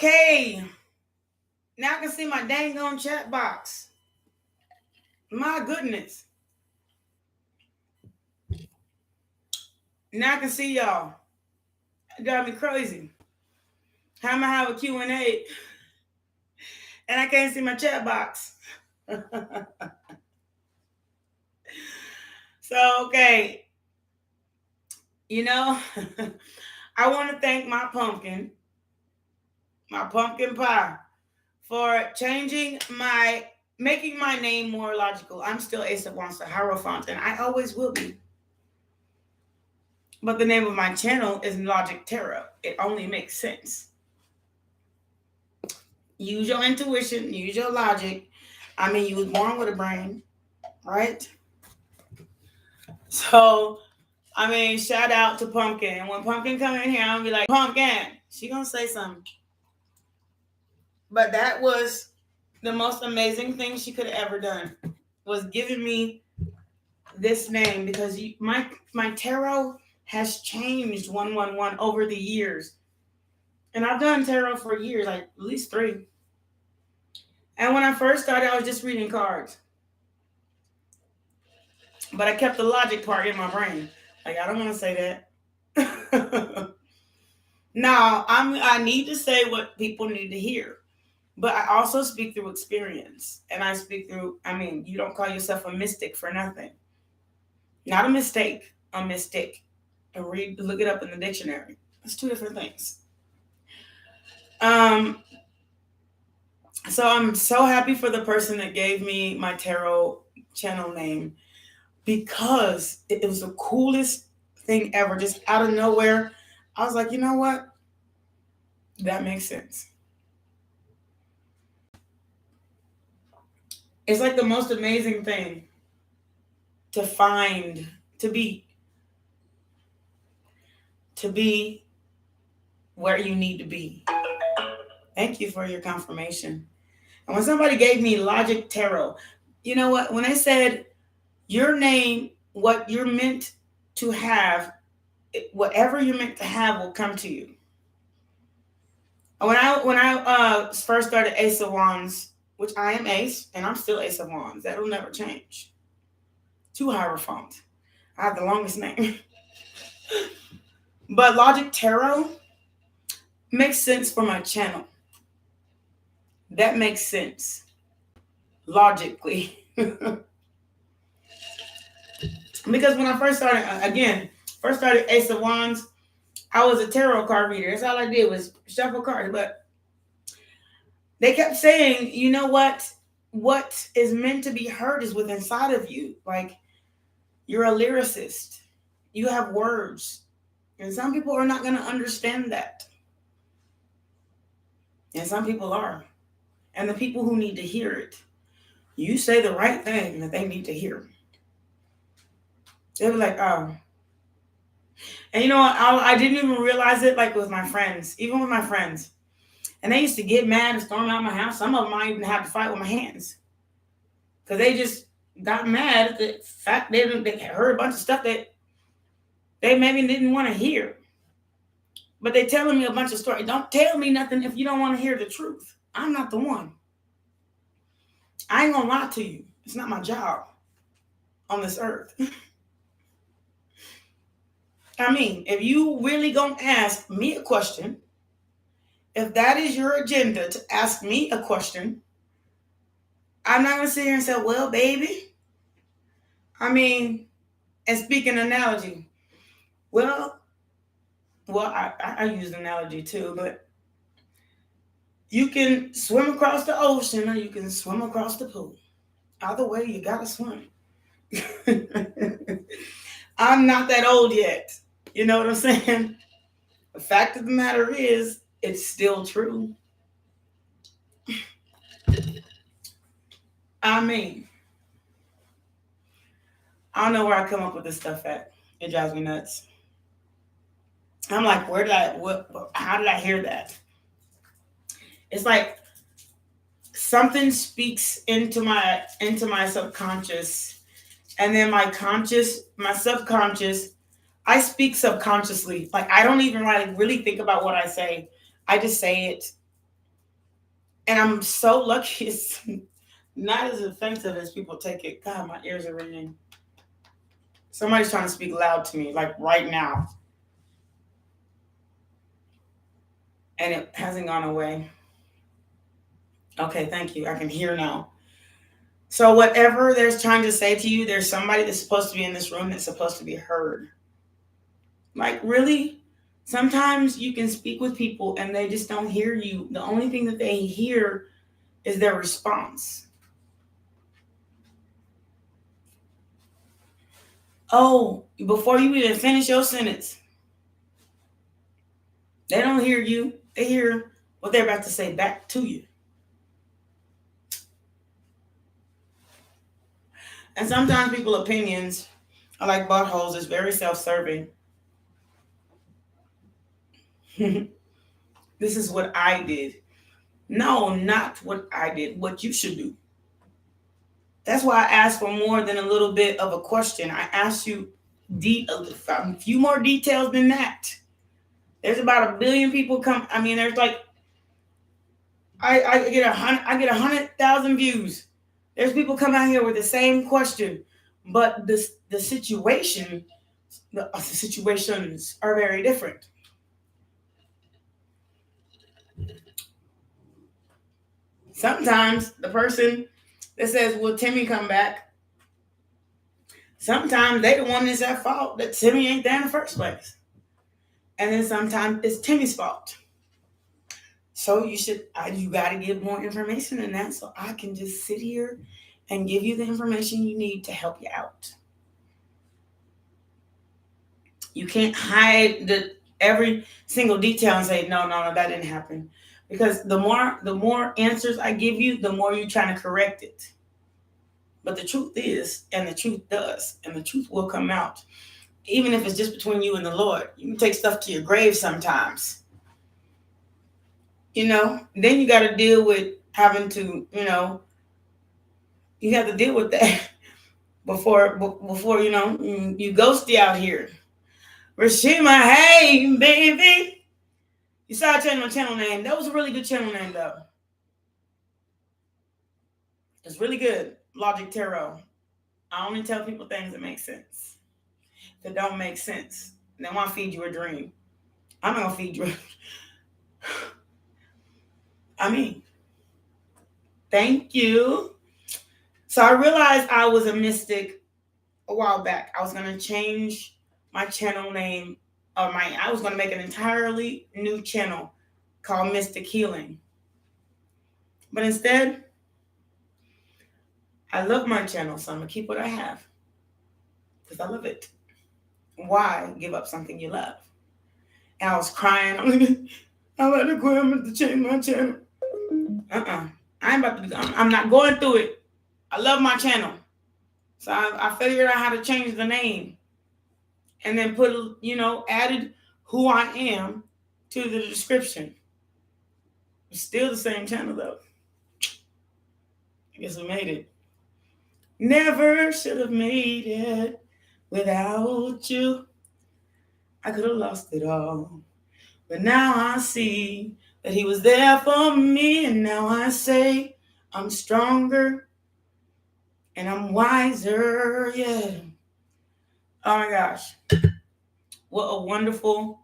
Okay. Now I can see my dang on chat box. My goodness. Now I can see y'all. It got me crazy. How am I have a Q&A and I can't see my chat box? So, okay. You know, I want to thank my pumpkin pie, for making my name more logical. I'm still Ace of Wands, the Hierophant, and I always will be. But the name of my channel is Logic Tarot. It only makes sense. Use your intuition, use your logic. I mean, you was born with a brain, right? So, I mean, shout out to Pumpkin. And when Pumpkin come in here, I'm gonna be like, Pumpkin, she gonna say something. But that was the most amazing thing she could have ever done, was giving me this name, because my tarot has changed 111 over the years. And I've done tarot for years, like at least 3. And when I first started, I was just reading cards. But I kept the logic part in my brain. Like, I don't want to say that. Now, I need to say what people need to hear. But I also speak through experience. And I speak through, you don't call yourself a mystic for nothing. Not a mistake, a mystic. And look it up in the dictionary. It's 2 different things. So I'm so happy for the person that gave me my tarot channel name, because it was the coolest thing ever. Just out of nowhere, I was like, you know what? That makes sense. It's like the most amazing thing to find, to be where you need to be. Thank you for your confirmation. And when somebody gave me Logic Tarot, you know what? When I said your name, what you're meant to have, whatever you're meant to have will come to you. When I first started Ace of Wands, which I am Ace, and I'm still Ace of Wands. That'll never change. 2 Hierophant. I have the longest name. But Logic Tarot makes sense for my channel. That makes sense. Logically. Because when I first started Ace of Wands, I was a tarot card reader. That's all I did was shuffle cards. But they kept saying, you know what? What is meant to be heard is within inside of you. Like, you're a lyricist. You have words. And some people are not going to understand that. And some people are. And the people who need to hear it, you say the right thing that they need to hear. They were like, oh. And you know what? I didn't even realize it, like with my friends, even with my friends. And they used to get mad and storm out my house. Some of them I even had to fight with my hands. Because they just got mad at the fact they heard a bunch of stuff that they maybe didn't want to hear. But they telling me a bunch of stories. Don't tell me nothing if you don't want to hear the truth. I'm not the one. I ain't going to lie to you. It's not my job on this earth. If you really gonna ask me a question, if that is your agenda to ask me a question, I'm not gonna sit here and say, well, baby. And speak an analogy. Well, I use an analogy too, but you can swim across the ocean or you can swim across the pool. Either way, you gotta swim. I'm not that old yet. You know what I'm saying? The fact of the matter is, it's still true. I don't know where I come up with this stuff at. It drives me nuts. I'm like, how did I hear that? It's like something speaks into my subconscious, and then my subconscious, I speak subconsciously. Like, I don't even really think about what I say. I just say it. And I'm so lucky it's not as offensive as people take it. God, my ears are ringing. Somebody's trying to speak loud to me, like right now. And it hasn't gone away. Okay, thank you. I can hear now. So whatever they're trying to say to you, there's somebody that's supposed to be in this room that's supposed to be heard. Like, really? Sometimes you can speak with people and they just don't hear you. The only thing that they hear is their response. Oh, before you even finish your sentence, they don't hear you. They hear what they're about to say back to you. And sometimes people's opinions are like buttholes. It's very self-serving. This is what I did. No, not what I did. What you should do. That's why I asked for more than a little bit of a question. I asked you a few more details than that. There's about 1 billion people come. I mean, there's like I get 100,000 views. There's people come out here with the same question, but the situations are very different. Sometimes the person that says, "Will Timmy come back?" Sometimes they the one that's at fault that Timmy ain't there in the first place, and then sometimes it's Timmy's fault. So you got to give more information than that, so I can just sit here and give you the information you need to help you out. You can't hide every single detail and say, no, that didn't happen. Because the more answers I give you, the more you're trying to correct it. But the truth is, and the truth does, and the truth will come out. Even if it's just between you and the Lord. You can take stuff to your grave sometimes. Then you got to deal with having to, you have to deal with that before you ghosty out here. Rashima, hey, baby. You saw my channel name. That was a really good channel name, though. It's really good. Logic Tarot. I only tell people things that make sense. If it don't make sense, they want to feed you a dream. I'm not going to feed you. Thank you. So I realized I was a mystic a while back. I was going to change my channel name. I was going to make an entirely new channel called Mystic Healing. But instead, I love my channel, so I'm going to keep what I have. Because I love it. Why give up something you love? And I was crying. I'm about to go. I'm about to change my channel. I'm not going through it. I love my channel. So I figured out how to change the name. And then added who I am to the description. It's still the same channel, though. I guess we made it. Never should have made it without you. I could have lost it all. But now I see that he was there for me. And now I say I'm stronger and I'm wiser. Yeah. Oh my gosh. What a wonderful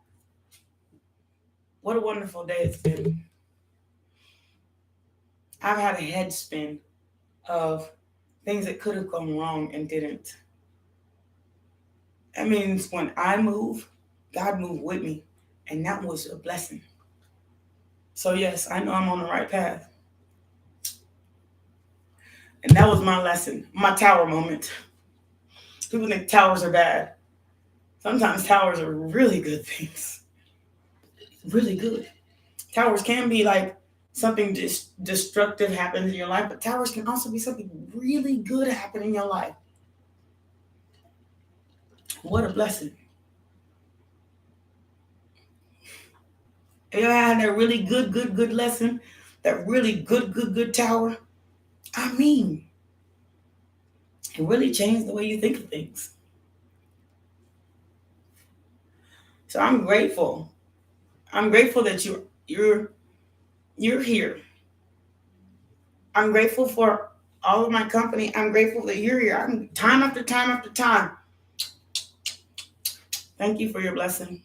day it's been. I've had a head spin of things that could have gone wrong and didn't. That means when I move, God moved with me. And that was a blessing. So yes, I know I'm on the right path. And that was my lesson, my tower moment. People think towers are bad. Sometimes towers are really good things. Really good. Towers can be like something destructive happens in your life, but towers can also be something really good happen in your life. What a blessing. You ever had that really good lesson? That really good tower? It really changed the way you think of things. So I'm grateful. I'm grateful that you're here. I'm grateful for all of my company. I'm grateful that you're here. I'm time after time after time. Thank you for your blessing,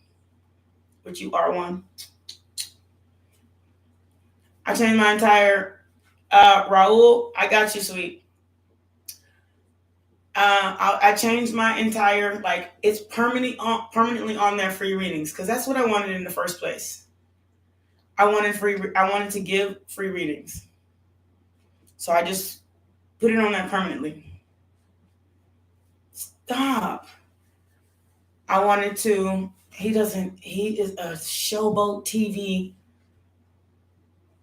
which you are one. I changed my entire Raul. I got you, sweet. I changed my entire, like, it's permanently on there free readings, because that's what I wanted in the first place. I wanted to give free readings, so I just put it on there permanently. Stop. I wanted to. He is a showboat TV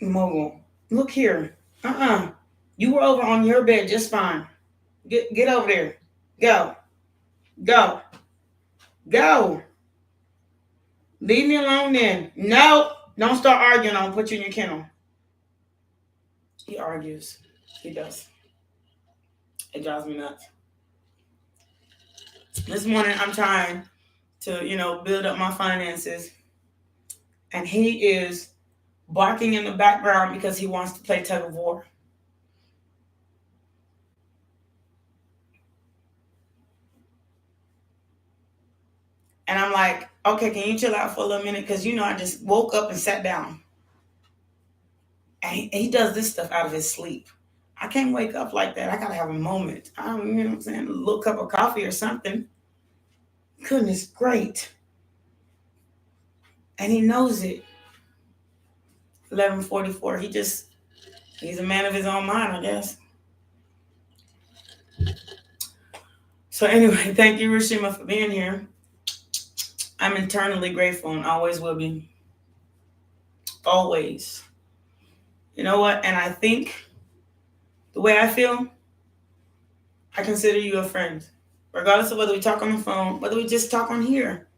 mogul. Look here. You were over on your bed just fine. Get over there. Go. Leave me alone then. No. Don't start arguing. I'll put you in your kennel. He argues. He does. It drives me nuts. This morning I'm trying to, build up my finances. And he is barking in the background because he wants to play tug of war. And I'm like, okay, can you chill out for a little minute? Because, I just woke up and sat down. And he does this stuff out of his sleep. I can't wake up like that. I got to have a moment. You know what I'm saying? A little cup of coffee or something. Goodness, great. And he knows it. 11:44. He's a man of his own mind, I guess. So anyway, thank you, Rashima, for being here. I'm eternally grateful and always will be. Always. You know what? And I think the way I feel, I consider you a friend. Regardless of whether we talk on the phone, whether we just talk on here.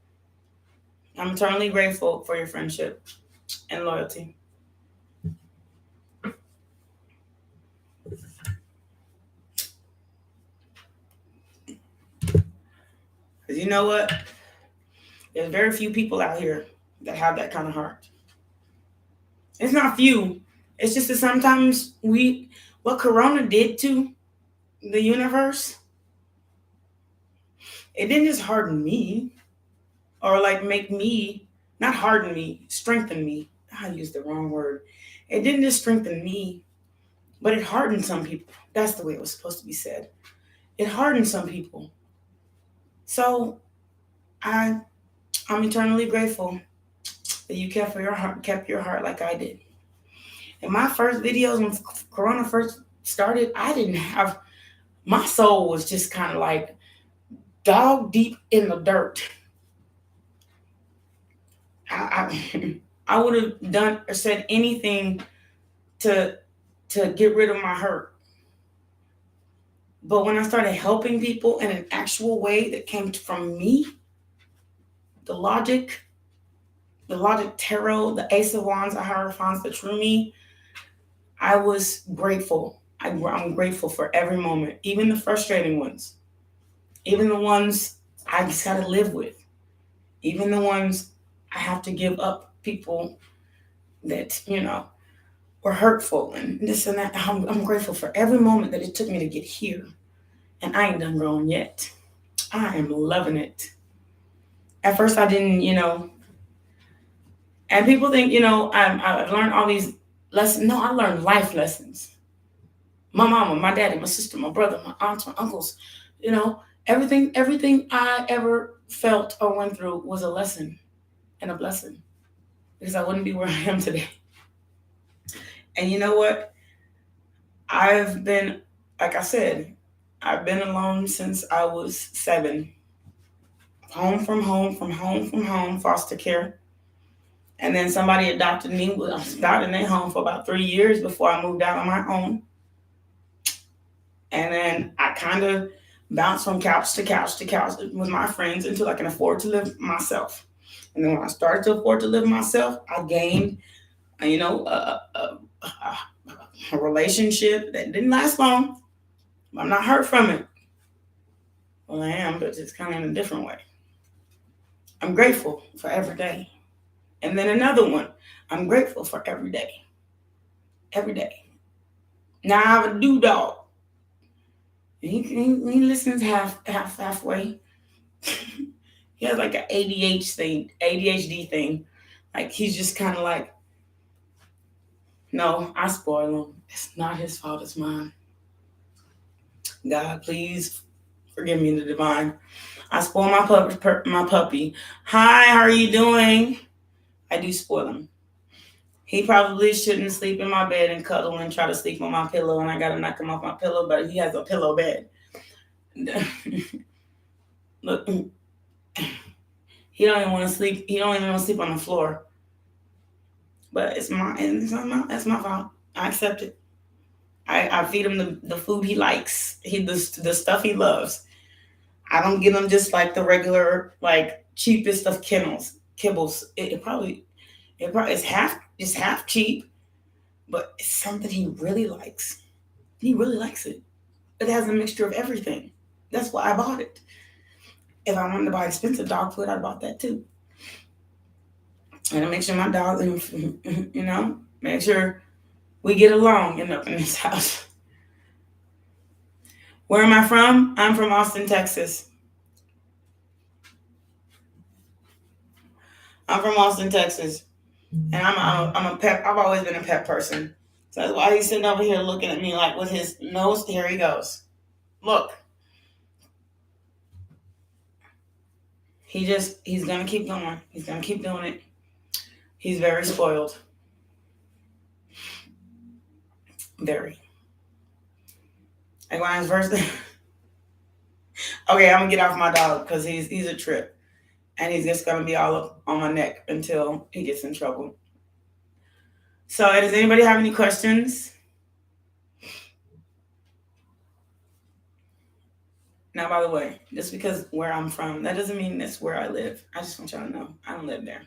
I'm eternally grateful for your friendship and loyalty. Because you know what? There's very few people out here that have that kind of heart. It's not few. It's just that sometimes what Corona did to the universe, it didn't just harden me or like make me, not harden me, strengthen me. I used the wrong word. It didn't just strengthen me, but it hardened some people. That's the way it was supposed to be said. It hardened some people. So I'm eternally grateful that you kept your heart like I did. In my first videos when Corona first started, my soul was just kind of like dog deep in the dirt. I would have done or said anything to get rid of my hurt. But when I started helping people in an actual way that came from me, the logic tarot, the Ace of Wands, the Hierophants, the true me, I was grateful. I'm grateful for every moment, even the frustrating ones, even the ones I just got to live with, even the ones I have to give up people that, were hurtful and this and that. I'm grateful for every moment that it took me to get here. And I ain't done growing yet. I am loving it. At first I didn't, and people think, I've learned all these lessons. No, I learned life lessons. My mama, my daddy, my sister, my brother, my aunts, my uncles, everything I ever felt or went through was a lesson and a blessing, because I wouldn't be where I am today. And you know what? I've been, like I said, I've been alone since I was 7. Home from home, foster care. And then somebody adopted me. I was in their home for about 3 years before I moved out on my own. And then I kind of bounced from couch to couch with my friends until I can afford to live myself. And then when I started to afford to live myself, I gained, a relationship that didn't last long. I'm not hurt from it. Well, I am, but it's kind of in a different way. I'm grateful for every day. And then another one, I'm grateful for every day. Every day. Now I have a new dog. He listens halfway. He has like an ADHD thing. Like he's just kind of like, no, I spoil him. It's not his fault. It's mine. God, please forgive me, the divine. I spoil my puppy. Hi, how are you doing? I do spoil him. He probably shouldn't sleep in my bed and cuddle and try to sleep on my pillow, and I gotta knock him off my pillow, but he has a pillow bed. Look, he don't even want to sleep. He don't even want to sleep on the floor. But it's that's my fault. I accept it. I feed him the food he likes. The stuff he loves. I don't give him just like the regular, like cheapest of kibbles. It's half cheap, but it's something he really likes. He really likes it. It has a mixture of everything. That's why I bought it. If I wanted to buy expensive dog food, I bought that too. And I make sure my dog, make sure we get along in this house. Where am I from? I'm from Austin, Texas. I'm from Austin, Texas. And I'm a pet. I've always been a pet person. So that's why he's sitting over here looking at me like with his nose. Here he goes. Look. He's going to keep going. He's going to keep doing it. He's very spoiled. Very. Like when I was first. Okay, I'm going to get off my dog because he's a trip. And he's just going to be all up on my neck until he gets in trouble. So does anybody have any questions? Now, by the way, just because where I'm from, that doesn't mean that's where I live. I just want y'all to know I don't live there.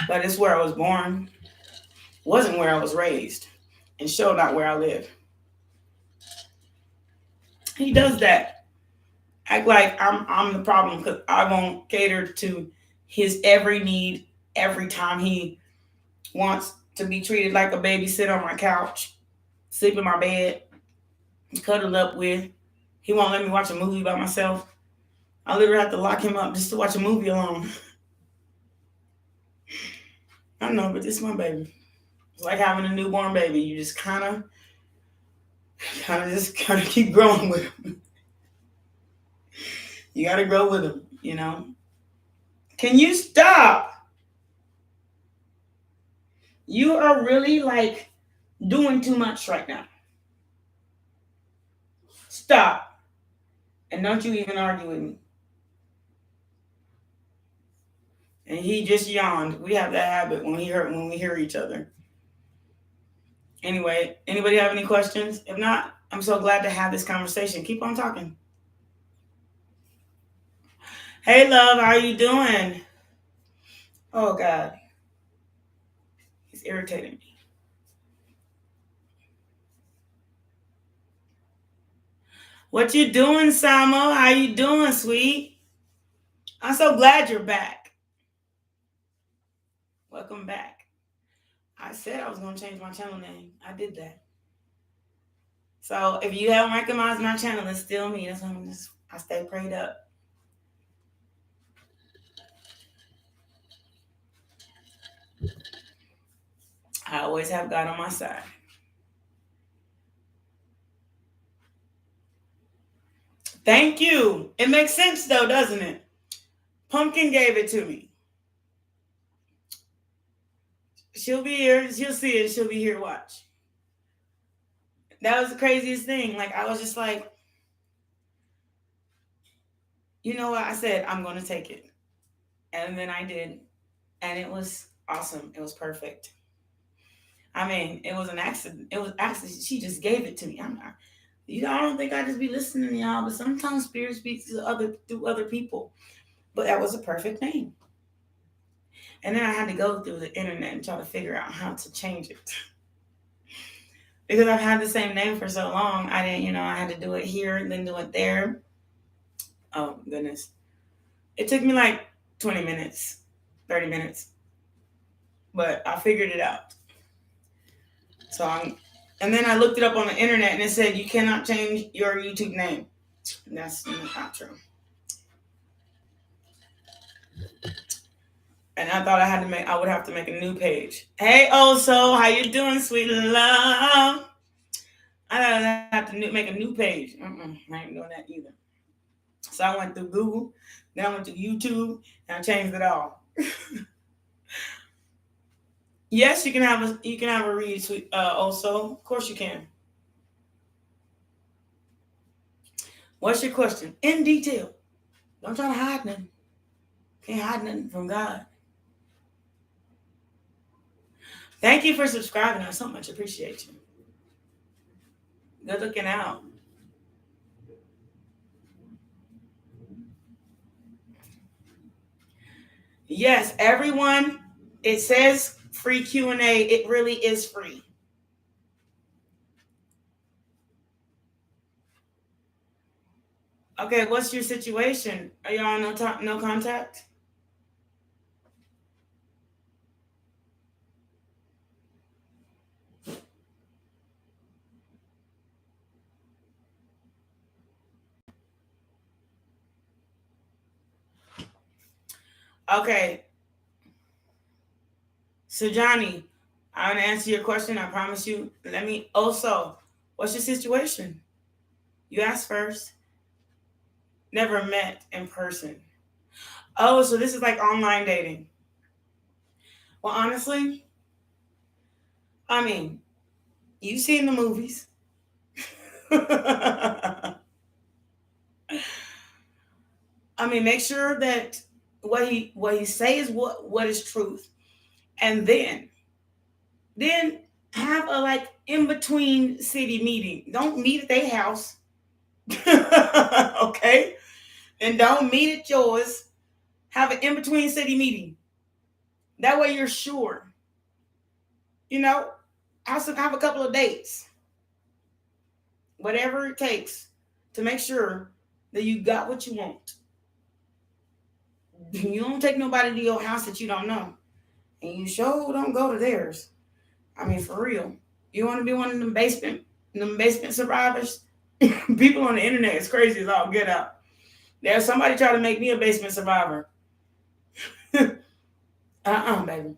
But it's where I was born. Wasn't where I was raised. And sure not where I live. He does that. Act like I'm the problem because I won't cater to his every need every time he wants to be treated like a baby, sit on my couch, sleep in my bed, cuddled up with. He won't let me watch a movie by myself. I literally have to lock him up just to watch a movie alone. I know, but this is my baby. It's like having a newborn baby. You just kind of keep growing with him. You got to grow with him, you know. Can you stop? You are really like doing too much right now. Stop. And don't you even argue with me. And he just yawned. We have that habit when we hear each other. Anyway, anybody have any questions? If not, I'm so glad to have this conversation. Keep on talking. Hey, love, how are you doing? Oh, God. He's irritating me. What you doing, Samo? How you doing, sweet? I'm so glad you're back. Welcome back. I said I was going to change my channel name. I did that. So if you haven't recognized my channel, it's still me. That's why I stay prayed up. I always have God on my side. Thank you. It makes sense though, doesn't it? Pumpkin gave it to me. She'll be here. She'll see it. She'll be here. Watch. That was the craziest thing. Like, I was just like, you know what? I said, I'm going to take it. And then I did. And it was awesome. It was perfect. I mean, it was an accident. It was actually, she just gave it to me. I don't think I just be listening to y'all, but sometimes spirit speaks through other people. But that was a perfect name. And then I had to go through the internet and try to figure out how to change it. Because I've had the same name for so long, I didn't, I had to do it here and then do it there. Oh, goodness. It took me like 20 minutes, 30 minutes. But I figured it out. And then I looked it up on the internet and it said you cannot change your YouTube name. That's not true. And I thought I would have to make a new page. Hey, Oso, how you doing, sweet love? I thought I'd have to make a new page. I ain't doing that either. So I went through Google, then I went to YouTube, and I changed it all. Yes, you can have a read, sweet Oso. Of course you can. What's your question? In detail. Don't try to hide nothing. Can't hide nothing from God. Thank you for subscribing. I so much appreciate you. Good looking out. Yes, everyone. It says free Q&A. It really is free. Okay, what's your situation? Are you on no contact? Okay. So Johnny, I'm gonna answer your question. I promise you. What's your situation? You asked first. Never met in person. Oh, so this is like online dating. Well, honestly, I mean, you've seen the movies. I mean, make sure that what he say is what is truth, and then have a like in between city meeting. Don't meet at their house, okay? And don't meet at yours. Have an in between city meeting. That way you're sure. You know, have a couple of dates, whatever it takes to make sure that you got what you want. You don't take nobody to your house that you don't know, and you sure don't go to theirs. I mean, for real. You want to be one of them basement survivors? People on the internet is crazy as all get out. There's somebody trying to make me a basement survivor. Baby.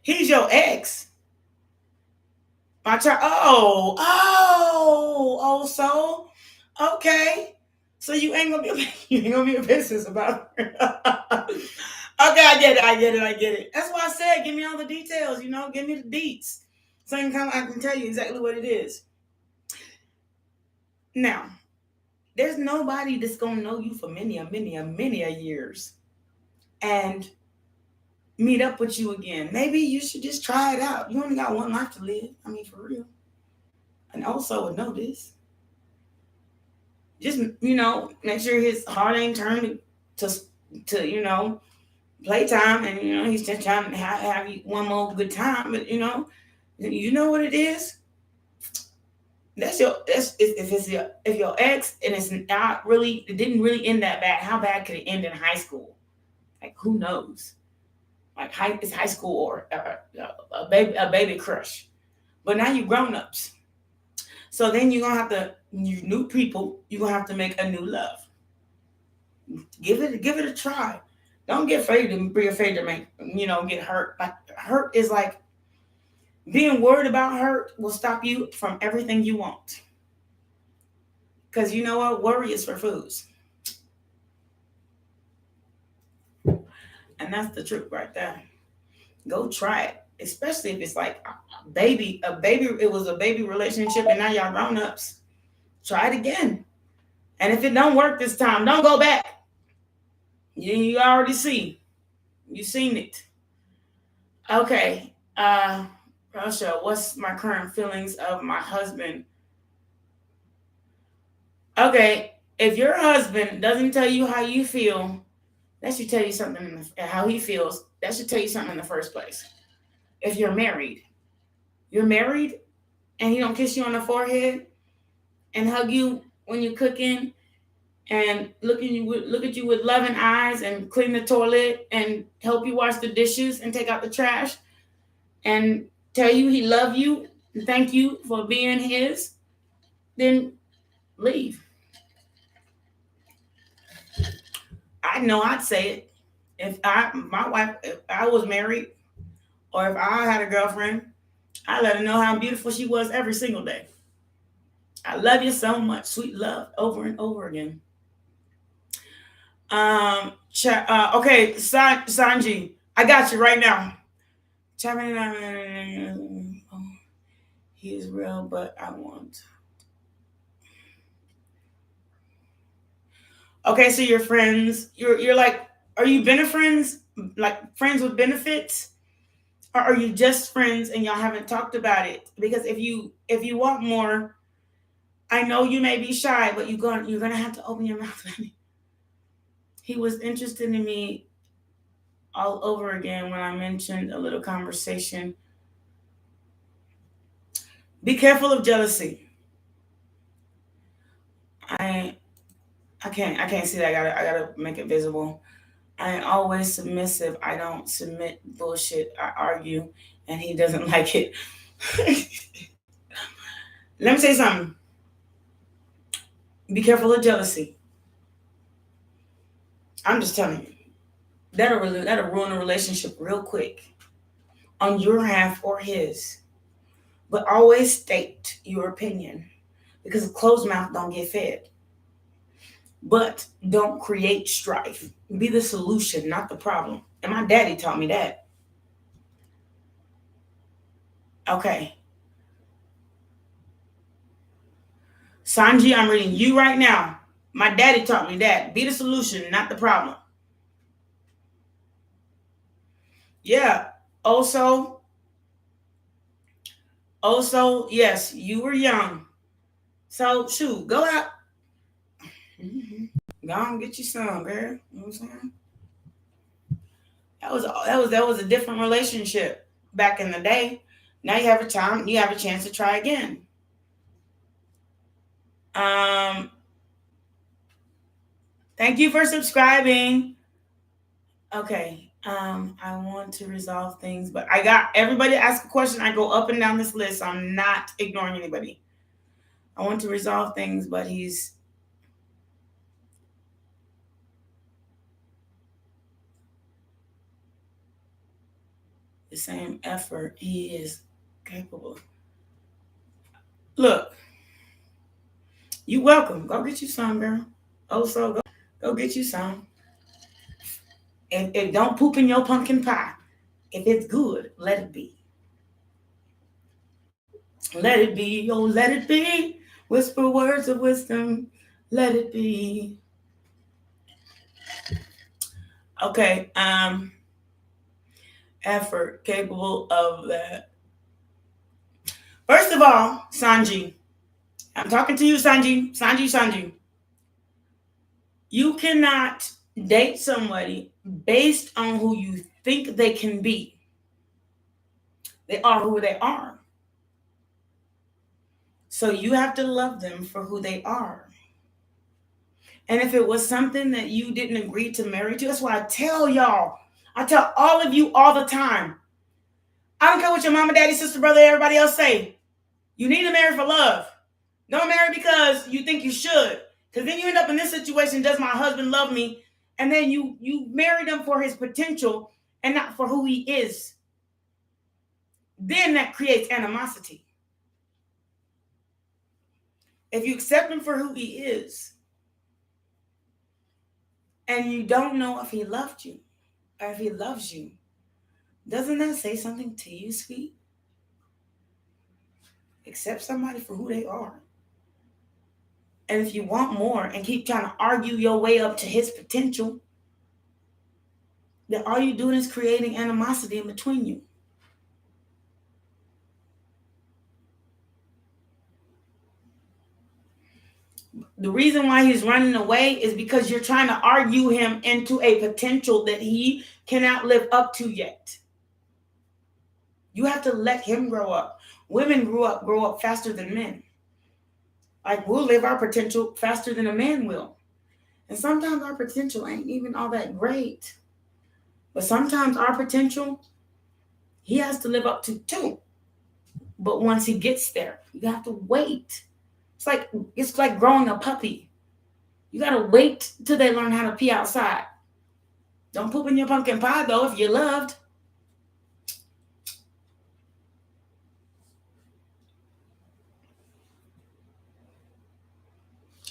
He's your ex. My child. So okay. So you ain't gonna be a business about her. Okay, I get it. That's why I said, give me all the details. Give me the deets, so I can tell you exactly what it is. Now, there's nobody that's gonna know you for many years, and meet up with you again. Maybe you should just try it out. You only got one life to live. I mean, for real. And also would know this. Just make sure his heart ain't turned to playtime, and he's just trying to have you one more good time. But you know what it is. If your ex and it's not really, it didn't really end that bad. How bad could it end in high school? Like, who knows? Like it's high school or a baby crush. But now you grown ups. So then you're gonna have to, you new people, you're gonna have to make a new love. Give it a try. Don't be afraid to make, get hurt. Like, hurt is like, being worried about hurt will stop you from everything you want. Because you know what? Worry is for fools. And that's the truth right there. Go try it. Especially if it's like a baby, it was a baby relationship and now y'all grown ups. Try it again. And if it don't work this time, don't go back. You already see. You seen it. Okay. Russia, what's my current feelings of my husband? Okay. If your husband doesn't tell you how you feel, that should tell you something, how he feels. That should tell you something in the first place. If you're married, and he don't kiss you on the forehead and hug you when you're cooking and look at you with loving eyes and clean the toilet and help you wash the dishes and take out the trash and tell you he love you and thank you for being his, then leave. I know I'd say it. If I was married, or if I had a girlfriend, I let her know how beautiful she was every single day. I love you so much, sweet love, over and over again. Okay, Sanji, I got you right now. He is real, but I want. Okay, so you're friends. You're like, are you friends? Like friends with benefits? Or are you just friends and y'all haven't talked about it? Because if you want more, I know you may be shy, but you're gonna have to open your mouth. He was interested in me all over again when I mentioned a little conversation. Be careful of jealousy. I can't see that. I gotta make it visible. I am always submissive. I don't submit bullshit. I argue, and he doesn't like it. Let me say something. Be careful of jealousy. I'm just telling you. That'll ruin a relationship real quick on your half or his. But always state your opinion because a closed mouth don't get fed. But don't create strife. Be the solution, not the problem. And my daddy taught me that. Okay. Sanji, I'm reading you right now. My daddy taught me that. Be the solution, not the problem. Yeah. Also, yes, you were young. So, shoot, go out. Go on, get you some, girl. You know what I'm saying? That was a different relationship back in the day. Now you have a chance to try again. Thank you for subscribing. Okay. I want to resolve things, but I got everybody ask a question. I go up and down this list. So I'm not ignoring anybody. I want to resolve things, but he's the same effort he is capable. Look, you welcome. Go get you some, girl. Also, go get you some. And don't poop in your pumpkin pie. If it's good, let it be. Let it be, oh, let it be. Whisper words of wisdom. Let it be. Okay, effort capable of that. First of all, Sanji, I'm talking to you, Sanji. You cannot date somebody based on who you think they can be. They are who they are. So you have to love them for who they are. And if it was something that you didn't agree to marry to, that's why I tell all of you all the time. I don't care what your mama, daddy, sister, brother, everybody else say. You need to marry for love. Don't marry because you think you should. Because then you end up in this situation, does my husband love me? And then you marry him for his potential and not for who he is. Then that creates animosity. If you accept him for who he is, and you don't know if he loved you or if he loves you, doesn't that say something to you, sweet? Accept somebody for who they are. And if you want more and keep trying to argue your way up to his potential, then all you're doing is creating animosity in between you. The reason why he's running away is because you're trying to argue him into a potential that he cannot live up to yet. You have to let him grow up. Women grow up faster than men. Like, we'll live our potential faster than a man will. And sometimes our potential ain't even all that great. But sometimes our potential, he has to live up to too. But once he gets there, you have to wait. It's like growing a puppy. You gotta wait till they learn how to pee outside. Don't poop in your pumpkin pie though if you're loved.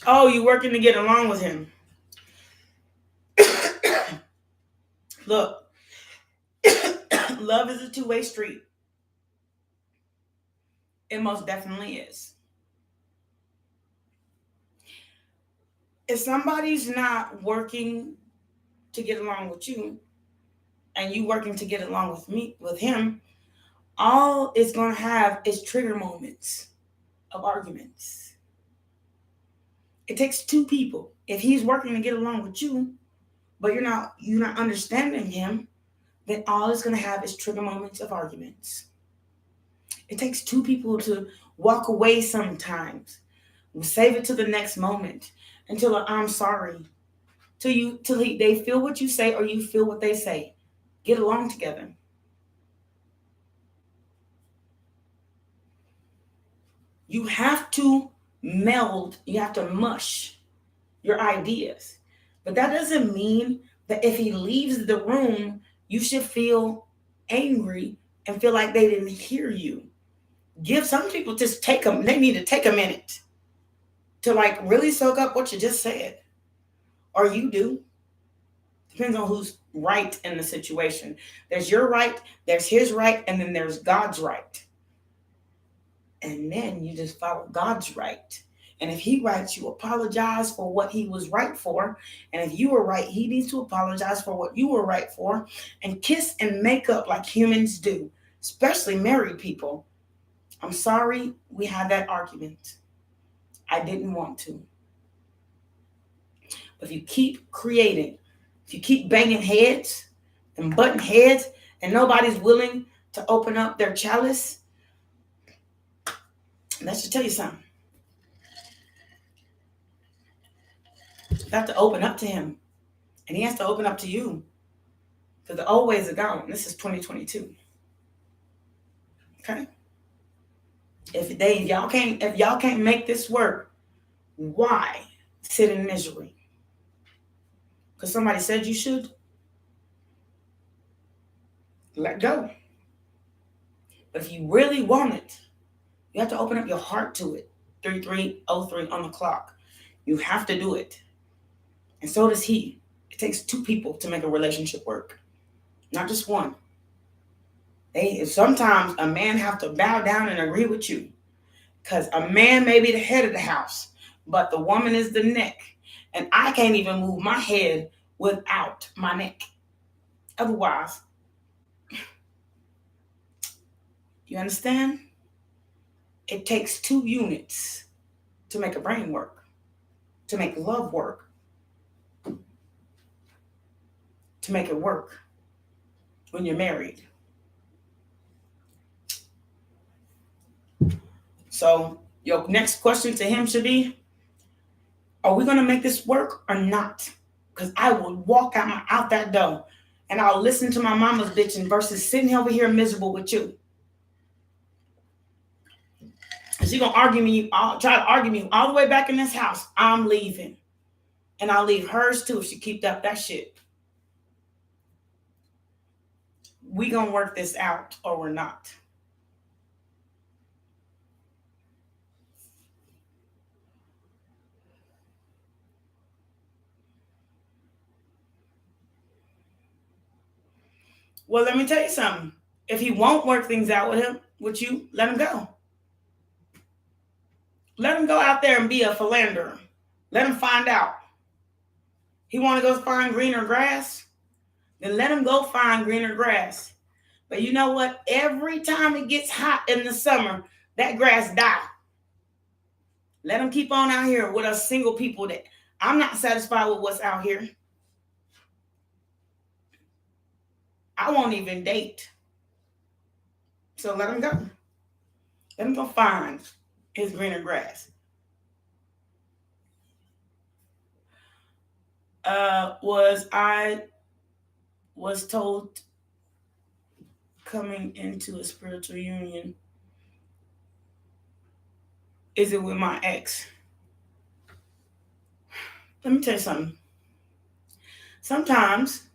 Oh, you working to get along with him. Look, love is a two-way street. It most definitely is. If somebody's not working to get along with you, and you working to get along with him, all it's going to have is trigger moments of arguments. It takes two people. If he's working to get along with you, but you're not understanding him, then all it's going to have is trigger moments of arguments. It takes two people to walk away sometimes. We'll save it to the next moment until I'm sorry. Till they feel what you say or you feel what they say. Get along together. You have to meld, you have to mush your ideas. But that doesn't mean that if he leaves the room, you should feel angry and feel like they didn't hear you. Give some people they need to take a minute to like really soak up what you just said. Or you do. Depends on who's right in the situation. There's your right, there's his right, and then there's God's right. And then you just follow God's right. And if he right, you apologize for what he was right for. And if you were right, he needs to apologize for what you were right for. And kiss and make up like humans do, especially married people. I'm sorry we had that argument. I didn't want to. But if you keep creating, if you keep banging heads and butting heads, and nobody's willing to open up their chalice, that should tell you something. You have to open up to him. And he has to open up to you. Because the old ways are gone. This is 2022. Okay? If y'all can't make this work, why sit in misery? Because somebody said you should? Let go. But if you really want it, you have to open up your heart to it. 3303 on the clock. You have to do it. And so does he. It takes two people to make a relationship work. Not just one. Sometimes a man have to bow down and agree with you. Because a man may be the head of the house, but the woman is the neck. And I can't even move my head without my neck. Otherwise, you understand? It takes two units to make a brain work, to make love work, to make it work when you're married. So your next question to him should be, are we going to make this work or not? Because I will walk out that door and I'll listen to my mama's bitching versus sitting over here miserable with you. And she's going to try to argue me all the way back in this house. I'm leaving. And I'll leave hers too if she keeps up that shit. We going to work this out or we're not. Well, let me tell you something. If he won't work things out with you, let him go. Let him go out there and be a philanderer. Let him find out. He want to go find greener grass? Then let him go find greener grass. But you know what? Every time it gets hot in the summer, that grass die. Let him keep on out here with us single people that I'm not satisfied with what's out here. I won't even date. So let him go. Let him go find his greener grass. I was told coming into a spiritual union, is it with my ex? Let me tell you something. Sometimes,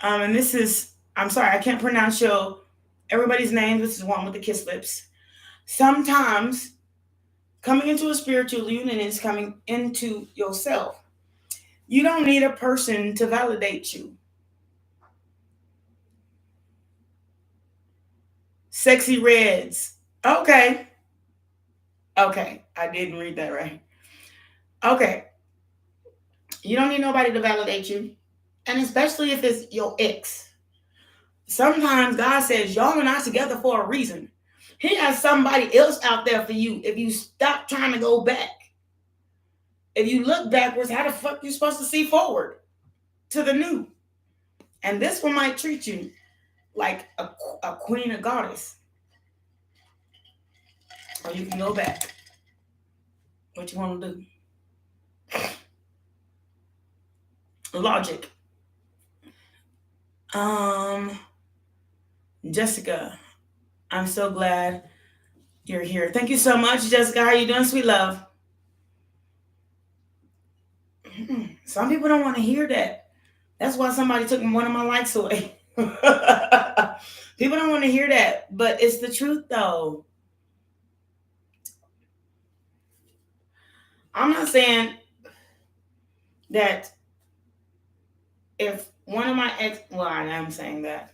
and this is, I'm sorry, I can't pronounce everybody's name. This is one with the kiss lips. Sometimes coming into a spiritual union is coming into yourself. You don't need a person to validate you. Sexy reds. Okay. Okay. I didn't read that right. Okay. You don't need nobody to validate you. And especially if it's your ex. Sometimes God says y'all are not together for a reason. He has somebody else out there for you if you stop trying to go back. If you look backwards, how the fuck you supposed to see forward to the new? And this one might treat you like a queen, a goddess. Or you can go back. What you want to do? Logic. Jessica, I'm so glad you're here. Thank you so much, Jessica. How you doing, sweet love? Some people don't want to hear that. That's why somebody took one of my likes away. People don't want to hear that, but it's the truth, though. I'm not saying that if one of my ex, well, I am saying that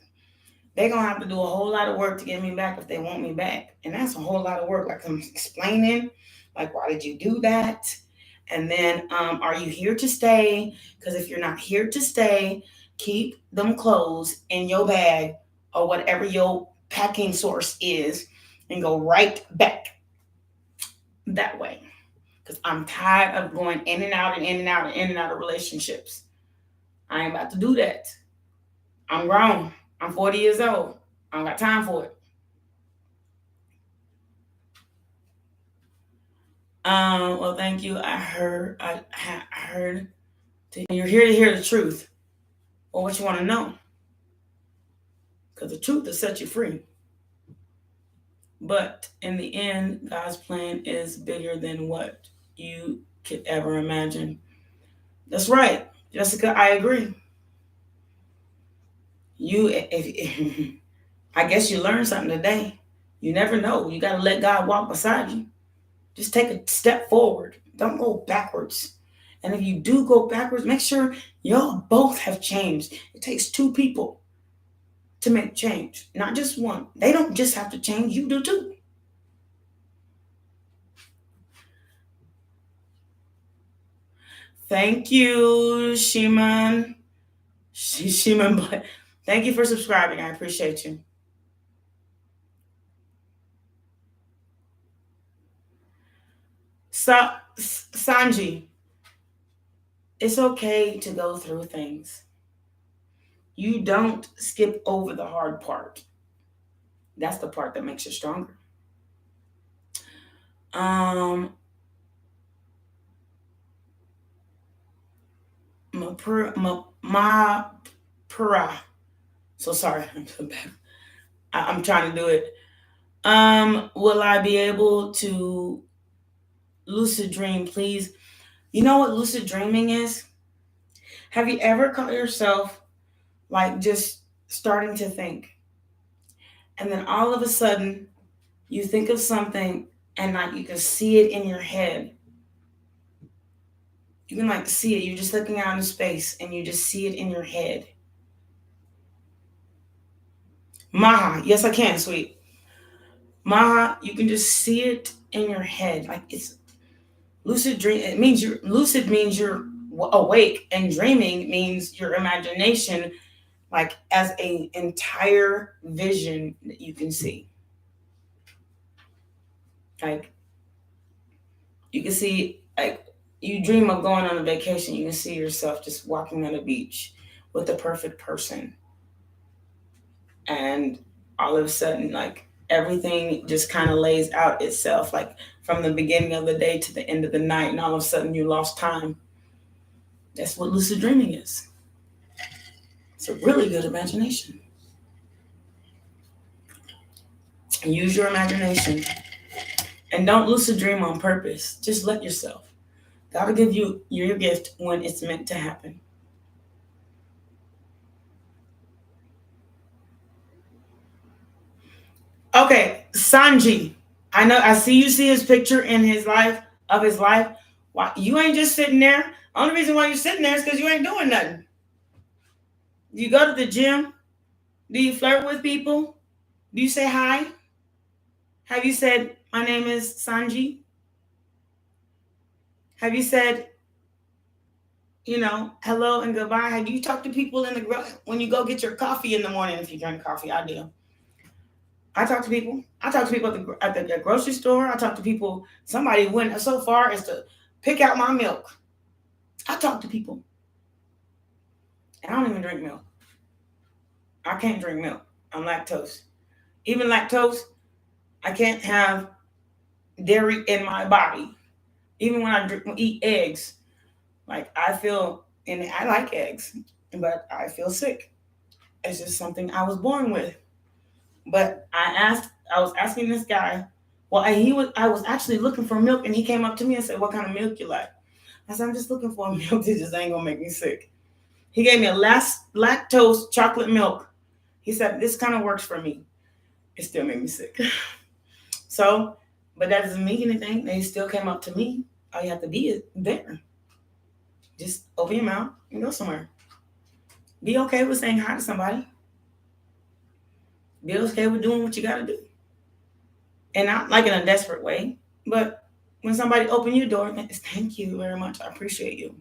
they're going to have to do a whole lot of work to get me back if they want me back. And that's a whole lot of work. Like I'm explaining, like, why did you do that? And then, are you here to stay? Because if you're not here to stay, keep them clothes in your bag or whatever your packing source is and go right back that way. Because I'm tired of going in and out and in and out and in and out of relationships. I ain't about to do that. I'm grown. I'm 40 years old. I don't got time for it. Well, thank you. I heard. You're here to hear the truth. Or what you want to know. Because the truth will set you free. But in the end, God's plan is bigger than what you could ever imagine. That's right, Jessica. I agree. I guess you learned something today. You never know. You got to let God walk beside you. Just take a step forward. Don't go backwards. And if you do go backwards, make sure y'all both have changed. It takes two people to make change, not just one. They don't just have to change, you do too. Thank you, Shiman. Shiman, but thank you for subscribing. I appreciate you. Sanji, it's okay to go through things. You don't skip over the hard part. That's the part that makes you stronger. My pura. So sorry, I'm so bad. I'm trying to do it. Will I be able to lucid dream, please? You know what lucid dreaming is? Have you ever caught yourself like just starting to think, and then all of a sudden you think of something and like you can see it in your head? You can like see it. You're just looking out in space and you just see it in your head. Maha, yes I can, sweet. Maha, you can just see it in your head. Like it's lucid dream. It means lucid means you're awake, and dreaming means your imagination, like as an entire vision that you can see. Like you can see, like you dream of going on a vacation, you can see yourself just walking on a beach with the perfect person, and all of a sudden, like everything just kind of lays out itself, like from the beginning of the day to the end of the night, and all of a sudden you lost time. That's what lucid dreaming is. It's a really good imagination. Use your imagination. And don't lucid dream on purpose. Just let yourself. God will give you your gift when it's meant to happen. Okay, Sanji. I see you see his picture in his life, of his life. Why you ain't just sitting there? Only reason why you're sitting there is because you ain't doing nothing. Do you go to the gym? Do you flirt with people? Do you say hi? Have you said, my name is Sanji? Have you said, hello and goodbye? Have you talked to people when you go get your coffee in the morning? If you drink coffee, I do. I talk to people. I talk to people at the grocery store. I talk to people. Somebody went so far as to pick out my milk. I talk to people. And I don't even drink milk. I can't drink milk. I'm lactose. Even lactose, I can't have dairy in my body. Even when I eat eggs, like I feel, and I like eggs, but I feel sick. It's just something I was born with. But I was asking this guy, I was actually looking for milk, and he came up to me and said, what kind of milk you like? I said, I'm just looking for a milk that just ain't gonna make me sick. He gave me a lactose chocolate milk. He said, this kind of works for me. It still made me sick. So, but that doesn't mean anything. They still came up to me. All you have to be is there. Just open your mouth and go somewhere. Be okay with saying hi to somebody. Be okay with doing what you got to do. And not like in a desperate way, but when somebody open your door, thank you very much. I appreciate you.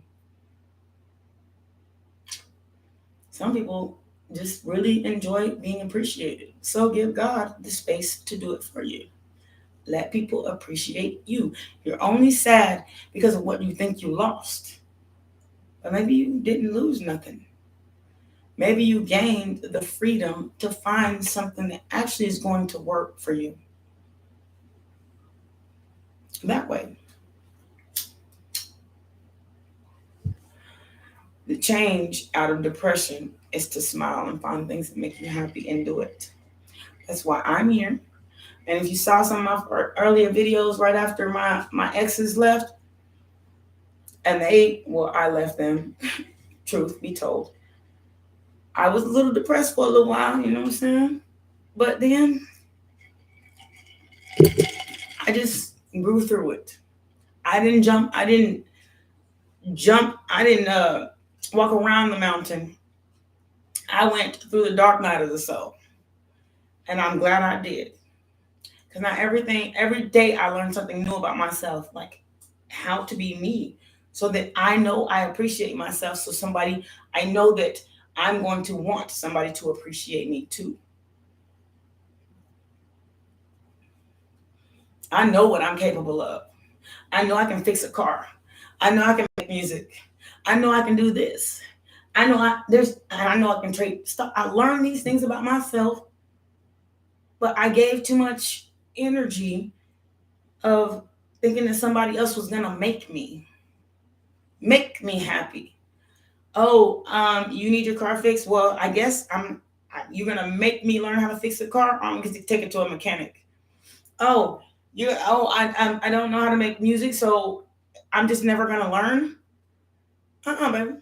Some people just really enjoy being appreciated. So give God the space to do it for you. Let people appreciate you. You're only sad because of what you think you lost. But maybe you didn't lose nothing. Maybe you gained the freedom to find something that actually is going to work for you. That way. The change out of depression is to smile and find things that make you happy and do it. That's why I'm here. And if you saw some of my earlier videos right after my exes left, and I left them, truth be told. I was a little depressed for a little while, you know what I'm saying? But then I just grew through it. I didn't walk around the mountain. I went through the dark night of the soul. And I'm glad I did. Because now every day I learn something new about myself, like how to be me, so that I know I appreciate myself. So I know that I'm going to want somebody to appreciate me too. I know what I'm capable of. I know I can fix a car. I know I can make music. I know I can do this. I know I can trade stuff. I learned these things about myself, but I gave too much energy of thinking that somebody else was gonna make me happy. Oh, you need your car fixed? Well, I guess you're gonna make me learn how to fix a car, or I'm gonna take it to a mechanic. I don't know how to make music, so I'm just never gonna learn. Baby.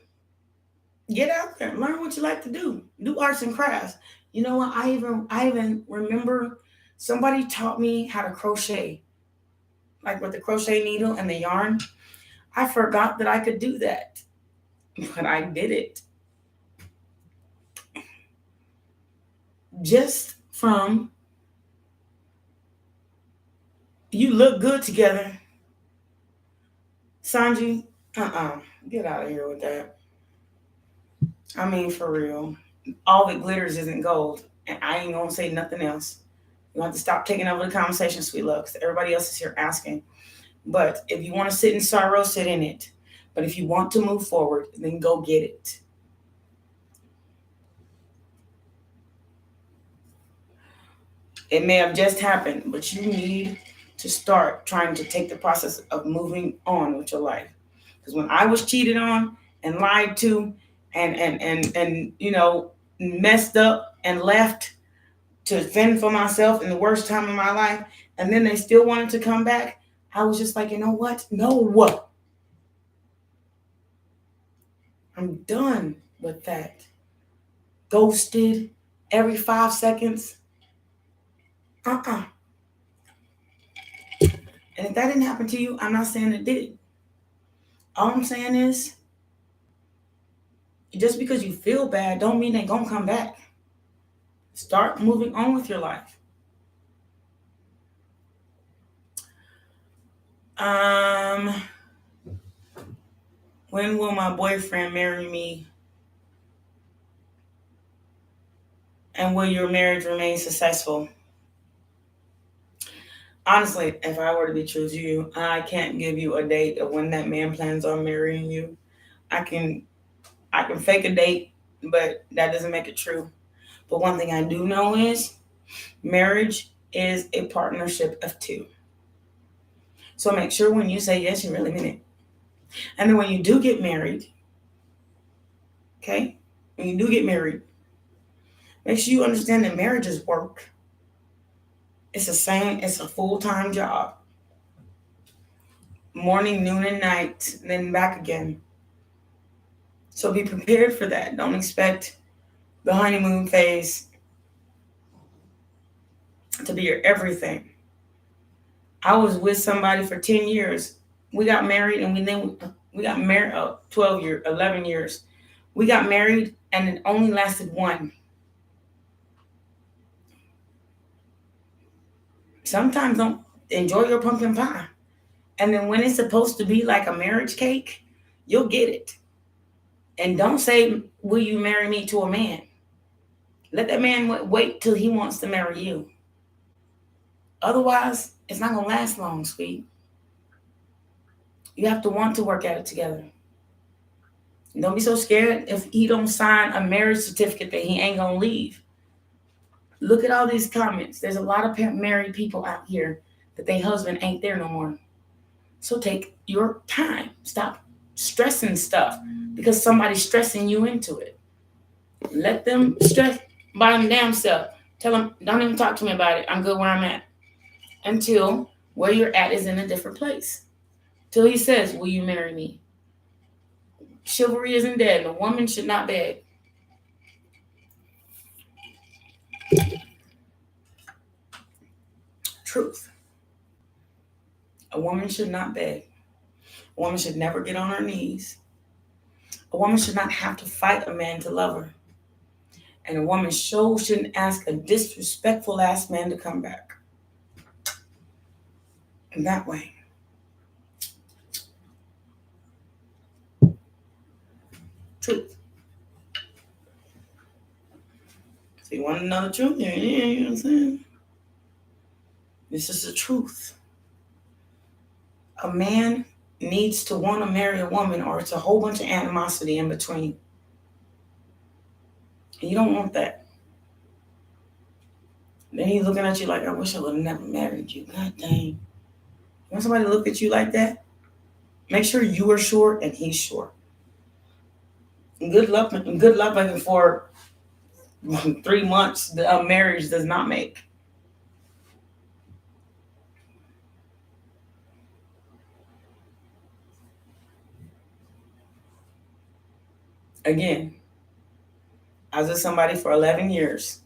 Get out there, learn what you like to do. Do arts and crafts. You know what? I even remember somebody taught me how to crochet, like with the crochet needle and the yarn. I forgot that I could do that, but I did it. Just from you look good together. Sanji, get out of here with that. I mean, for real. All that glitters isn't gold. And I ain't gonna say nothing else. You have to stop taking over the conversation, sweet love, because everybody else is here asking. But if you want to sit in sorrow, sit in it. But if you want to move forward, then go get it. It may have just happened, but you need to start trying to take the process of moving on with your life. Because when I was cheated on and lied to and messed up and left to fend for myself in the worst time of my life, and then they still wanted to come back, I was just like, you know what? No. I'm done with that. Ghosted every 5 seconds. And if that didn't happen to you, I'm not saying it did. All I'm saying is, just because you feel bad don't mean they're going to come back. Start moving on with your life. When will my boyfriend marry me? And will your marriage remain successful? Honestly, if I were to be true to you, I can't give you a date of when that man plans on marrying you. I can fake a date, but that doesn't make it true. But one thing I do know is marriage is a partnership of two. So make sure when you say yes, you really mean it. And then when you do get married, okay? When you do get married, make sure you understand that marriage is work. It's a full-time job. Morning, noon, and night, then back again. So be prepared for that. Don't expect the honeymoon phase to be your everything. I was with somebody for 10 years. We got married and we got married 12 years, 11 years. We got married and it only lasted one. Sometimes don't enjoy your pumpkin pie. And then when it's supposed to be like a marriage cake, you'll get it. And don't say, will you marry me to a man? Let that man wait till he wants to marry you. Otherwise, it's not going to last long, sweet. You have to want to work at it together. And don't be so scared if he don't sign a marriage certificate that he ain't going to leave. Look at all these comments. There's a lot of married people out here that their husband ain't there no more. So take your time. Stop stressing stuff because somebody's stressing you into it. Let them stress by them damn self. Tell them, don't even talk to me about it. I'm good where I'm at. Until where you're at is in a different place. Till he says, will you marry me? Chivalry isn't dead. A woman should not beg. Truth. A woman should not beg. A woman should never get on her knees. A woman should not have to fight a man to love her. And a woman sure shouldn't ask a disrespectful ass man to come back. In that way. Truth. So you want to know the truth? Yeah, you know what I'm saying? This is the truth. A man needs to want to marry a woman or it's a whole bunch of animosity in between. And you don't want that. Then he's looking at you like, I wish I would have never married you. God dang. You want somebody to look at you like that? Make sure you are sure and he's sure. And good luck for 3 months. The marriage does not make. Again, I was with somebody for 11 years.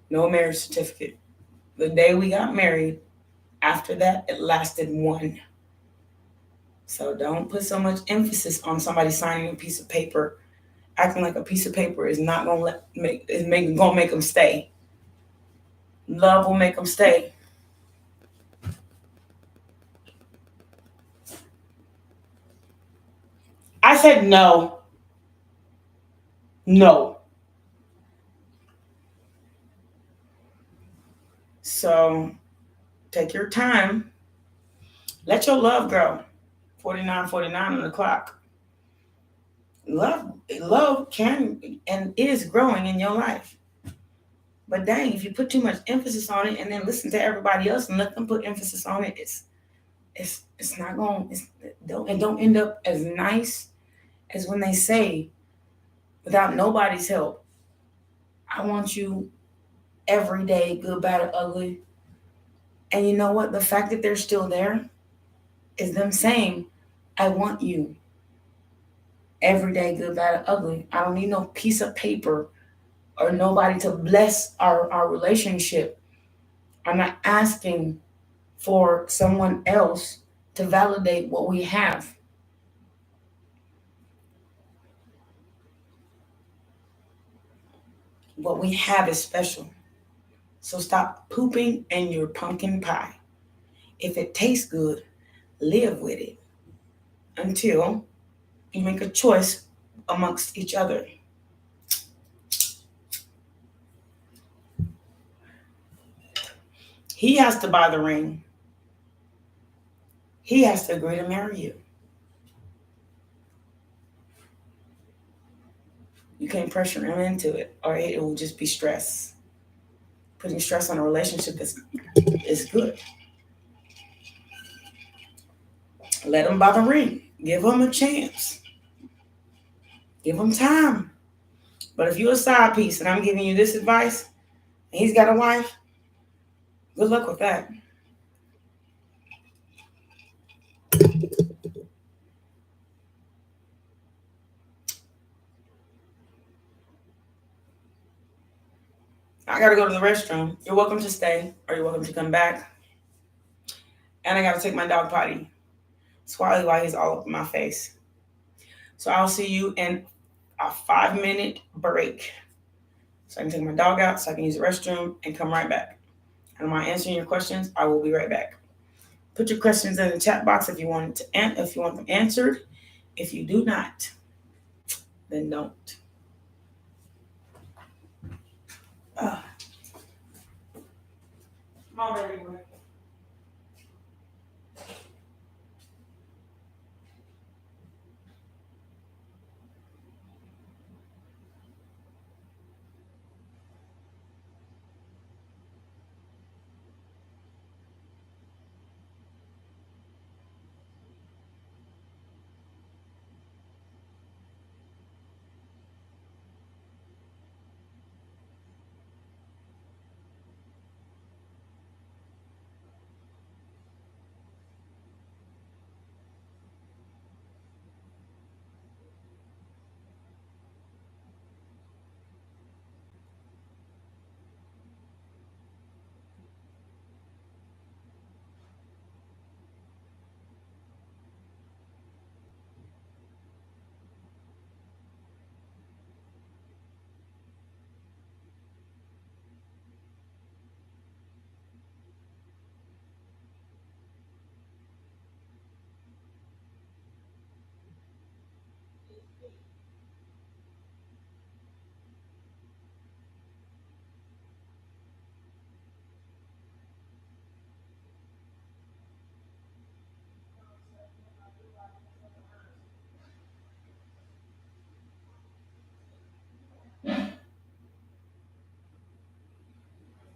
No marriage certificate. The day we got married, after that, it lasted one. So don't put so much emphasis on somebody signing a piece of paper, acting like a piece of paper is not gonna make them stay. Love will make them stay. I said no. No. So take your time. Let your love grow. 49 on the clock. Love can and is growing in your life. But dang, if you put too much emphasis on it and then listen to everybody else and let them put emphasis on it, it's not going. Don't end up as nice as when they say, without nobody's help, I want you every day, good, bad, or ugly. And you know what? The fact that they're still there is them saying, I want you every day, good, bad, or ugly. I don't need no piece of paper or nobody to bless our relationship. I'm not asking for someone else to validate what we have. What we have is special. So stop pooping in your pumpkin pie. If it tastes good, live with it until you make a choice amongst each other. He has to buy the ring. He has to agree to marry you. You can't pressure him into it, or it will just be stress. Putting stress on a relationship is good. Let him buy the ring. Give him a chance. Give him time. But if you're a side piece and I'm giving you this advice, and he's got a wife, good luck with that. I gotta go to the restroom. You're welcome to stay, or you're welcome to come back. And I gotta take my dog potty. Swiley while he's all up in my face. So I'll see you in a 5-minute break. So I can take my dog out, so I can use the restroom and come right back. And while answering your questions, I will be right back. Put your questions in the chat box if you want them answered. If you do not, then don't. Come on, baby.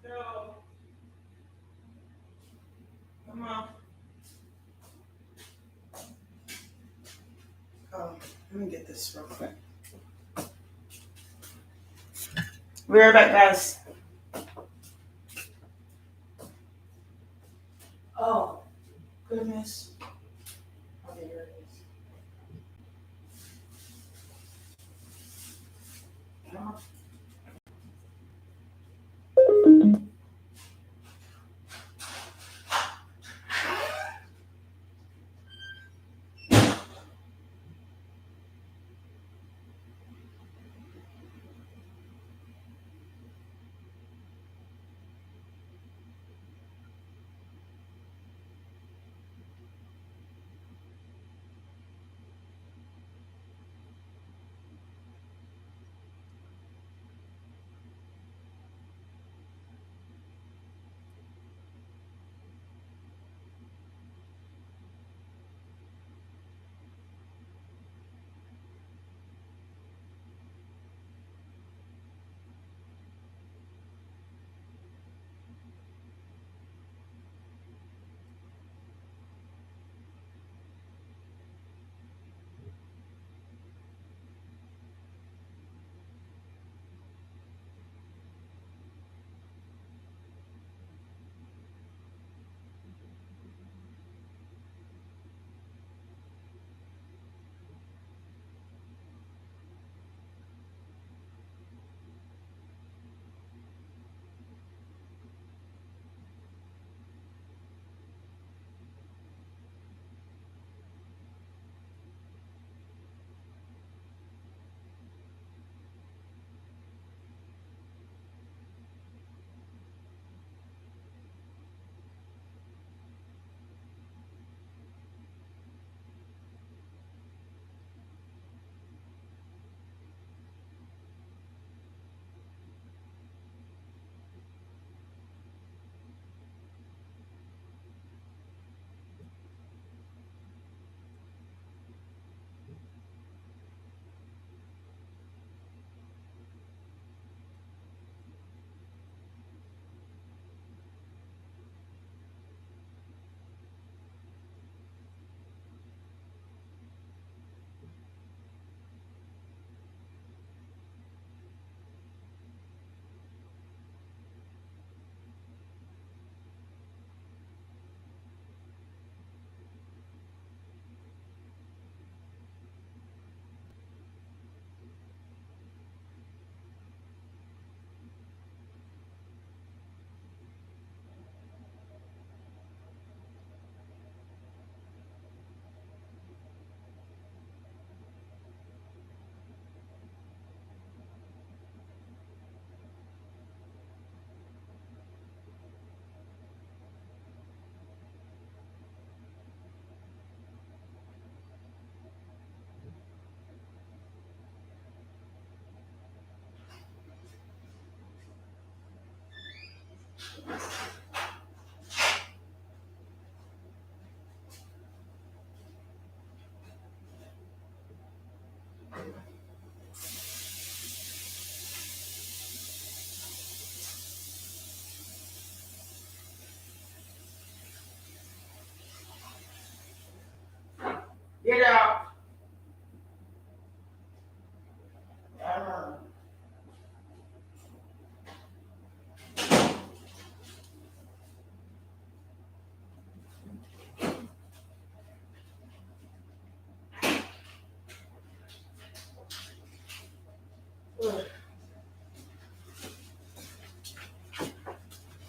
Go. Come on. Oh, let me get this real quick. We're right back, guys. Oh, goodness. Okay, here it is. No.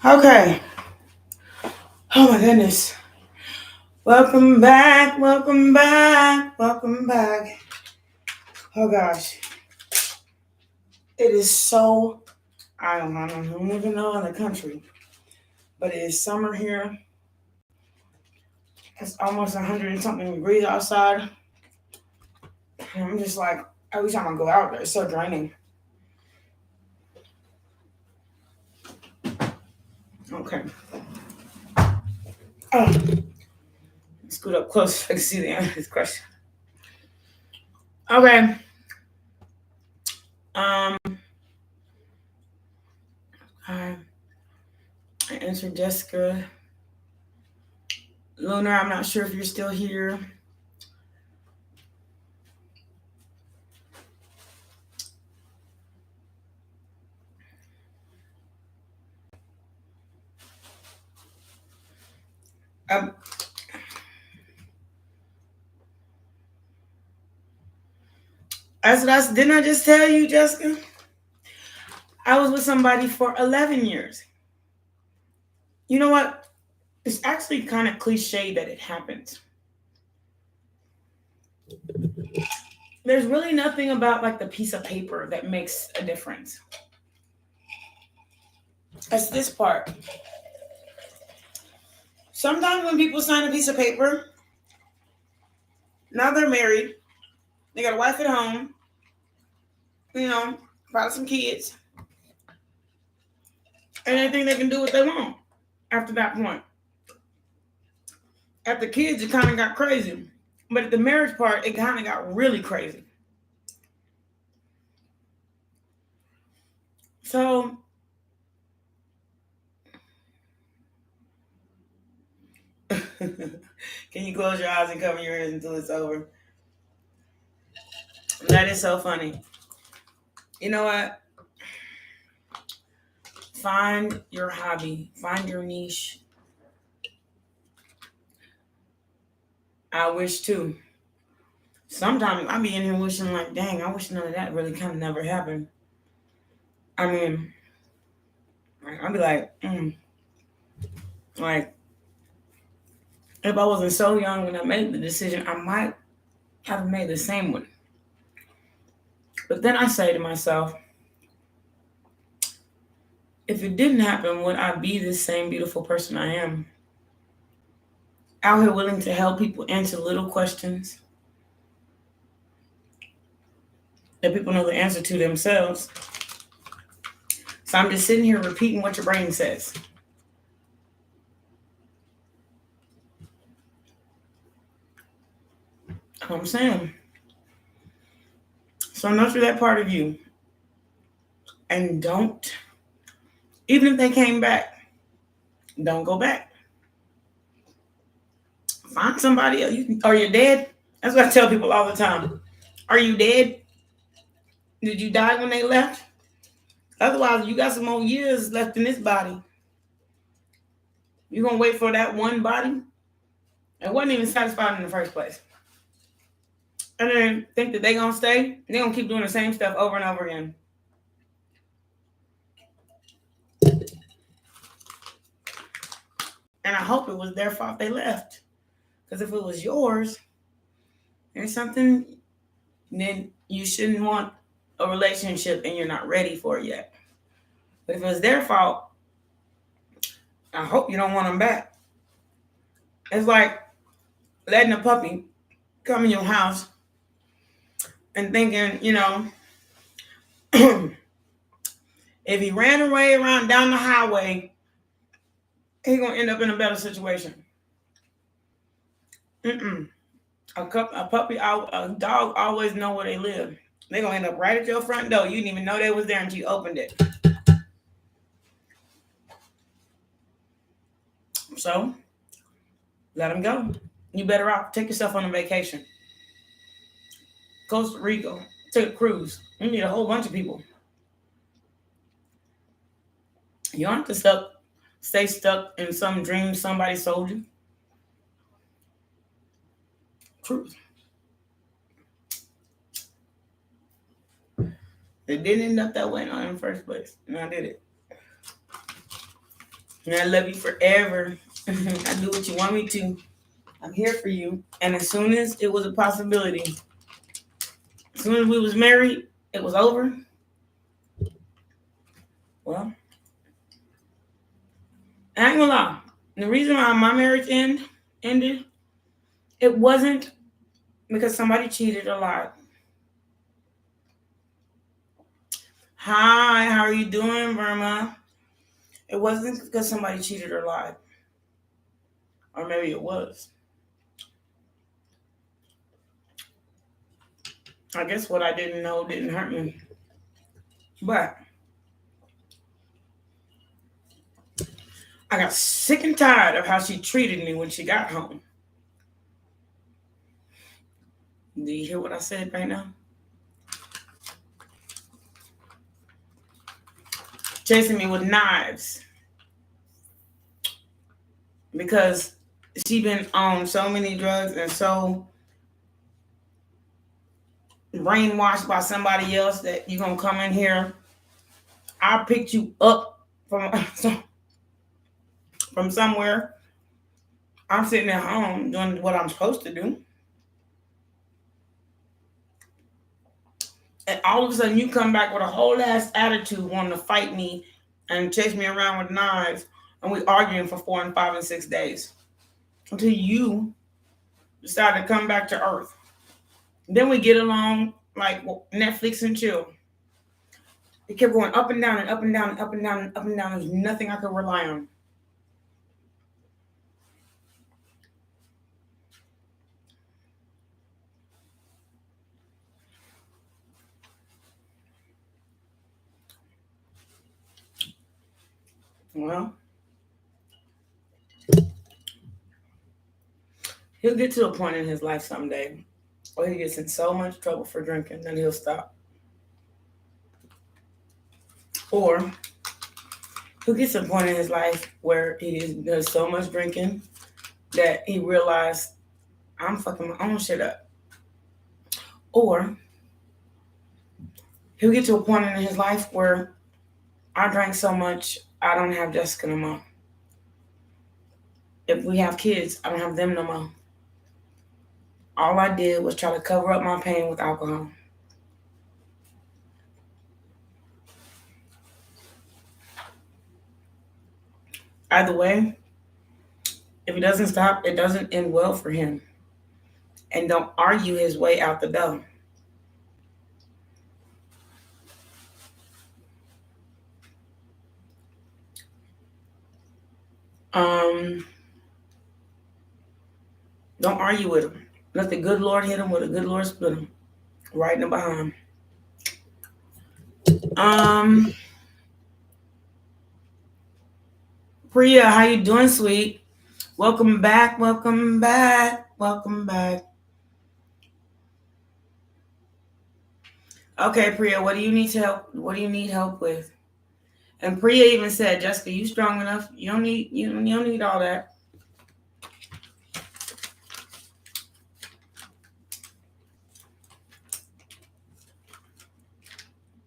Okay. Oh my goodness. Welcome back, welcome back, welcome back. Oh gosh. It is so, I don't even know in the country, but it is summer here. It's almost 100 and something degrees outside. And I'm just like, every time I go out there, it's so draining. Okay. Scoot up close so I can see the answer to this question. Okay. I answered Jessica. Lunar, I'm not sure if you're still here. Didn't I just tell you, Jessica? I was with somebody for 11 years. You know what? It's actually kind of cliche that it happens. There's really nothing about like the piece of paper that makes a difference. It's this part. Sometimes when people sign a piece of paper, now they're married, they got a wife at home, probably some kids, and they think they can do what they want after that point. At the kids, it kind of got crazy. But at the marriage part, it kind of got really crazy. So, can you close your eyes and cover your ears until it's over? That is so funny. You know what? Find your hobby. Find your niche. I wish too. Sometimes I be in here wishing like, dang, I wish none of that really kind of never happened. I mean, I'd be like, like, if I wasn't so young when I made the decision, I might have made the same one. But then I say to myself, if it didn't happen, would I be the same beautiful person I am? Out here willing to help people answer little questions that people know the answer to themselves. So I'm just sitting here repeating what your brain says. I'm saying. So nurture that part of you. And don't, even if they came back, don't go back. Find somebody else. Are you dead? That's what I tell people all the time. Are you dead? Did you die when they left? Otherwise, you got some more years left in this body. You're going to wait for that one body? It wasn't even satisfied in the first place. And then think that they're going to stay? They're going to keep doing the same stuff over and over again. And I hope it was their fault they left. Because if it was yours, there's something, then you shouldn't want a relationship and you're not ready for it yet. But if it was their fault, I hope you don't want them back. It's like letting a puppy come in your house and thinking, if he ran away down the highway, he's going to end up in a better situation. A puppy, a dog always know where they live. They're going to end up right at your front door. You didn't even know they was there until you opened it. So, let them go. You better off. Take yourself on a vacation. Costa Rica. Take a cruise. You need a whole bunch of people. You don't have to stay stuck in some dream somebody sold you. Truth. It didn't end up that way in the first place. And I did it. And I love you forever. I do what you want me to. I'm here for you. And as soon as it was a possibility, as soon as we was married, it was over. Well, I ain't gonna lie. The reason why my marriage ended, it wasn't because somebody cheated or lied. Hi, how are you doing, Burma? It wasn't because somebody cheated or lied. Or maybe it was. I guess what I didn't know didn't hurt me. But I got sick and tired of how she treated me when she got home. Do you hear what I said right now? Chasing me with knives. Because she been on so many drugs and so brainwashed by somebody else that you're going to come in here. I picked you up from somewhere. I'm sitting at home doing what I'm supposed to do. And all of a sudden you come back with a whole ass attitude wanting to fight me and chase me around with knives. And we arguing for 4 and 5 and 6 days. Until you decide to come back to earth. Then we get along like Netflix and chill. It kept going up and down and up and down and up and down and up and down. There's nothing I could rely on. Well, he'll get to a point in his life someday where he gets in so much trouble for drinking that he'll stop. Or he'll get to a point in his life where he does so much drinking that he realized, I'm fucking my own shit up. Or he'll get to a point in his life where I drank so much, I don't have Jessica no more. If we have kids, I don't have them no more. All I did was try to cover up my pain with alcohol. Either way, if he doesn't stop, it doesn't end well for him. And don't argue his way out the door. Don't argue with him. Let the good Lord hit him with a good Lord split him. Right in the behind. Priya, how you doing, sweet? Welcome back, welcome back, welcome back. Okay, Priya, what do you need help with? And Priya even said, Jessica, you strong enough. You don't need all that.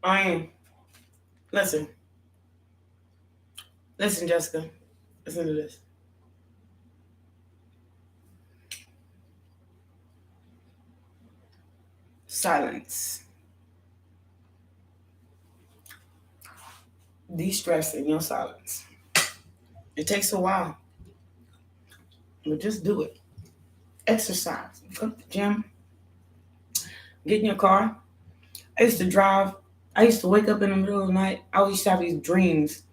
I am. Listen, Jessica. Listen to this. Silence. De-stress in your silence. It takes a while, but just do it. Exercise. Go to the gym. Get in your car. I used to wake up in the middle of the night. I used to have these dreams.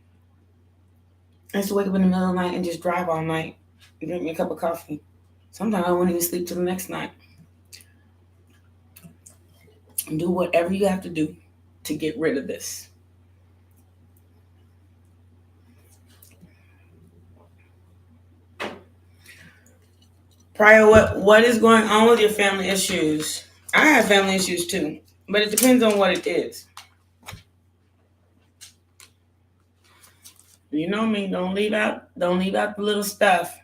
I used to wake up in the middle of the night and just drive all night and drink me a cup of coffee. Sometimes I wouldn't even sleep till the next night. And do whatever you have to do to get rid of this. Prior, what is going on with your family issues? I have family issues too, but it depends on what it is. You know me, don't leave out the little stuff.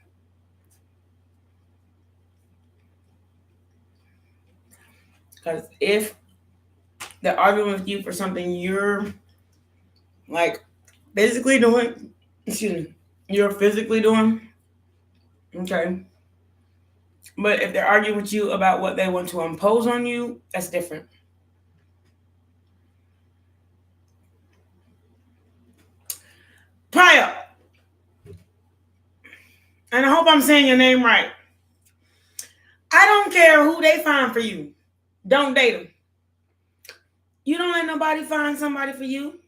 Because if they're arguing with you for something you're like basically doing, you're physically doing, okay. But if they're arguing with you about what they want to impose on you, that's different. Prior, and I hope I'm saying your name right. I don't care who they find for you. Don't date them. You don't let nobody find somebody for you.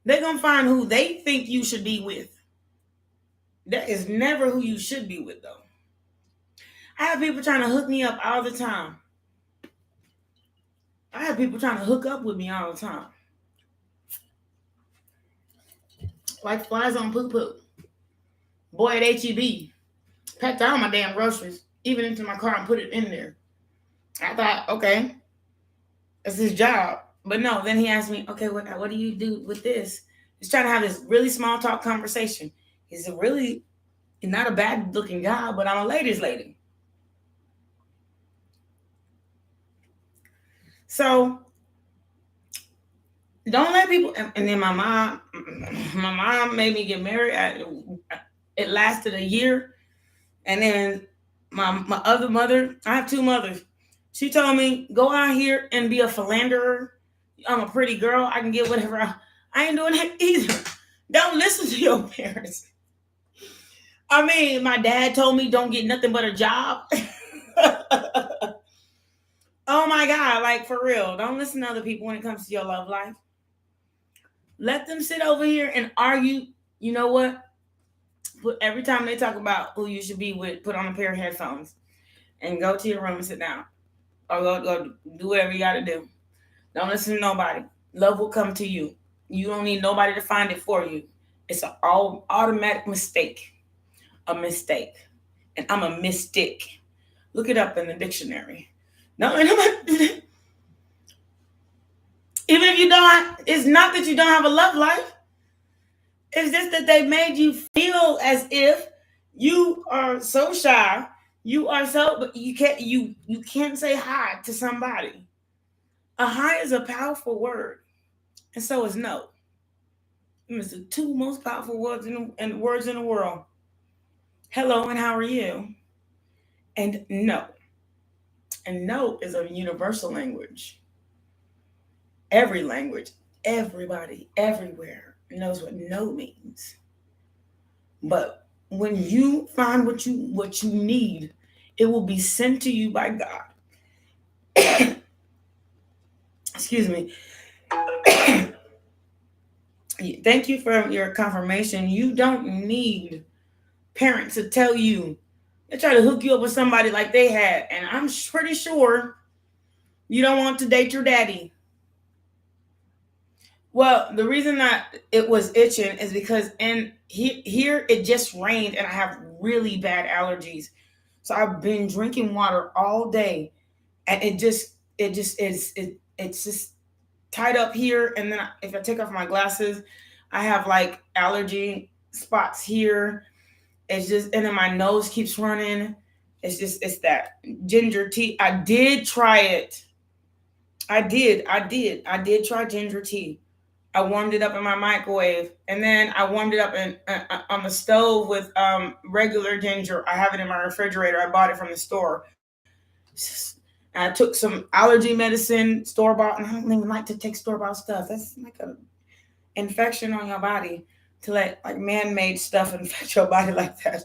They're going to find who they think you should be with. That is never who you should be with, though. I have people trying to hook me up all the time. I have people trying to hook up with me all the time. Like flies on poo-poo. Boy at HEB. Packed all my damn groceries, even into my car, and put it in there. I thought, okay, that's his job. But no, then he asked me, okay, what do you do with this? He's trying to have this really small talk conversation. He's not a bad looking guy, but I'm a ladies' lady. So don't let people. And then my mom made me get married. It lasted a year, and then my other mother. I have two mothers. She told me, go out here and be a philanderer. I'm a pretty girl. I can get whatever. I ain't doing that either. Don't listen to your parents. I mean, my dad told me don't get nothing but a job. Oh my God, like for real. Don't listen to other people when it comes to your love life. Let them sit over here and argue. You know what? Every time they talk about who you should be with, put on a pair of headphones and go to your room and sit down. Or go do whatever you got to do. Don't listen to nobody. Love will come to you. You don't need nobody to find it for you. It's an automatic mistake. A mistake. And I'm a mystic. Look it up in the dictionary. No, even if you don't, it's not that you don't have a love life. It's just that they made you feel as if you are so shy. You are so, but you can't say hi to somebody. A hi is a powerful word, and so is no. It's the two most powerful words in the world. Hello and how are you? And no. And no is a universal language. Every language, everybody, everywhere knows what no means. But when you find what you need, it will be sent to you by God. Excuse me. Thank you for your confirmation. You don't need parents to tell you. They try to hook you up with somebody like they had, and I'm pretty sure you don't want to date your daddy. Well, the reason that it was itching is because here it just rained and I have really bad allergies. So I've been drinking water all day, and it's just tied up here. And then if I take off my glasses, I have like allergy spots here. It's just, and then my nose keeps running. It's that ginger tea. I did try it. I did try ginger tea. I warmed it up in my microwave, and then I warmed it up on the stove with regular ginger. I have it in my refrigerator. I bought it from the store. I took some allergy medicine, store-bought, and I don't even like to take store-bought stuff. That's like an infection on your body to let like man-made stuff infect your body like that.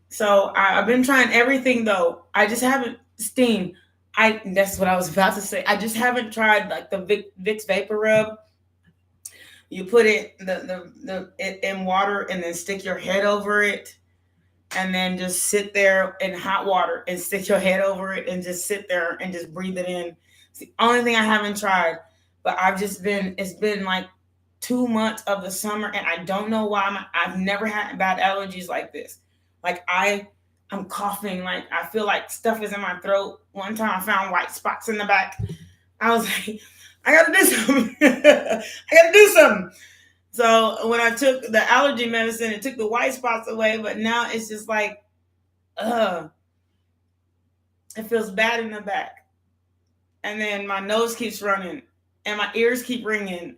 So I've been trying everything though. I just haven't steam. That's what I was about to say. I just haven't tried like the Vicks Vapor Rub. You put it in water and then stick your head over it, and then just sit there in hot water and stick your head over it and just sit there and just breathe it in. It's the only thing I haven't tried, but it's been like 2 months of the summer, and I don't know why I've never had bad allergies like this. Like I'm coughing, like I feel like stuff is in my throat. One time I found white spots in the back. I was like, I gotta do something. I gotta do something. So when I took the allergy medicine, it took the white spots away, but now it's just like, it feels bad in the back. And then my nose keeps running and my ears keep ringing.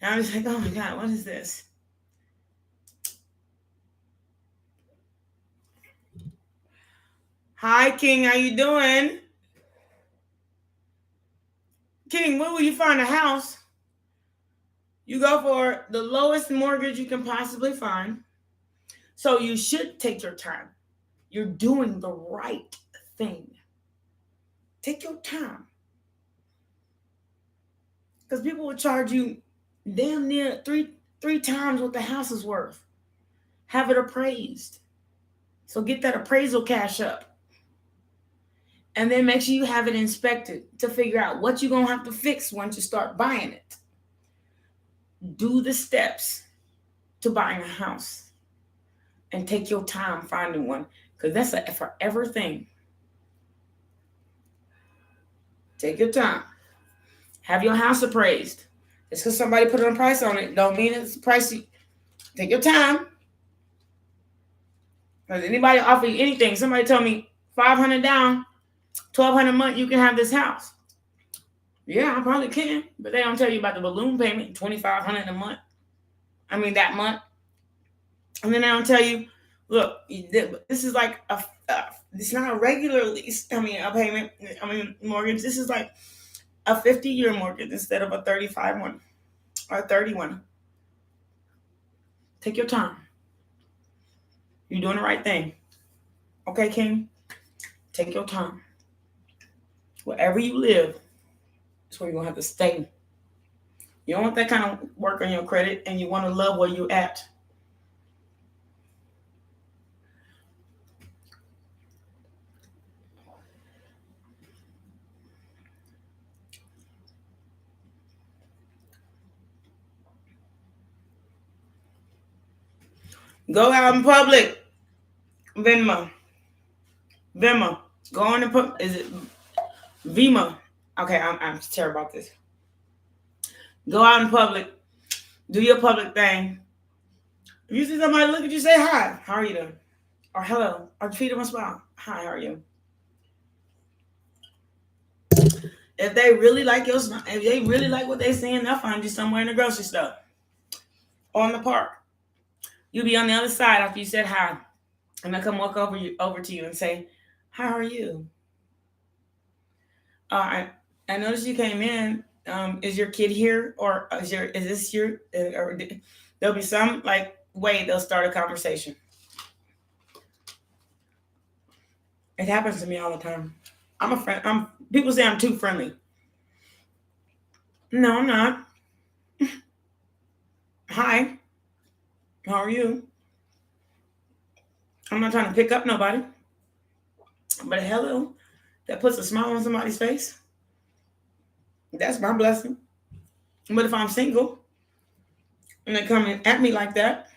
And I'm just like, oh my God, what is this? Hi, King. How you doing? King, where will you find a house? You go for the lowest mortgage you can possibly find. So you should take your time. You're doing the right thing. Take your time. Because people will charge you damn near three times what the house is worth. Have it appraised. So get that appraisal cash up. And then make sure you have it inspected to figure out what you're going to have to fix once you start buying it. Do the steps to buying a house. And take your time finding one. Because that's a forever thing. Take your time. Have your house appraised. Just because somebody put a price on it, don't mean it's pricey. Take your time. Does anybody offer you anything? Somebody told me $500 down, $1,200 a month, you can have this house. Yeah, I probably can, but they don't tell you about the balloon payment, $2,500 a month. I mean that month, and then they don't tell you, look, this is like it's not a regular lease. I mean a payment. I mean mortgage. This is like a 50-year mortgage instead of a 35 one or a 31. Take your time. You're doing the right thing. Okay, King? Take your time. Wherever you live, that's where you're going to have to stay. You don't want that kind of work on your credit, and you want to love where you're at. Go out in public. Venmo. Go on and put, is it Vima? Okay, I'm terrible about this. Go out in public. Do your public thing. If you see somebody look at you, say hi. How are you doing? Or hello. Or treat them a smile. Hi, how are you? If they really like your smile, if they really like what they're seeing, they'll find you somewhere in the grocery store or in the park. You'll be on the other side after you said hi. And they'll come walk over to you and say, how are you? I noticed you came in. Is your kid here, or is this your? Or there'll be some like way they'll start a conversation. It happens to me all the time. I'm a friend. People say I'm too friendly. No, I'm not. Hi, how are you? I'm not trying to pick up nobody, but hello, that puts a smile on somebody's face. That's my blessing. But if I'm single and they come at me like that,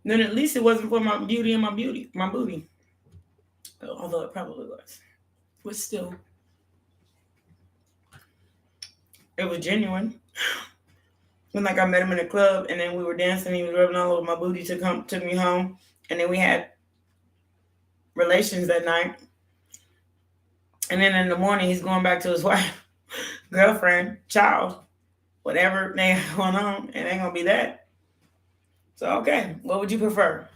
then at least it wasn't for my beauty and my booty. Although it probably was. But still, it was genuine. When like I met him in a club and then we were dancing, he was rubbing all over my booty, took me home, and then we had relations that night. And then in the morning he's going back to his wife, girlfriend, child, whatever they have going on, it ain't gonna be that. So okay, what would you prefer?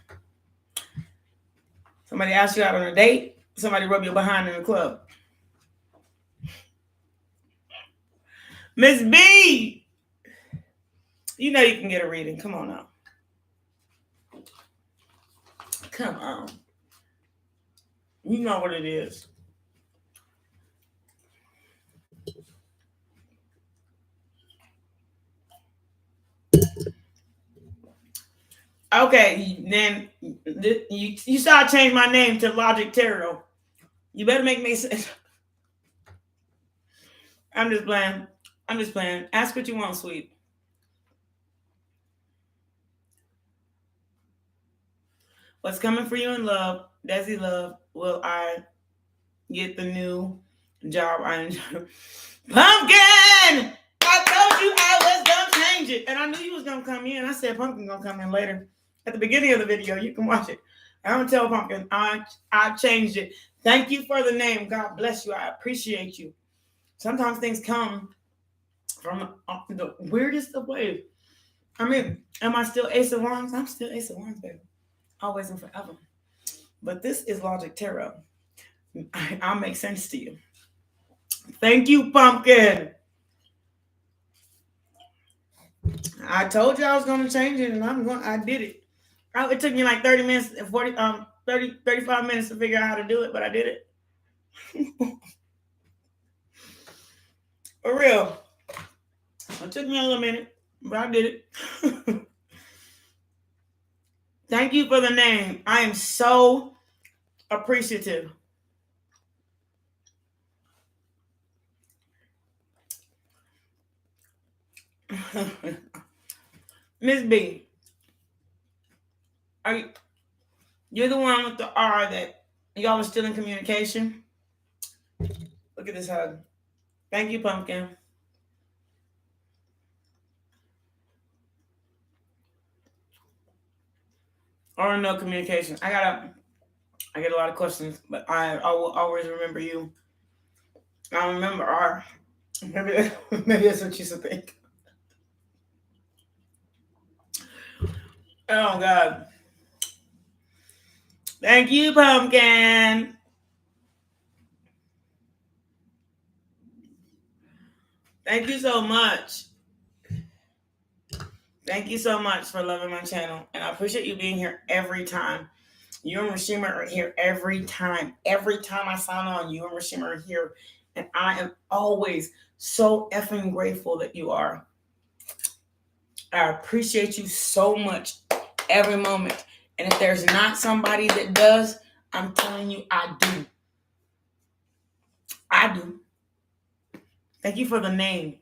Somebody ask you out on a date, somebody rub your behind in the club. Miss B, you know you can get a reading. Come on now. Come on. You know what it is. Okay, then you saw I changed my name to Logic Tarot. You better make me sense. I'm just playing. Ask what you want, sweet. What's coming for you in love? Desi love. Will I get the new job I enjoy? Pumpkin! I told you I was gonna change it. And I knew you was gonna come in. I said Pumpkin gonna come in later. At the beginning of the video, you can watch it. I'm gonna tell Pumpkin I changed it. Thank you for the name. God bless you. I appreciate you. Sometimes things come from the weirdest of ways. I mean, am I still Ace of Wands? I'm still Ace of Wands, baby. Always and forever. But this is Logic Tarot. I'll make sense to you. Thank you, Pumpkin. I told you I was going to change it, and I did it. It took me like 30 minutes, 35 minutes to figure out how to do it, but I did it. For real. It took me a little minute, but I did it. Thank you for the name. I am so appreciative. Miss B, you're the one with the R that y'all are still in communication? Look at this hug. Thank you, Pumpkin. Or no communication. I get a lot of questions, but I will always remember you. I remember R. Maybe that's what you should think. Oh God. Thank you, Pumpkin. Thank you so much. Thank you so much for loving my channel. And I appreciate you being here every time. You and Rashima are here every time. Every time I sign on, you and Rashima are here. And I am always so effing grateful that you are. I appreciate you so much every moment. And if there's not somebody that does, I'm telling you, I do. I do. Thank you for the name.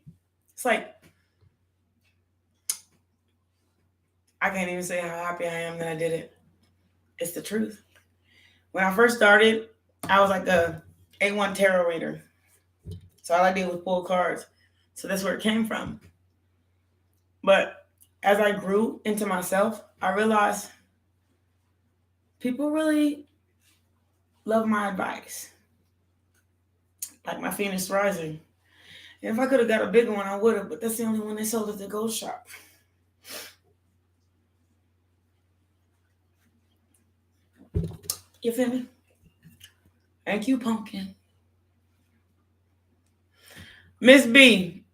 It's like, I can't even say how happy I am that I did it. It's the truth. When I first started, I was like a A1 tarot reader. So all I did was pull cards. So that's where it came from. But as I grew into myself, I realized people really love my advice. Like my Phoenix Rising. And if I could have got a bigger one, I would have, but that's the only one they sold at the gold shop. You feel me? Thank you, Pumpkin. Miss B,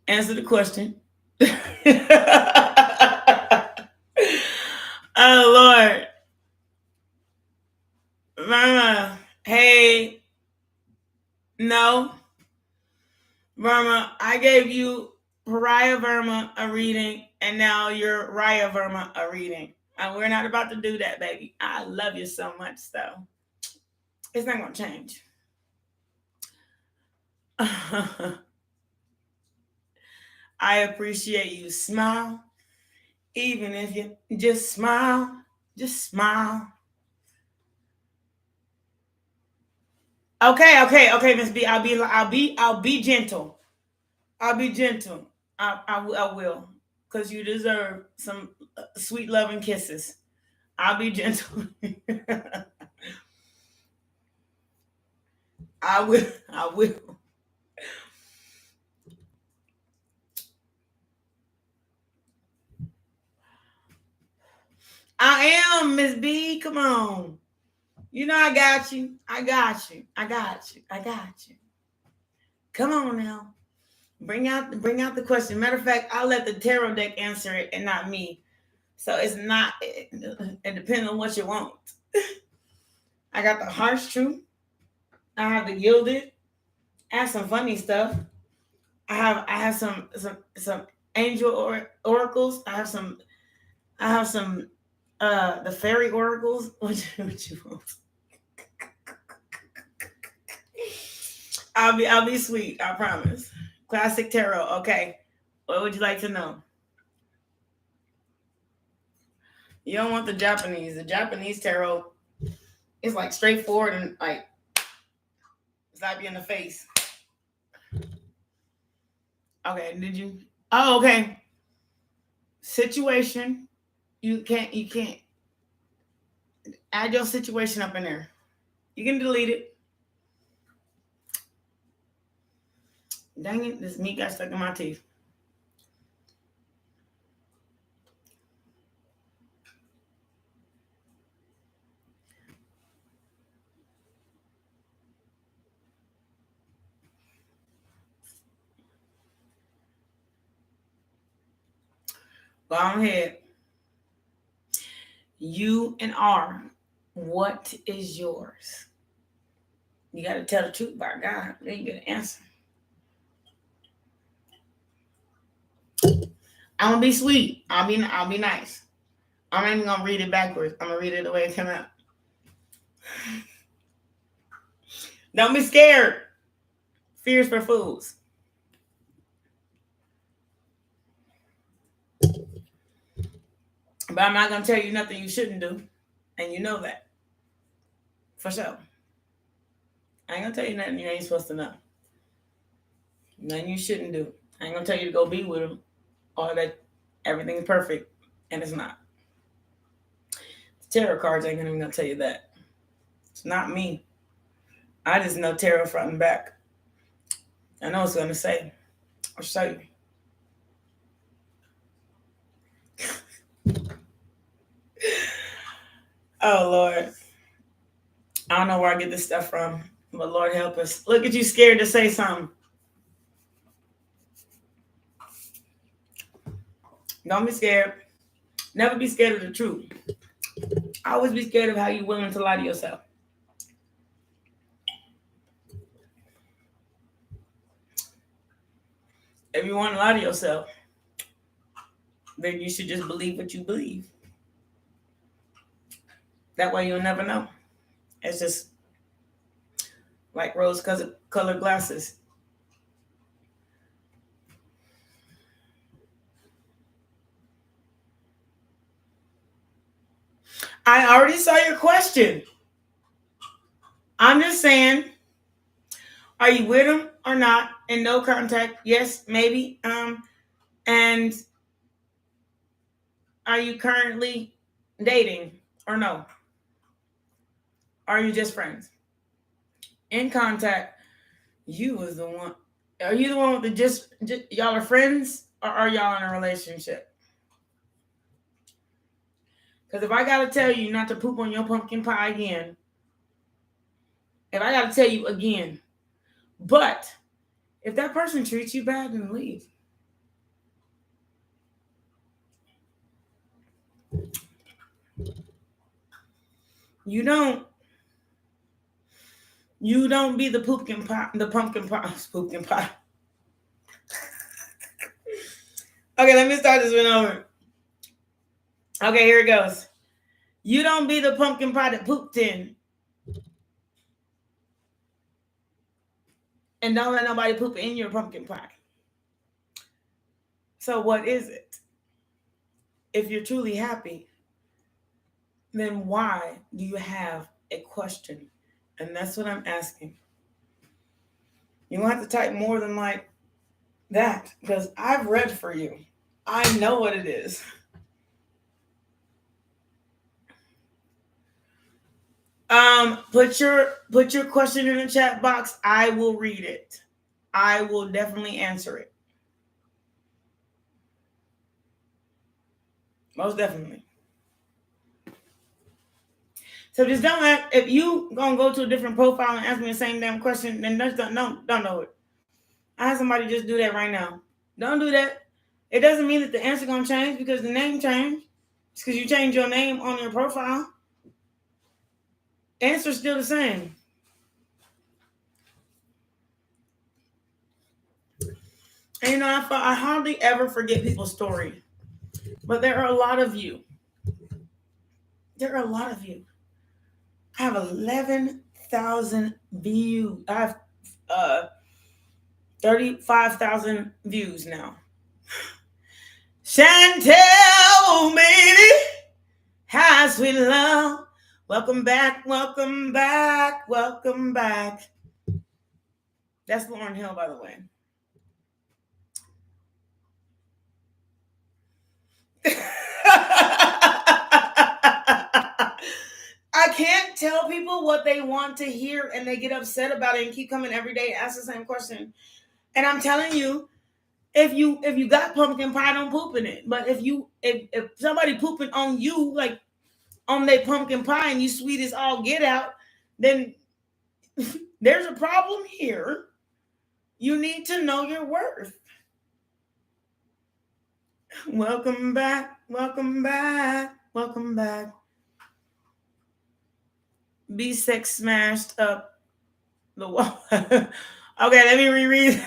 answer the question. Oh, Lord. Mama, hey. No. Verma, I gave you Pariah Verma a reading, and now you're Raya Verma a reading. And we're not about to do that, baby. I love you so much, though. It's not going to change. I appreciate you. Smile. Even if you just smile. Just smile. Okay, Miss B. I'll be gentle. I'll be gentle. I will. Because you deserve some sweet loving kisses. I'll be gentle. I will. I am, Miss B. Come on. You know I got you. I got you. Come on now. Bring out the question. Matter of fact, I'll let the tarot deck answer it and not me. So it's not, it depends on what you want. I got the harsh truth. I have the gilded. I have some funny stuff. I have some angel oracles. I have some the fairy oracles. What you want? I'll be sweet, I promise. Classic tarot. Okay. What would you like to know? You don't want the Japanese. The Japanese tarot is like straightforward and like slap you in the face. Okay, did you? Oh, okay. Situation. You can't add your situation up in there. You can delete it. Dang it, this meat got stuck in my teeth. Go ahead. U and R. What is yours? You got to tell the truth by God. Then you get an answer. I'm gonna be sweet. I'll be nice. I'm not even gonna read it backwards. I'm gonna read it the way it came out. Don't be scared. Fear's for fools. But I'm not gonna tell you nothing you shouldn't do, and you know that for sure. I ain't gonna tell you nothing you ain't supposed to know. Nothing you shouldn't do. I ain't gonna tell you to go be with them, or that everything's perfect, and it's not. The tarot cards ain't even gonna tell you that. It's not me. I just know tarot front and back. I know what it's gonna say. I'll show you. Oh Lord. I don't know where I get this stuff from, but Lord help us. Look at you scared to say something. Don't be scared. Never be scared of the truth. Always be scared of how you're willing to lie to yourself. If you want to lie to yourself, then you should just believe what you believe. That way you'll never know. It's just like rose-colored glasses. I already saw your question. I'm just saying, are you with him or not? In no contact? Yes, maybe. And are you currently dating or no? Are you just friends? In contact, you was the one. Are you the one with the just y'all are friends, or are y'all in a relationship? Because if I gotta tell you not to poop on your pumpkin pie again, if I gotta tell you again, but if that person treats you bad, then leave. You don't be the pumpkin pie. Pumpkin pie. Okay, let me start this one over. Okay, here it goes. You don't be the pumpkin pie that pooped in. And don't let nobody poop in your pumpkin pie. So what is it? If you're truly happy, then why do you have a question? And that's what I'm asking. You don't have to type more than like that, because I've read for you. I know what it is. Put your question in the chat box. I will read it. I will definitely answer it. Most definitely. So just don't ask, if you gonna go to a different profile and ask me the same damn question, then don't know it. I had somebody just do that right now. Don't do that. It doesn't mean that the answer gonna change because the name changed. It's because you changed your name on your profile. Answer's still the same. And you know, I hardly ever forget people's story. But there are a lot of you. There are a lot of you. I have 11,000 views. I have 35,000 views now. Chantel, baby, how sweet love. Welcome back, welcome back, welcome back. That's Lauryn Hill, by the way. I can't tell people what they want to hear, and they get upset about it and keep coming every day, ask the same question. And I'm telling you, if you got pumpkin pie, don't poop in it. But if somebody pooping on you, like on their pumpkin pie, and you sweet as all get out, then there's a problem here. You need to know your worth. Welcome back. Welcome back. Welcome back. Be sex smashed up the wall. Okay, let me reread.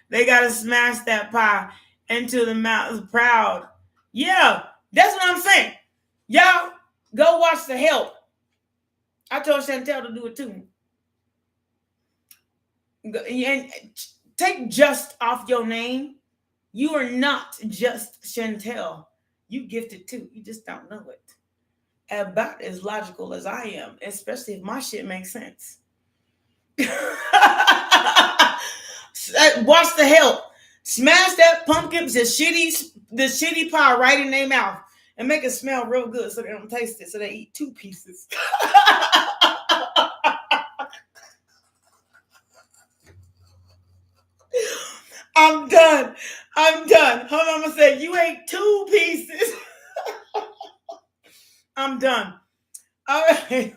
They gotta smash that pie into the mouth. Proud. Yeah, that's what I'm saying. Y'all go watch The Help. I told Chantel to do it too. And take just off your name. You are not just Chantel. You gifted too. You just don't know it. About as logical as I am, especially if my shit makes sense. Watch The Help. Smash that pumpkin, the shitty pie right in their mouth, and make it smell real good so they don't taste it. So they eat 2 pieces. I'm done. Hold on, I'm gonna say you ate 2 pieces. I'm done. All right.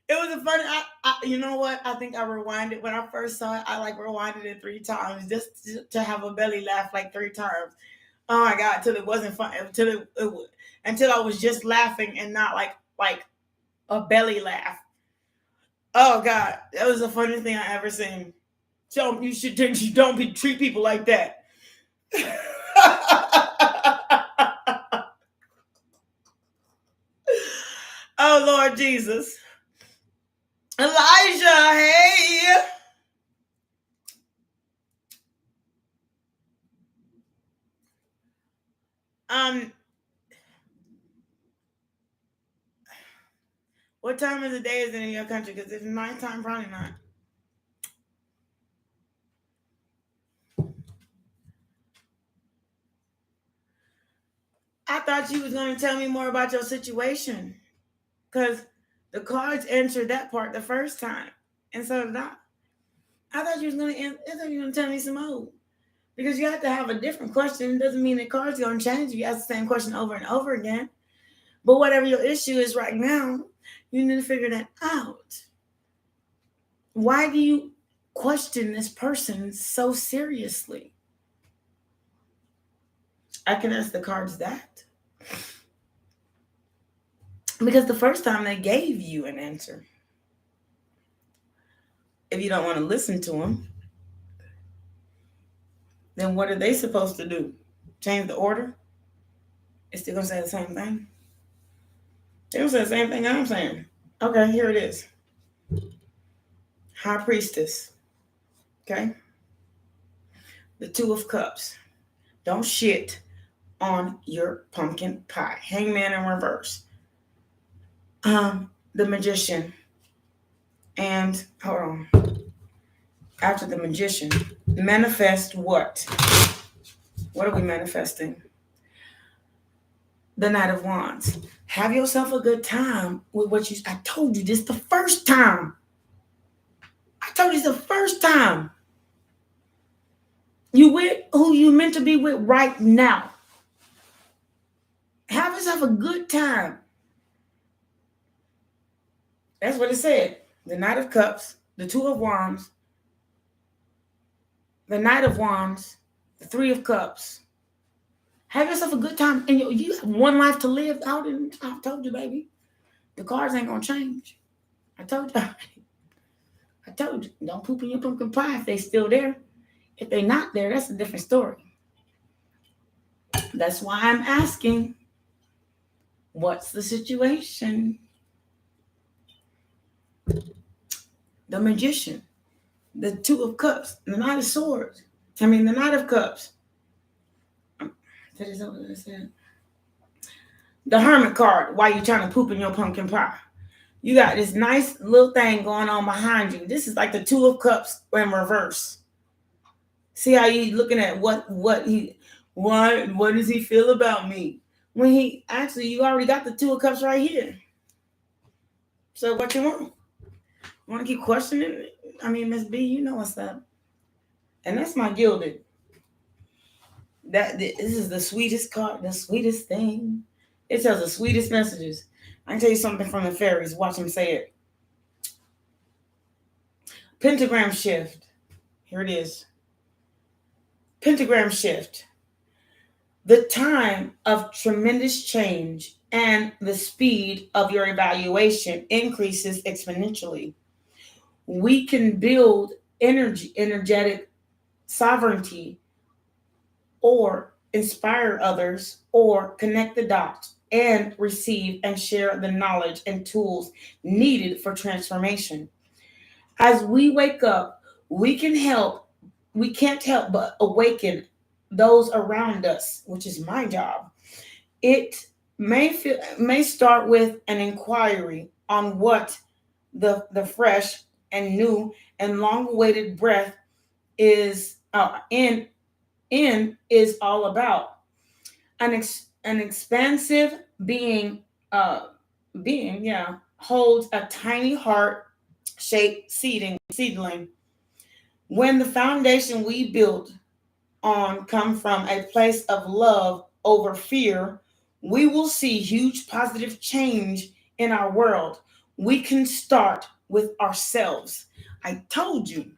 It was a funny. You know what? I think I rewinded when I first saw it. I like rewinded it 3 times just to have a belly laugh like 3 times. Oh my god! Until it wasn't fun. Until I was just laughing and not like a belly laugh. Oh god, that was the funniest thing I ever seen. So you don't treat people like that. Oh Lord Jesus. Elijah, hey. What time of the day is it in your country? Because if it's nighttime, probably not. I thought you was going to tell me more about your situation. Because the cards answered that part the first time. And so did I. I thought you was going to tell me some more. Because you have to have a different question. It doesn't mean the cards going to change. You ask the same question over and over again. But whatever your issue is right now, you need to figure that out. Why do you question this person so seriously? I can ask the cards that. Because the first time they gave you an answer. If you don't want to listen to them, then what are they supposed to do? Change the order? It's still going to say the same thing? They're going to say the same thing I'm saying. Okay, here it is. High Priestess. Okay? The 2 of Cups. Don't shit on your pumpkin pie. Hangman in reverse. The Magician. And, hold on. After the Magician, manifest what? What are we manifesting? The Knight of Wands. Have yourself a good time with what you... I told you this the first time. You with who you meant to be with right now. Have yourself a good time. That's what it said. The Knight of Cups, the 2 of Wands, the Knight of Wands, the 3 of Cups. Have yourself a good time. And you have one life to live out. And I told you, baby, the cards ain't going to change. I told you. Don't poop in your pumpkin pie if they still there. If they're not there, that's a different story. That's why I'm asking, what's the situation? The Magician, the 2 of Cups, the Knight of Swords. The Knight of Cups. That is what I said. The Hermit card, while you're trying to poop in your pumpkin pie. You got this nice little thing going on behind you. This is like the 2 of Cups in reverse. See how you looking at what does he feel about me? When he actually, you already got the 2 of Cups right here. So what you want? Want to keep questioning it? Miss B, you know what's up. And that's my gilded. This is the sweetest card, the sweetest thing. It tells the sweetest messages. I can tell you something from the fairies. Watch them say it. Pentagram shift. Here it is. Pentagram shift. The time of tremendous change and the speed of your evaluation increases exponentially. We can build energetic sovereignty, or inspire others, or connect the dots and receive and share the knowledge and tools needed for transformation. As we wake up, we can't help but awaken those around us, which is my job. It may start with an inquiry on what the fresh and new and long awaited breath is in is all about. An expansive uh holds a tiny heart shaped seedling. When the foundation we build on come from a place of love over fear, we will see huge positive change in our world. We can start with ourselves. I told you.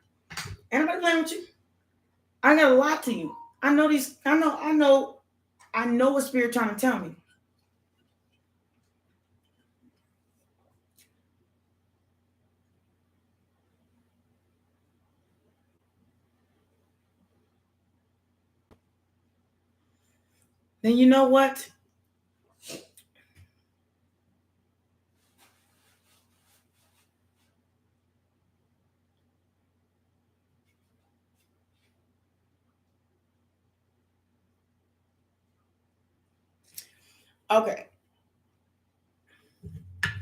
Anybody playing with you? I got a lot to you. I know these. I know what spirit trying to tell me. Then you know what? Okay.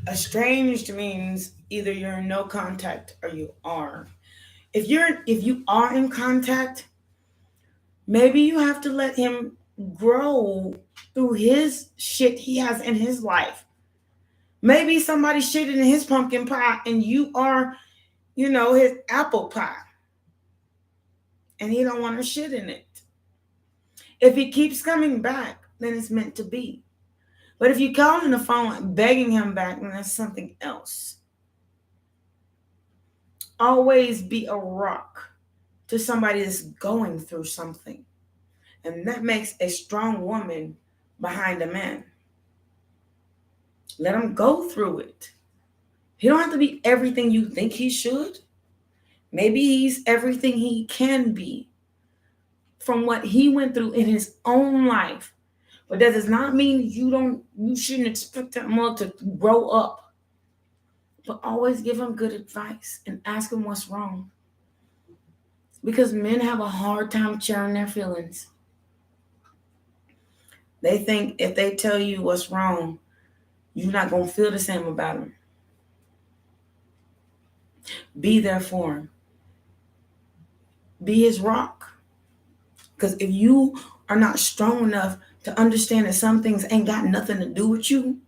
Estranged means either you're in no contact or you are. If you are in contact, maybe you have to let him grow through his shit he has in his life. Maybe somebody shitted in his pumpkin pie and you are, his apple pie. And he don't want to shit in it. If he keeps coming back, then it's meant to be. But if you call him on the phone begging him back, then that's something else. Always be a rock to somebody that's going through something. And that makes a strong woman behind a man. Let him go through it. He don't have to be everything you think he should. Maybe he's everything he can be from what he went through in his own life. But that does not mean you shouldn't expect that mother to grow up. But always give him good advice and ask him what's wrong. Because men have a hard time sharing their feelings. They think if they tell you what's wrong, you're not going to feel the same about them. Be there for him. Be his rock. Because if you are not strong enough to understand that some things ain't got nothing to do with you,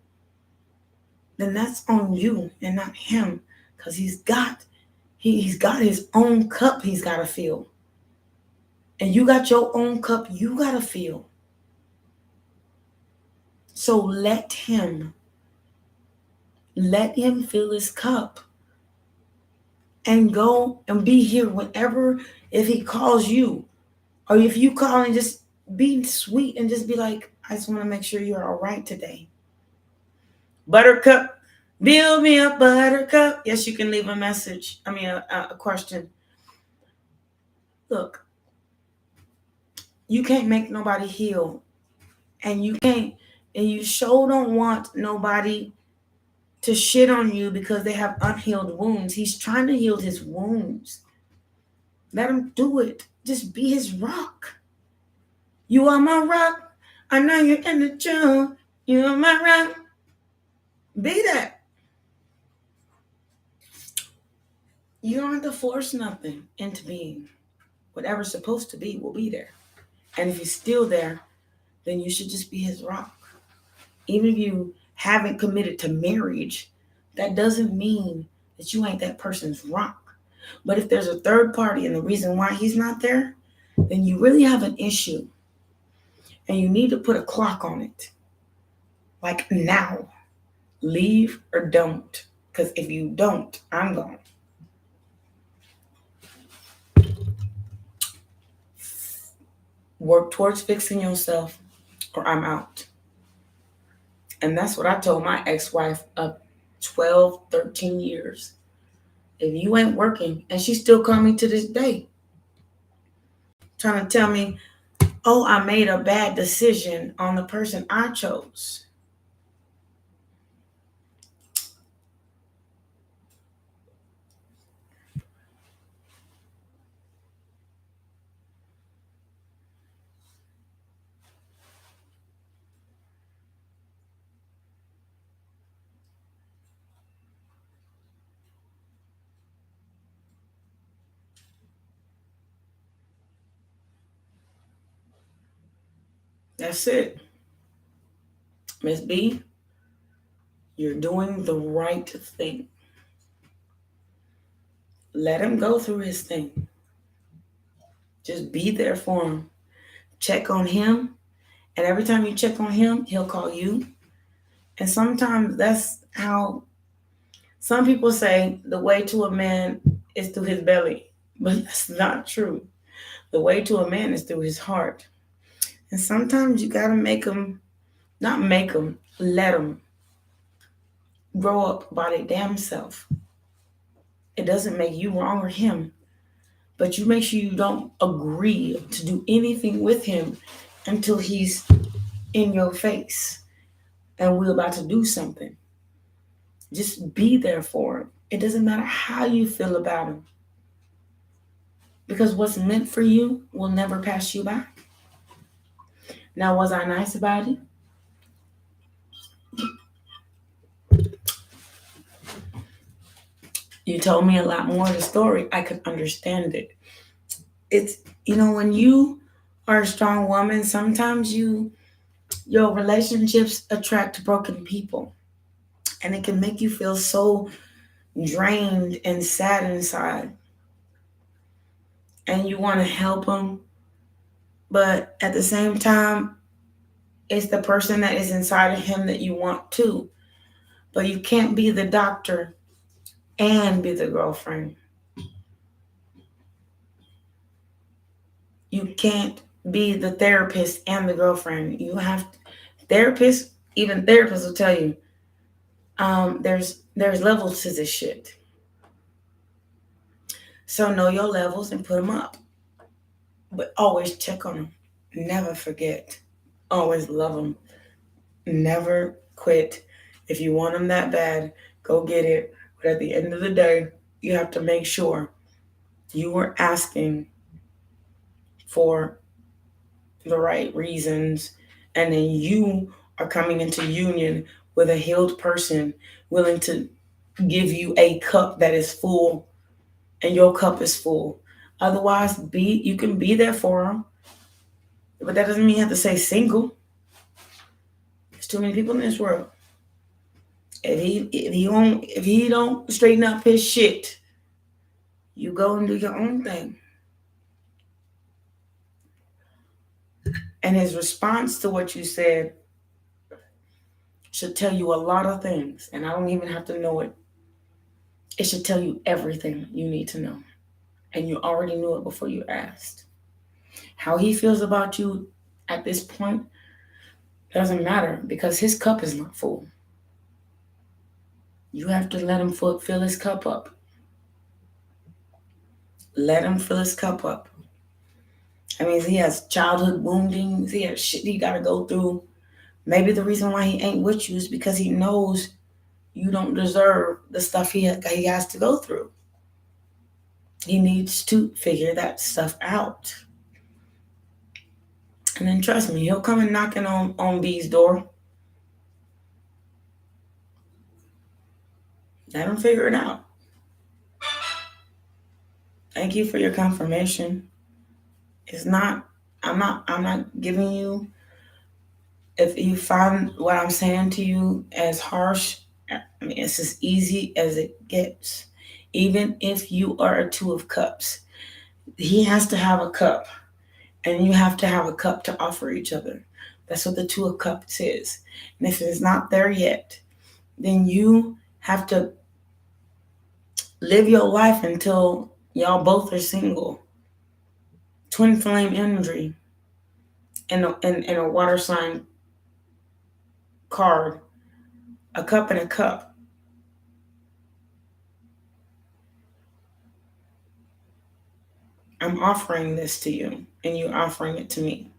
then that's on you and not him. Because he's got his own cup he's got to fill. And you got your own cup you got to fill. So let him fill his cup. And go and be here whenever, if he calls you. Or if you call and just be sweet and just be like, I just want to make sure you're all right today. Buttercup, build me up, buttercup. Yes, you can leave a message. A question. Look, you can't make nobody heal. And you sure don't want nobody to shit on you because they have unhealed wounds. He's trying to heal his wounds. Let him do it. Just be his rock. You are my rock. I know you're in the truth. You are my rock. Be that. You don't have to force nothing into being. Whatever's supposed to be will be there. And if he's still there, then you should just be his rock. Even if you haven't committed to marriage, that doesn't mean that you ain't that person's rock. But if there's a third party and the reason why he's not there, then you really have an issue. And you need to put a clock on it. Like now. Leave or don't. Because if you don't, I'm gone. Work towards fixing yourself or I'm out. And that's what I told my ex-wife of 12, 13 years. If you ain't working, and she still call me to this day, trying to tell me, oh, I made a bad decision on the person I chose. That's it. Miss B, you're doing the right thing. Let him go through his thing. Just be there for him. Check on him. And every time you check on him, he'll call you. And sometimes that's how some people say the way to a man is through his belly. But that's not true. The way to a man is through his heart. And sometimes you got to not make them, let them grow up by their damn self. It doesn't make you wrong or him, but you make sure you don't agree to do anything with him until he's in your face and we're about to do something. Just be there for him. It doesn't matter how you feel about him, because what's meant for you will never pass you by. Now, was I nice about it? You told me a lot more of the story. I could understand it. It's, when you are a strong woman, sometimes your relationships attract broken people. And it can make you feel so drained and sad inside. And you want to help them. But at the same time, it's the person that is inside of him that you want too. But you can't be the doctor and be the girlfriend. You can't be the therapist and the girlfriend. You have even therapists will tell you, there's levels to this shit. So know your levels and put them up. But always check on them. Never forget. Always love them. Never quit. If you want them that bad, go get it. But at the end of the day, you have to make sure you are asking for the right reasons, and then you are coming into union with a healed person willing to give you a cup that is full, and your cup is full. Otherwise, you can be there for them, but that doesn't mean you have to stay single. There's too many people in this world. If he don't straighten up his shit, you go and do your own thing. And his response to what you said should tell you a lot of things, and I don't even have to know it. It should tell you everything you need to know, and you already knew it before you asked. How he feels about you at this point doesn't matter, because his cup is not full. You have to let him fill his cup up. Let him fill his cup up. I mean, he has childhood woundings. He has shit he got to go through. Maybe the reason why he ain't with you is because he knows you don't deserve the stuff he has to go through. He needs to figure that stuff out. And then trust me, he'll come and knocking on B's door. Let him figure it out. Thank you for your confirmation. I'm not giving you, if you find what I'm saying to you as harsh, I mean, it's as easy as it gets. Even if you are a 2 of cups, he has to have a cup, and you have to have a cup to offer each other. That's what the 2 of cups is. And if it's not there yet, then you have to live your life until y'all both are single. Twin flame energy. in a water sign card, a cup and a cup. I'm offering this to you, and you're offering it to me.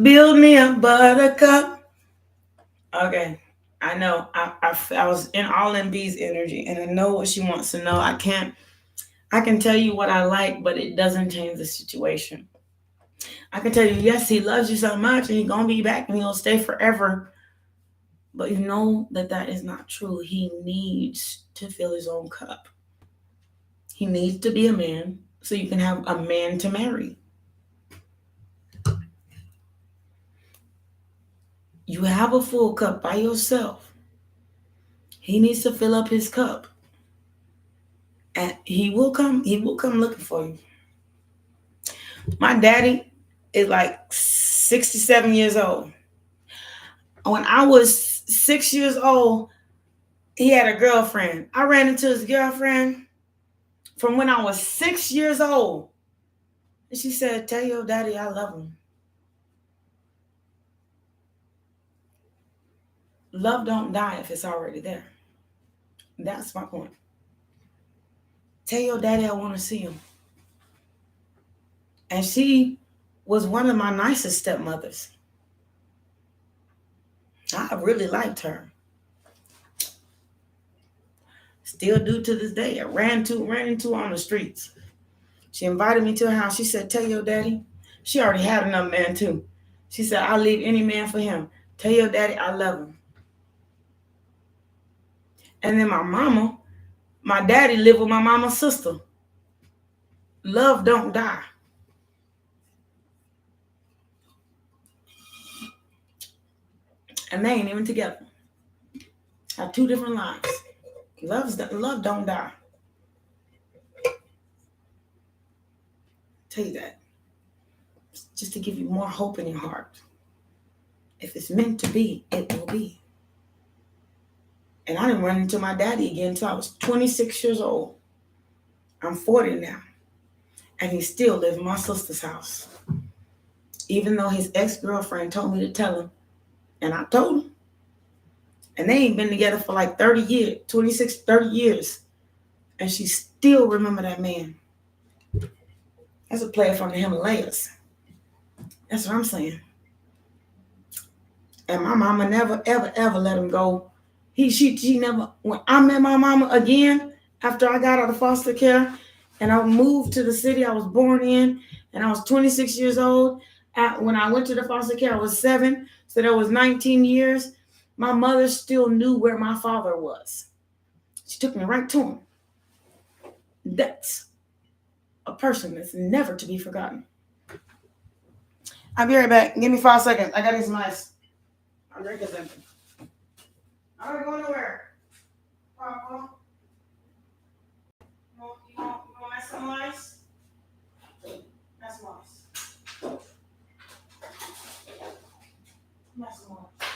Build me a buttercup. Okay. I know. I was in all in B's energy, and I know what she wants to know. I can tell you what I like, but it doesn't change the situation. I can tell you, yes, he loves you so much, and he's gonna be back, and he'll stay forever. But you know that is not true. He needs to fill his own cup. He needs to be a man so you can have a man to marry. You have a full cup by yourself. He needs to fill up his cup. And he will come looking for you. My daddy is like 67 years old. When I was 6 years old, he had a girlfriend. I ran into his girlfriend from when I was 6 years old. And she said, "Tell your daddy I love him." Love don't die if it's already there. That's my point. Tell your daddy I want to see him. And she was one of my nicest stepmothers. I really liked her. Still do to this day. I ran into her on the streets. She invited me to her house. She said, "Tell your daddy." She already had another man too. She said, "I'll leave any man for him. Tell your daddy I love him." And then my daddy lived with my mama's sister. Love don't die. And they ain't even together. Have two different lives. Love don't die. Tell you that. Just to give you more hope in your heart. If it's meant to be, it will be. And I didn't run into my daddy again until I was 26 years old. I'm 40 now. And he still lives in my sister's house. Even though his ex-girlfriend told me to tell him. And I told him. And they ain't been together for like 30 years, 26, 30 years. And she still remember that man. That's a player from the Himalayas. That's what I'm saying. And my mama never, ever, ever let him go. She never, when I met my mama again, after I got out of foster care, and I moved to the city I was born in, and I was 26 years old. When I went to the foster care, I was 7, so that was 19 years. My mother still knew where my father was. She took me right to him. That's a person that's never to be forgotten. I'll be right back. Give me 5 seconds. I got some ice. I'm drinking something. I don't go nowhere. Papa. You want some ice? That's some ice. That's some ice.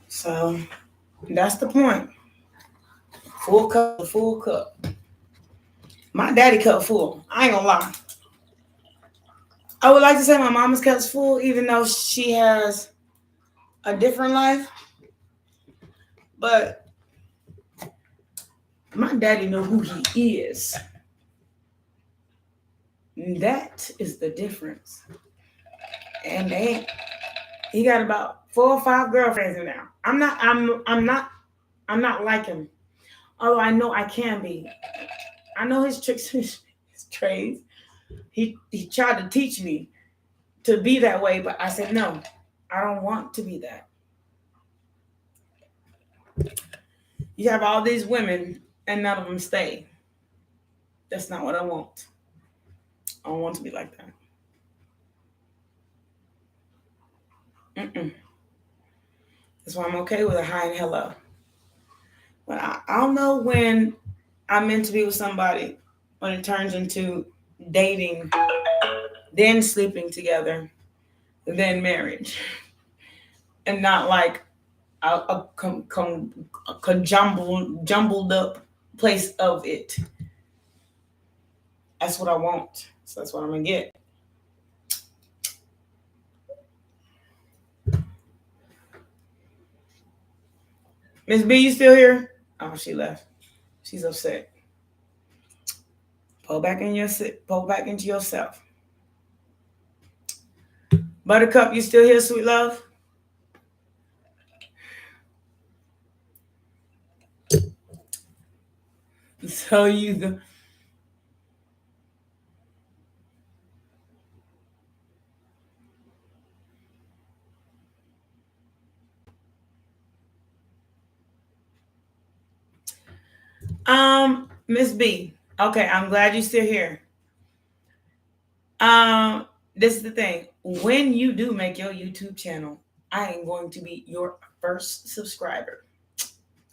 So that's the point. Full cup, full cup. My daddy cup full. I ain't gonna lie. I would like to say my mama's cup's full, even though she has a different life. But my daddy know who he is. That is the difference. And he got about 4 or 5 girlfriends in there. I'm not like him. Although I know I can be. I know his tricks, his trades. He tried to teach me to be that way, but I said no. I don't want to be that. You have all these women and none of them stay. That's not what I want. I don't want to be like that. That's why I'm okay with a hi and hello. But I'll know when I'm meant to be with somebody, when it turns into dating, then sleeping together, then marriage. And not like a jumbled up place of it. That's what I want. So that's what I'm going to get. Miss B, you still here? Oh, she left. She's upset. Pull back into yourself. Buttercup, you still here, sweet love? So you go. Miss B. Okay, I'm glad you're still here. This is the thing. When you do make your YouTube channel, I am going to be your first subscriber.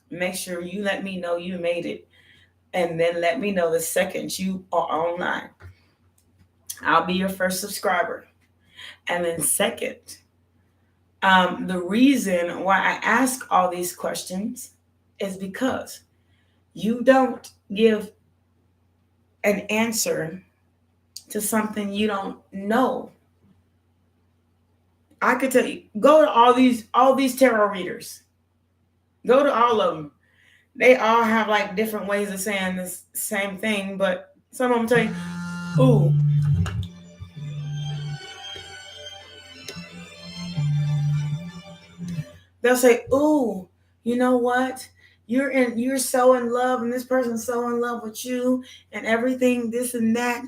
Make sure you let me know you made it, and then let me know the second you are online. I'll be your first subscriber. And then second, the reason why I ask all these questions is because you don't give an answer to something you don't know. I could tell you, go to all these tarot readers. Go to all of them. They all have like different ways of saying this same thing, but some of them tell you, ooh. They'll say, ooh, you know what? You're so in love, and this person's so in love with you and everything, this and that,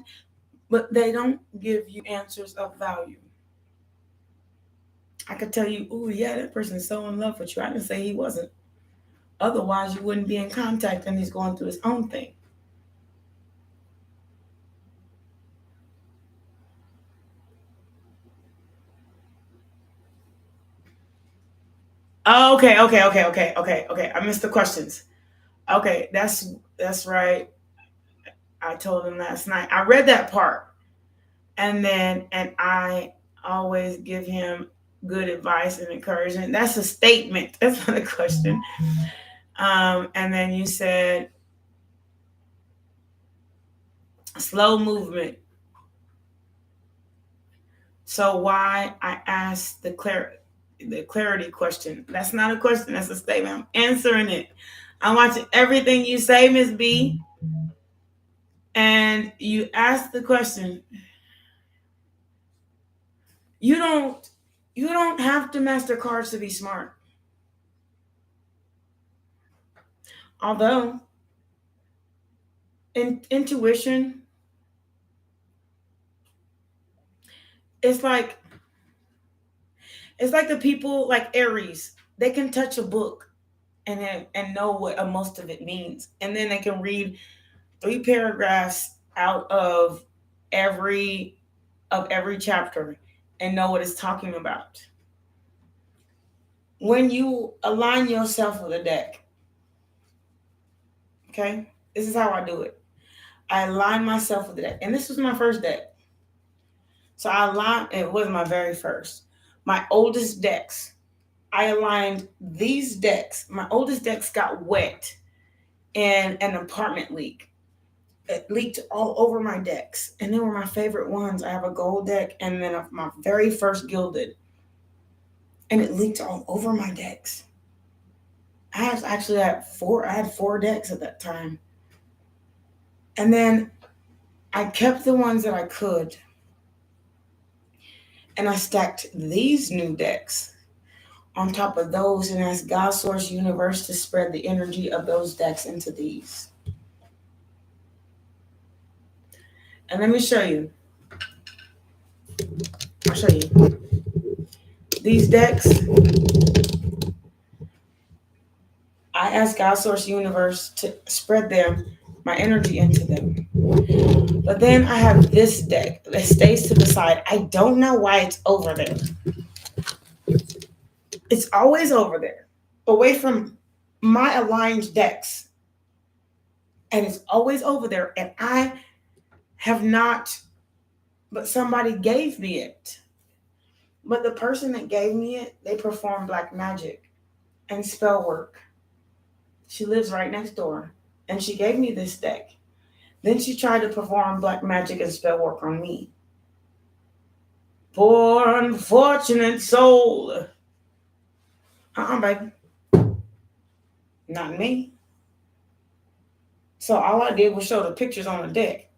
but they don't give you answers of value. I could tell you, ooh, yeah, that person's so in love with you. I didn't say he wasn't. Otherwise, you wouldn't be in contact, and he's going through his own thing. Oh, okay. I missed the questions. Okay, that's right. I told him last night. I read that part. And I always give him good advice and encouragement. That's a statement. That's not a question. And then you said slow movement. So why I asked the clarity question. That's not a question. That's a statement. I'm answering it. I'm watching everything you say, Miss B. And you ask the question. You don't have to master cards to be smart. Although intuition, it's like the people like Aries. They can touch a book and know what most of it means, and then they can read 3 paragraphs out of every chapter and know what it's talking about. When you align yourself with a deck, okay, this is how I do it. I align myself with the deck, and this was my first deck. So it was my very first. My oldest decks, I aligned these decks. My oldest decks got wet in an apartment leak. It leaked all over my decks, and they were my favorite ones. I have a gold deck and then my very first gilded, and it leaked all over my decks. I had 4 decks at that time. And then I kept the ones that I could, and I stacked these new decks on top of those and asked God, Source, Universe to spread the energy of those decks into these. And let me show you. I'll show you. These decks, I asked God, Source, Universe to spread my energy into them. But then I have this deck that stays to the side. I don't know why it's over there. It's always over there, away from my aligned decks. And it's always over there. And I have not, but somebody gave me it. But the person that gave me it, they perform black magic and spell work. She lives right next door. And she gave me this deck. Then she tried to perform black magic and spell work on me. Poor unfortunate soul. Baby. Not me. So all I did was show the pictures on the deck.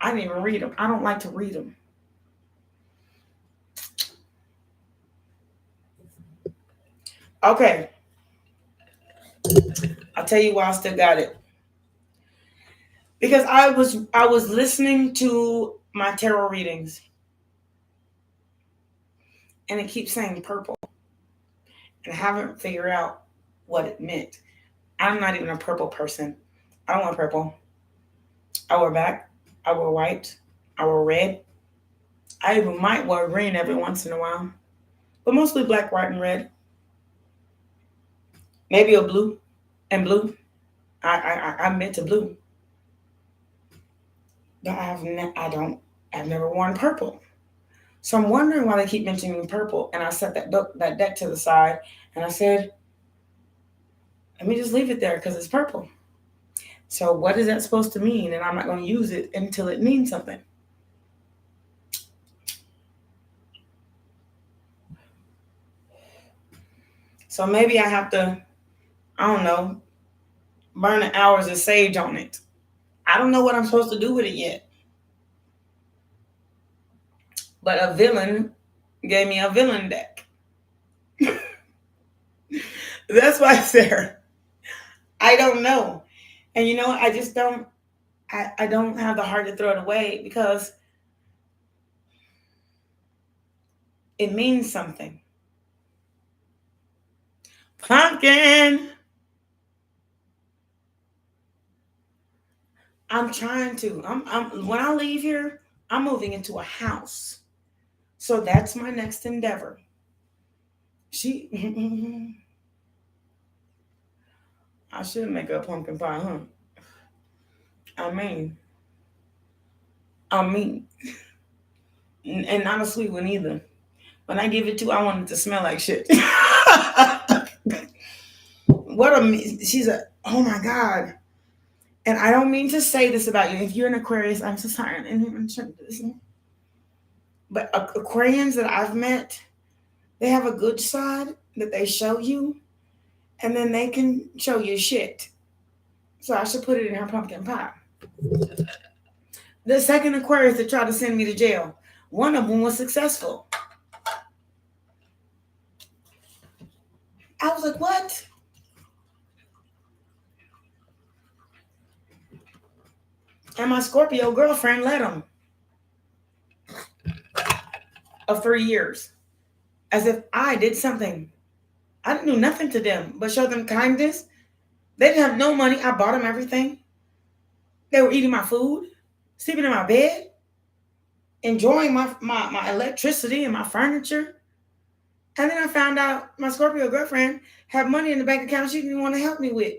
I didn't even read them. I don't like to read them. Okay. I'll tell you why I still got it. Because I was listening to my tarot readings. And it keeps saying purple. And I haven't figured out what it meant. I'm not even a purple person. I don't want purple. I wear black. I wear white. I wear red. I even might wear green every once in a while. But mostly black, white, and red. Maybe a blue and blue. I'm into blue. But I've never worn purple. So I'm wondering why they keep mentioning purple. And I set that deck to the side and I said, let me just leave it there because it's purple. So what is that supposed to mean? And I'm not going to use it until it means something. So maybe I have to, I don't know, burn the hours of sage on it. I don't know what I'm supposed to do with it yet. But a villain gave me a villain deck. That's why it's there. I don't know. And you know, I just don't, I don't have the heart to throw it away because it means something. Pumpkin. I'm trying to. When I leave here, I'm moving into a house. So that's my next endeavor. I should make a pumpkin pie, huh? I mean, and not a sweet one either. When I give it to, I want it to smell like shit. She's oh my God. And I don't mean to say this about you. If you're an Aquarius, I'm so sorry. I didn't even mention this. But Aquarians that I've met, they have a good side that they show you, and then they can show you shit. So I should put it in her pumpkin pie. The second Aquarius that tried to send me to jail, one of them was successful. I was like, what? And my Scorpio girlfriend let him. Of 3 years. As if I did something. I didn't do nothing to them but show them kindness. They didn't have no money. I bought them everything. They were eating my food, sleeping in my bed, enjoying my electricity and my furniture. And then I found out my Scorpio girlfriend had money in the bank account she didn't want to help me with.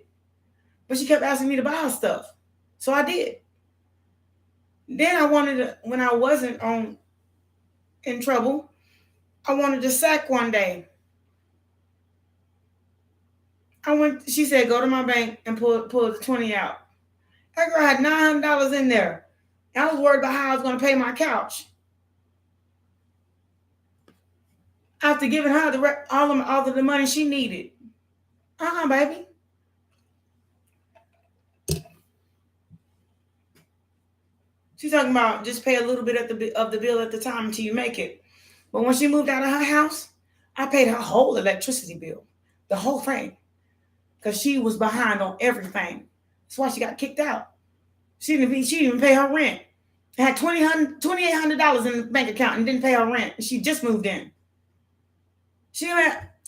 But she kept asking me to buy her stuff. So I did. Then I wanted to, when I wasn't in trouble, I wanted to sack one day. She said, go to my bank and pull the 20 out. That girl had $900 in there. I was worried about how I was going to pay my couch. After giving her all of the money she needed. Baby. She's talking about just pay a little bit of the bill at the time until you make it. But when she moved out of her house, I paid her whole electricity bill. The whole thing. Because she was behind on everything. That's why she got kicked out. She didn't even pay her rent. Had $2,800 in the bank account and didn't pay her rent. And she just moved in.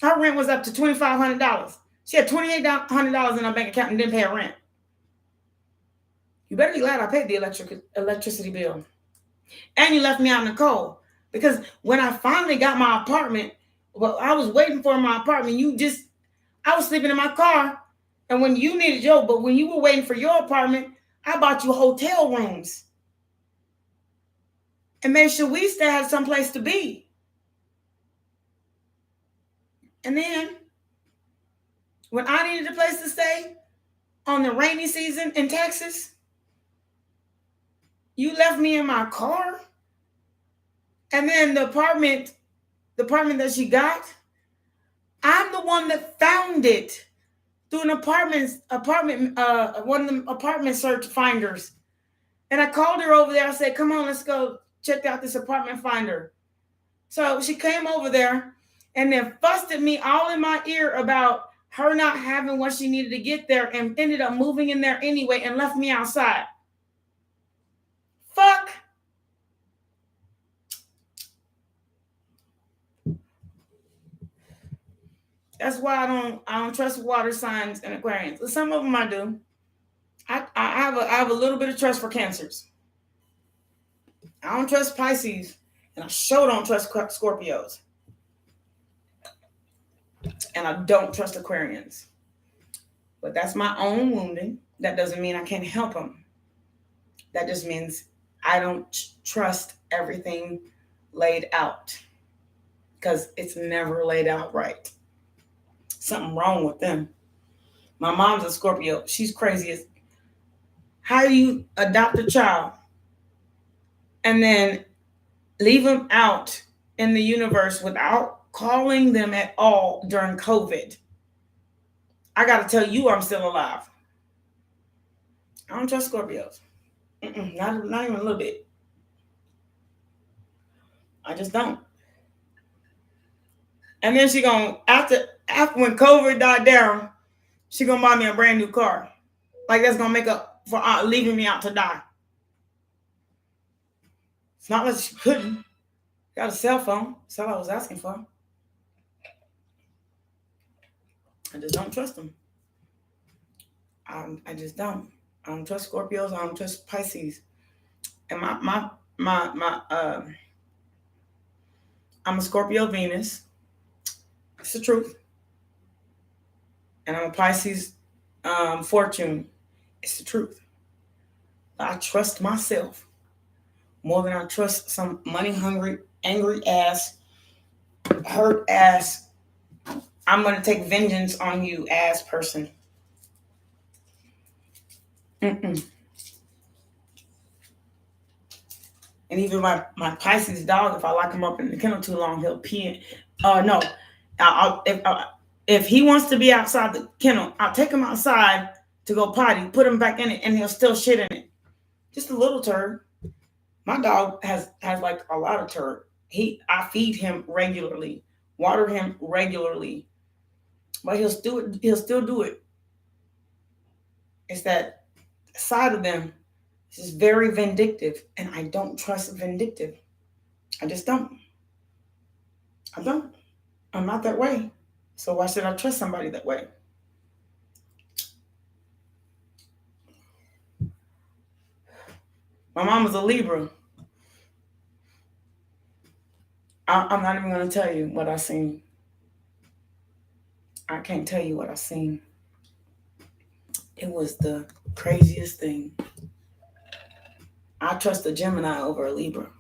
Her rent was up to $2,500. She had $2,800 in her bank account and didn't pay her rent. You better be glad I paid the electricity bill. And you left me out in the cold. Because when I finally got my apartment, Well, I was waiting for my apartment. I was sleeping in my car. And when you needed when you were waiting for your apartment, I bought you hotel rooms and made sure we still had someplace to be. And then when I needed a place to stay on the rainy season in Texas, you left me in my car. And then the apartment that she got, I'm the one that found it through one of the apartment search finders. And I called her over there. I said, come on, let's go check out this apartment finder. So she came over there and then fussed at me all in my ear about her not having what she needed to get there and ended up moving in there anyway and left me outside. Fuck. That's why I don't trust water signs and Aquarians. Some of them I do. I have a little bit of trust for Cancers. I don't trust Pisces, and I sure don't trust Scorpios. And I don't trust Aquarians. But that's my own wounding. That doesn't mean I can't help them. That just means I don't trust everything laid out. Because it's never laid out right. Something wrong with them. My mom's a Scorpio. She's crazy as... How do you adopt a child and then leave them out in the universe without calling them at all during COVID? I got to tell you I'm still alive. I don't trust Scorpios. Not even a little bit. I just don't. And then she gonna, after when COVID died down, she gonna buy me a brand new car. Like that's gonna make up for leaving me out to die. It's not like she couldn't. Got a cell phone. That's all I was asking for. I just don't trust them. I just don't. I don't trust Scorpios. I don't trust Pisces. And I'm a Scorpio Venus. It's the truth. And I'm a Pisces fortune. It's the truth. I trust myself more than I trust some money-hungry, angry ass, hurt ass, I'm going to take vengeance on you ass person. And even my Pisces dog, if I lock him up in the kennel too long, he'll pee. No. If he wants to be outside the kennel, I'll take him outside to go potty, put him back in it, and he'll still shit in it. Just a little turd. My dog has like a lot of turd. I feed him regularly, water him regularly, but he'll still do it. It's that side of them. This is very vindictive, and I don't trust vindictive. I just don't. I don't. I'm not that way. So why should I trust somebody that way? My mom was a Libra. I'm not even going to tell you what I seen. I can't tell you what I seen. It was the craziest thing. I trust a Gemini over a Libra.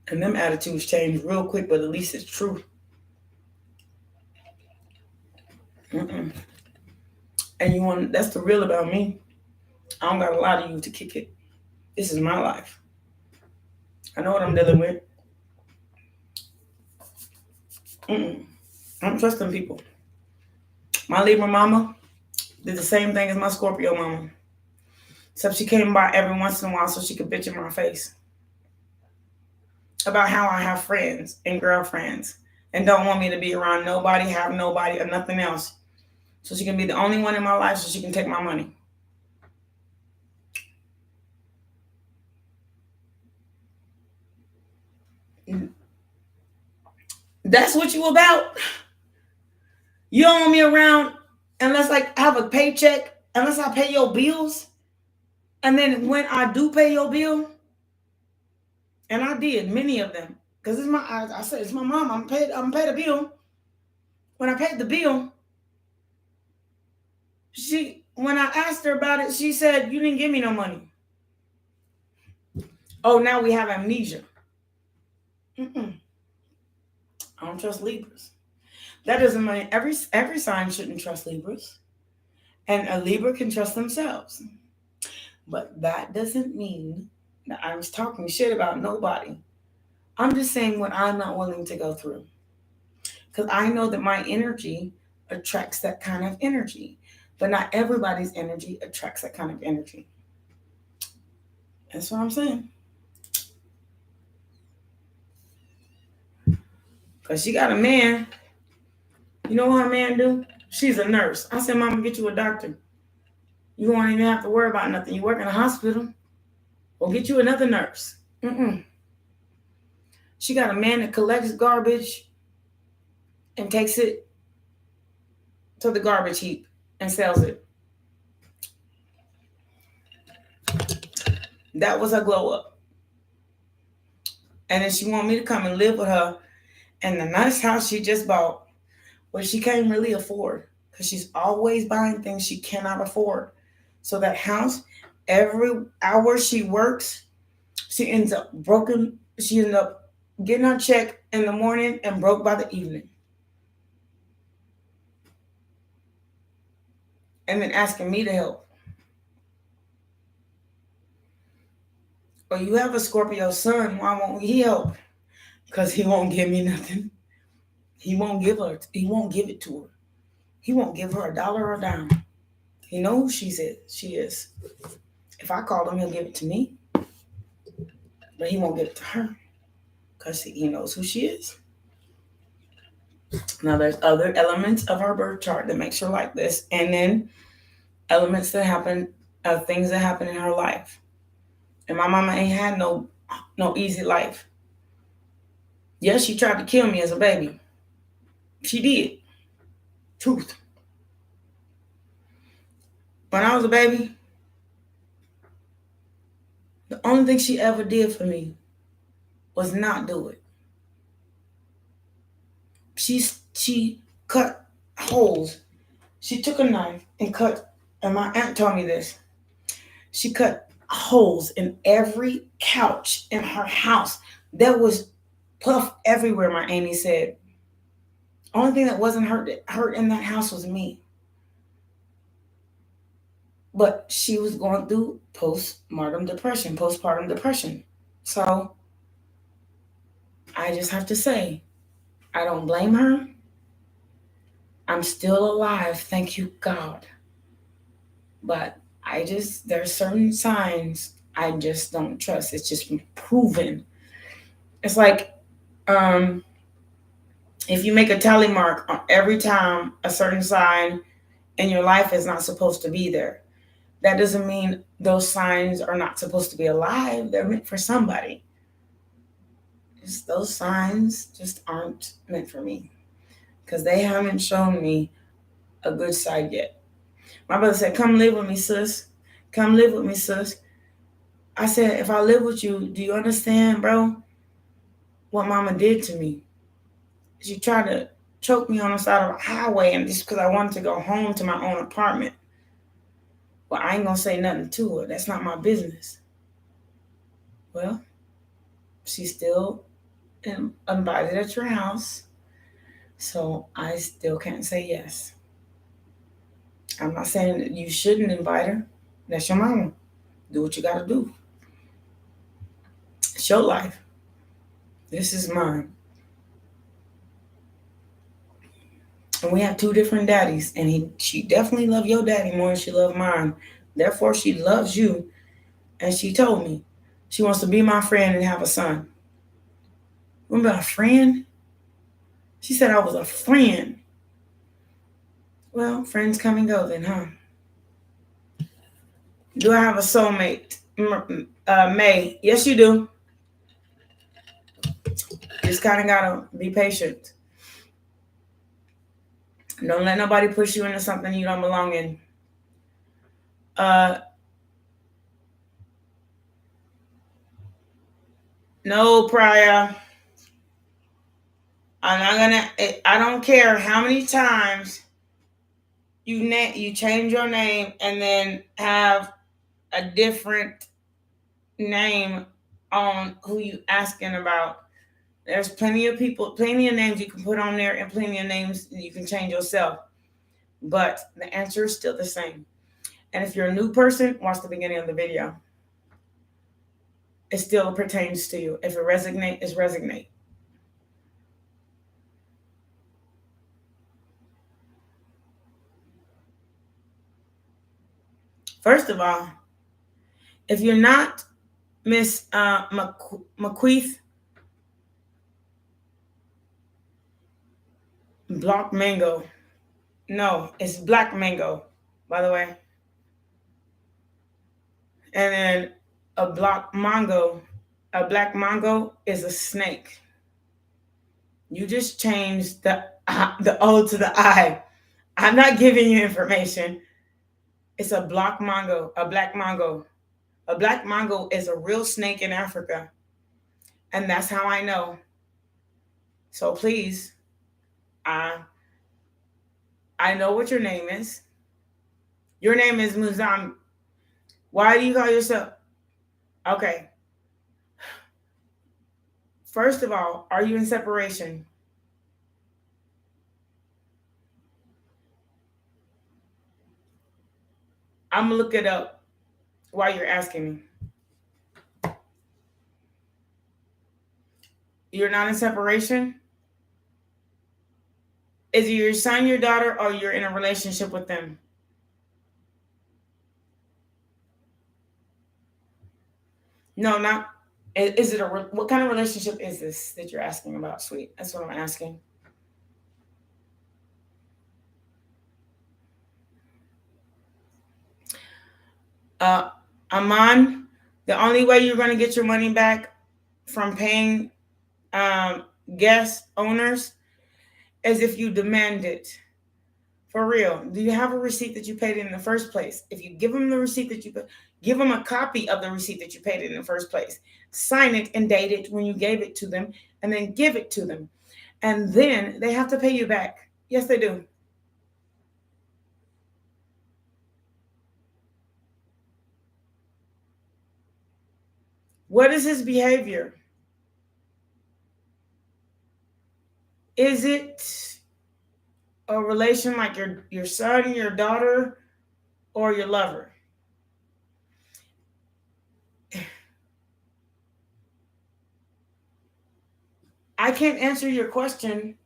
And them attitudes change real quick, but at least it's true. And that's the real about me. I don't got a lot of you to kick it. This is my life. I know what I'm dealing with. I'm trusting people. My Libra mama did the same thing as my Scorpio mama. Except she came by every once in a while so she could bitch in my face about how I have friends and girlfriends and don't want me to be around nobody, have nobody, or nothing else. So she can be the only one in my life so she can take my money. That's what you about? You don't want me around unless I have a paycheck, unless I pay your bills. And then when I do pay your bill, And I did many of them. Because I said, it's my mom. I'm paid a bill. When I paid the bill, when I asked her about it, she said, you didn't give me no money. Oh, now we have amnesia. I don't trust Libras. That doesn't mean every sign shouldn't trust Libras. And a Libra can trust themselves. But that doesn't mean that I'm talking shit about nobody. I'm just saying what I'm not willing to go through. Because I know that my energy attracts that kind of energy. But not everybody's energy attracts that kind of energy. That's what I'm saying. Because she got a man. You know what her man do? She's a nurse. I said, Mama, get you a doctor. You won't even have to worry about nothing. You work in a hospital. Or get you another nurse. She got a man that collects garbage and takes it to the garbage heap and sells it. That was her glow up. And then she wanted me to come and live with her in the nice house she just bought, which she can't really afford because she's always buying things she cannot afford. So that house, every hour she works, she ends up broken. She ends up getting her check in the morning and broke by the evening. And then asking me to help. Or you have a Scorpio sun, why won't he help? Because he won't give me nothing. He won't give it to her. He won't give her $1 or a dime. He knows she is. If I call him, he'll give it to me. But he won't give it to her. Because he knows who she is. Now there's other elements of her birth chart that makes her like this. And then elements that happen, things that happen in her life. And my mama ain't had no easy life. Yes, she tried to kill me as a baby. She did. Truth. When I was a baby, the only thing she ever did for me was not do it. She cut holes. She took a knife and cut, and my aunt told me this. She cut holes in every couch in her house. There was puff everywhere, my auntie said. Only thing that wasn't hurt in that house was me. But she was going through postpartum depression. So I just have to say, I don't blame her. I'm still alive, thank you, God. But there's certain signs I just don't trust. It's just been proven. It's like, if you make a tally mark on every time a certain sign in your life is not supposed to be there, that doesn't mean those signs are not supposed to be alive. They're meant for somebody. Those signs just aren't meant for me because they haven't shown me a good side yet. My brother said, come live with me, sis. Come live with me, sis. I said, if I live with you, do you understand, bro, what mama did to me? She tried to choke me on the side of a highway, and just because I wanted to go home to my own apartment. Well, I ain't going to say nothing to her. That's not my business. Well, she's still invited at your house, so I still can't say yes. I'm not saying that you shouldn't invite her. That's your mama. Do what you got to do. It's your life. This is mine. And we have two different daddies, and she definitely loved your daddy more than she loved mine. Therefore, she loves you, and she told me she wants to be my friend and have a son. Remember a friend? She said I was a friend. Well, friends come and go then, huh? Do I have a soulmate? May. Yes, you do. Just kind of got to be patient. Don't let nobody push you into something you don't belong in. No, Priya. I'm not gonna. I don't care how many times you change your name and then have a different name on who you asking about. There's plenty of people, plenty of names you can put on there, and plenty of names you can change yourself. But the answer is still the same. And if you're a new person, watch the beginning of the video. It still pertains to you. If it resonates, it's resonate. First of all, if you're not Miss McQueeth Block Mango, no, it's Black Mango, by the way. And then a black mango is a snake. You just changed the O to the I. I'm not giving you information. It's a black mango, a black mango. A black mango is a real snake in Africa. And that's how I know. So please, I know what your name is. Your name is Muzam. Why do you call yourself? Okay. First of all, are you in separation? I'm going to look it up while you're asking me. You're not in separation? Is it your son, your daughter, or you're in a relationship with them? No, not. Is it what kind of relationship is this that you're asking about, sweet? That's what I'm asking. Aman, the only way you're going to get your money back from paying guest owners is if you demand it. For real. Do you have a receipt that you paid in the first place? If you give them the receipt that you put, give them a copy of the receipt that you paid in the first place. Sign it and date it when you gave it to them, and then give it to them. And then they have to pay you back. Yes, they do. What is his behavior? Is it a relation like your son, your daughter, or your lover? I can't answer your question.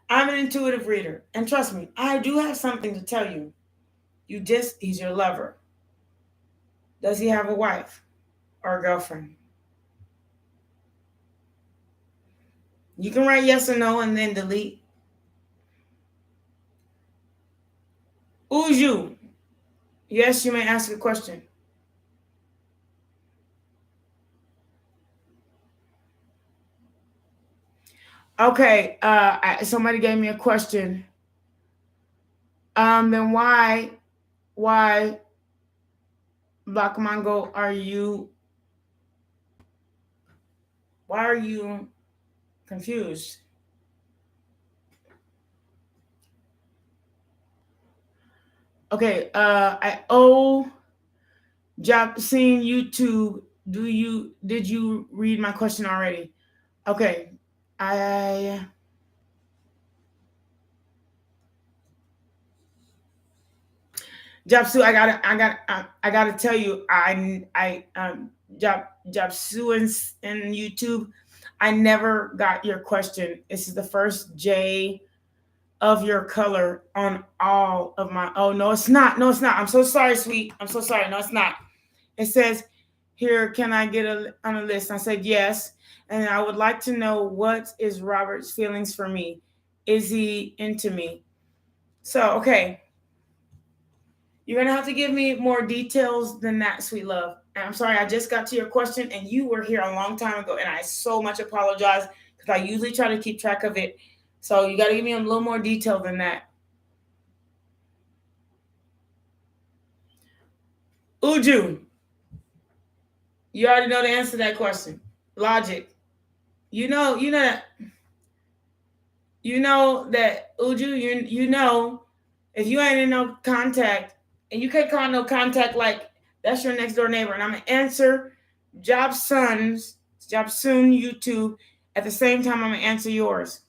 I'm an intuitive reader. And trust me, I do have something to tell you. He's your lover. Does he have a wife or a girlfriend? You can write yes or no and then delete. Uju, yes, you may ask a question. Okay, somebody gave me a question. Then why, Black Mango, why are you confused? Okay, I owe job seeing YouTube. Did you read my question already? Okay, Japsu, I gotta tell you, Japsu in YouTube, I never got your question. This is the first J of your color on all of my. Oh no, it's not. No, it's not. I'm so sorry, sweet. I'm so sorry. No, it's not. It says here, can I get on a list? I said yes, and I would like to know what is Robert's feelings for me. Is he into me? So okay. You're going to have to give me more details than that, sweet love. And I'm sorry, I just got to your question and you were here a long time ago. And I so much apologize because I usually try to keep track of it. So you got to give me a little more detail than that. Uju, you already know the answer to that question. logic. You know that Uju, you know, if you ain't in no contact, and you can't call no contact like that's your next door neighbor, and I'm gonna answer job soon YouTube at the same time I'm gonna answer yours.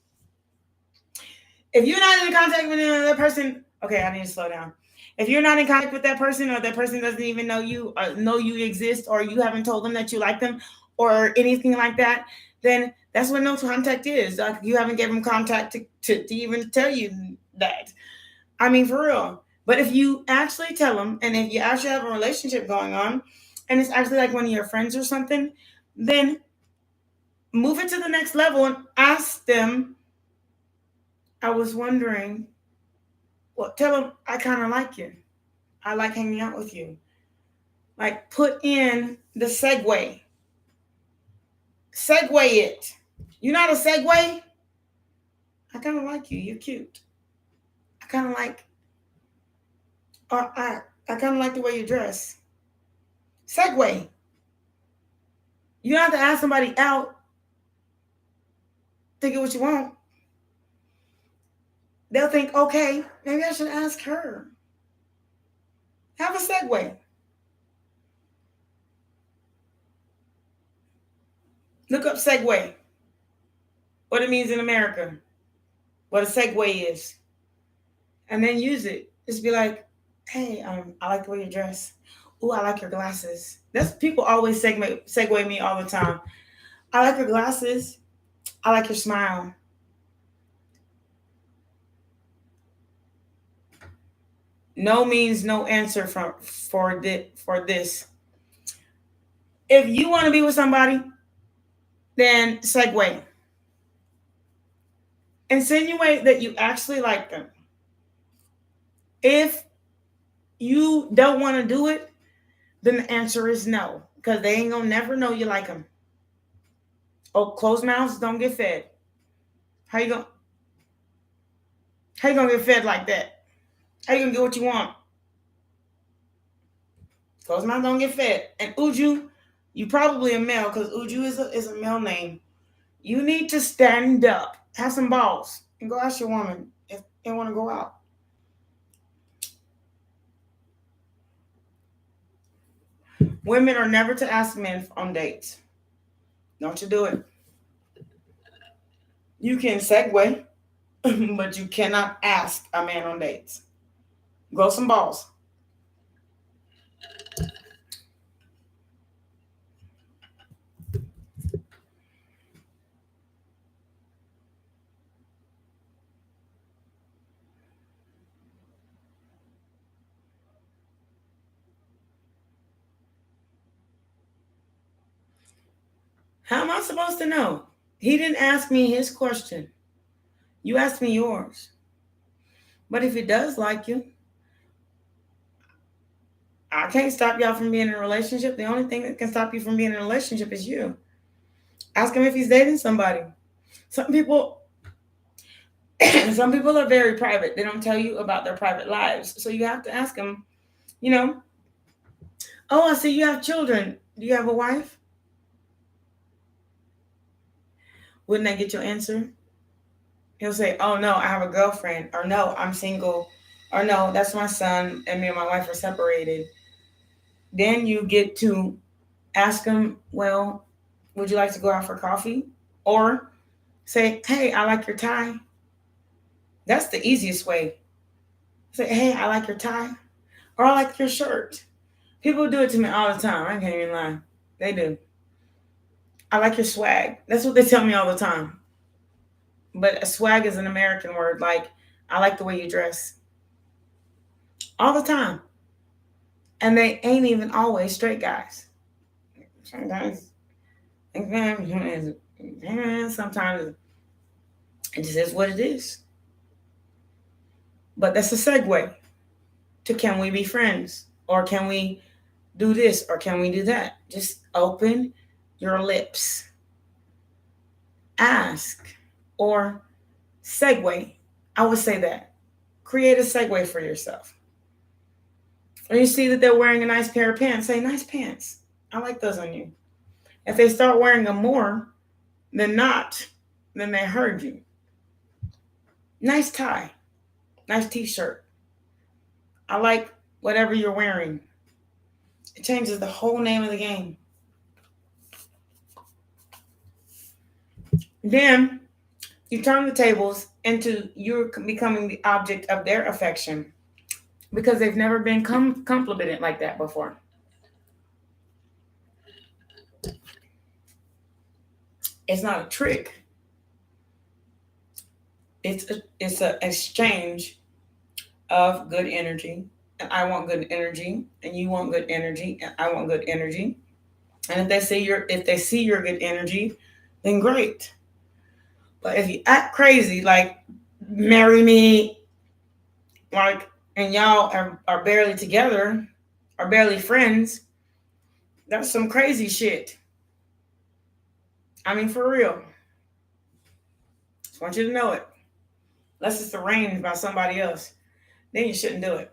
If you're not in contact with another person, okay, I need to slow down. If you're not in contact with that person, or that person doesn't even know you exist, or you haven't told them that you like them, or anything like that, then that's what no contact is. Like, you haven't given them contact to even tell you that. I mean, for real. But if you actually tell them, and if you actually have a relationship going on, and it's actually like one of your friends or something, then move it to the next level and ask them, I was wondering, well, tell them, I kind of like you. I like hanging out with you. Like, put in the segue. Segue it. You know how to segue? I kind of like you. You're cute. I kind of like, or I kind of like the way you dress. Segue. You don't have to ask somebody out to get what you want. They'll think, okay, maybe I should ask her. Have a segue. Look up segue. What it means in America. What a segue is. And then use it. Just be like, hey, I like the way you dress. Ooh, I like your glasses. That's people always segue me all the time. I like your glasses. I like your smile. No means no answer for this. If you want to be with somebody, then segue. Insinuate that you actually like them. If you don't want to do it, then the answer is no, because they ain't gonna never know you like them. Oh, closed mouths don't get fed. How you gonna get fed like that? How you gonna get what you want? Closed mouths don't get fed. And Uju, you probably a male, because Uju is a male name. You need to stand up, have some balls, and go ask your woman if they want to go out. Women are never to ask men on dates. Don't you do it. You can segue, but you cannot ask a man on dates. Grow some balls. How am I supposed to know? He didn't ask me his question. You asked me yours. But if he does like you, I can't stop y'all from being in a relationship. The only thing that can stop you from being in a relationship is you. Ask him if he's dating somebody. Some people are very private. They don't tell you about their private lives. So you have to ask them, oh, I see you have children. Do you have a wife? Wouldn't that get your answer? He'll say, oh, no, I have a girlfriend. Or no, I'm single. Or no, that's my son, and me and my wife are separated. Then you get to ask him, well, would you like to go out for coffee? Or say, hey, I like your tie. That's the easiest way. Say, hey, I like your tie. Or I like your shirt. People do it to me all the time. I can't even lie. They do. I like your swag. That's what they tell me all the time. But swag is an American word. Like, I like the way you dress. All the time. And they ain't even always straight guys. Sometimes it just is what it is. But that's a segue to, can we be friends? Or can we do this? Or can we do that? Just open your lips. Ask. Or segue. I would say that. Create a segue for yourself. When you see that they're wearing a nice pair of pants, say, nice pants. I like those on you. If they start wearing them more than not, then they heard you. Nice tie, nice t-shirt. I like whatever you're wearing. It changes the whole name of the game. Then you turn the tables into you're becoming the object of their affection because they've never been complimented like that before. It's not a trick. It's an exchange of good energy, and I want good energy, and you want good energy, and I want good energy. And if they see your good energy, then great. But if you act crazy, like marry me, like, and y'all are barely together, are barely friends, that's some crazy shit. I mean, for real. Just want you to know it. Unless it's arranged by somebody else, then you shouldn't do it.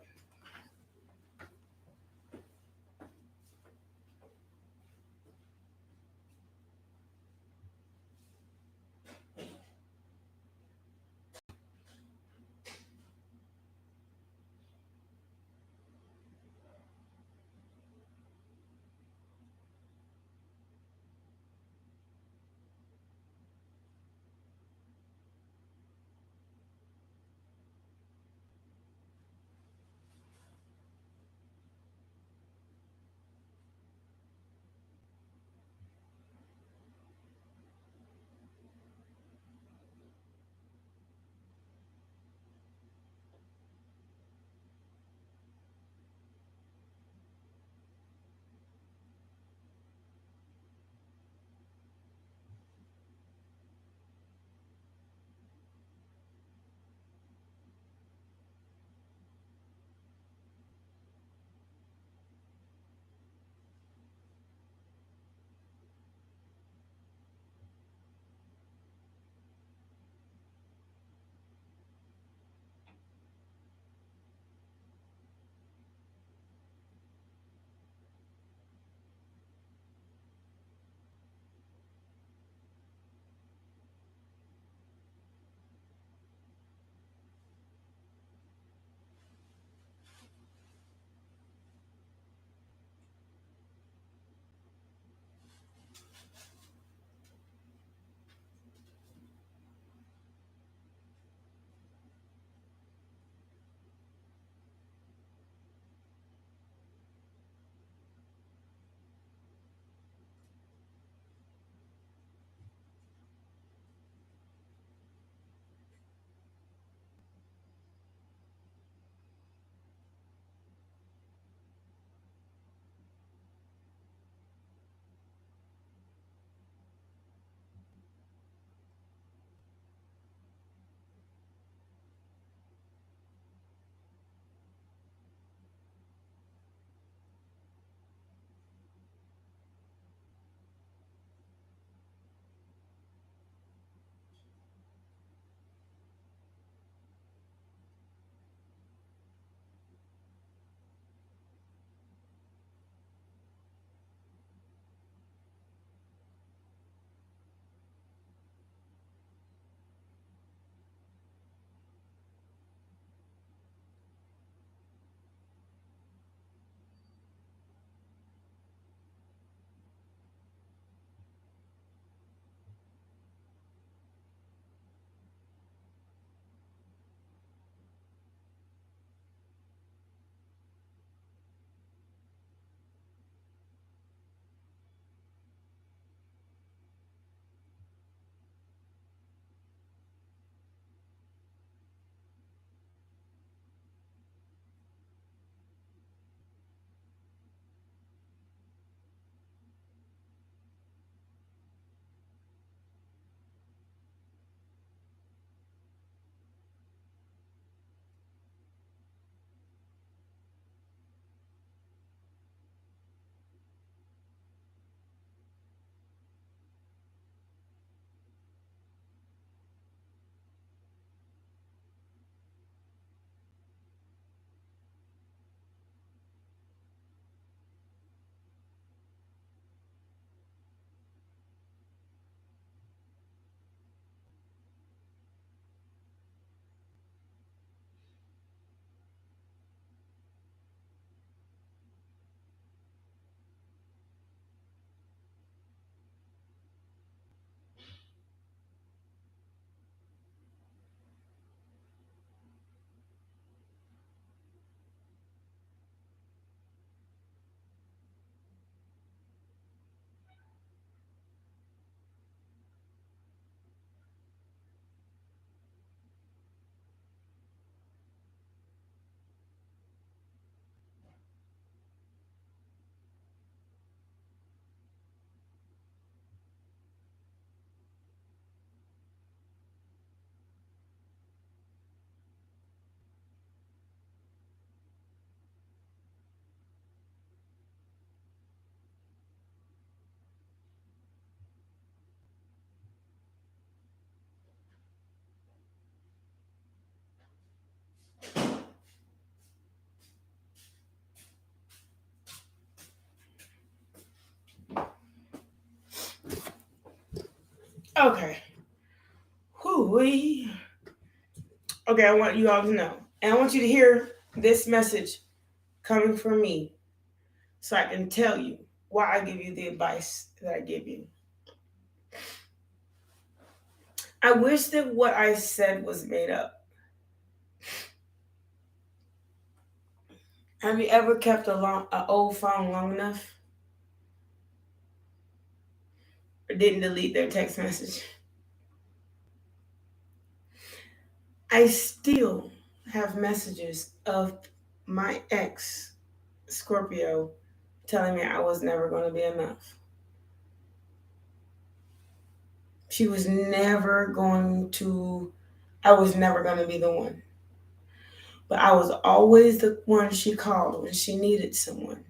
Okay. Whoo-wee. Okay, I want you all to know. And I want you to hear this message coming from me so I can tell you why I give you the advice that I give you. I wish that what I said was made up. Have you ever kept an old phone long enough? Or didn't delete their text message? I still have messages of my ex, Scorpio, telling me I was never going to be enough. I was never going to be the one. But I was always the one she called when she needed someone.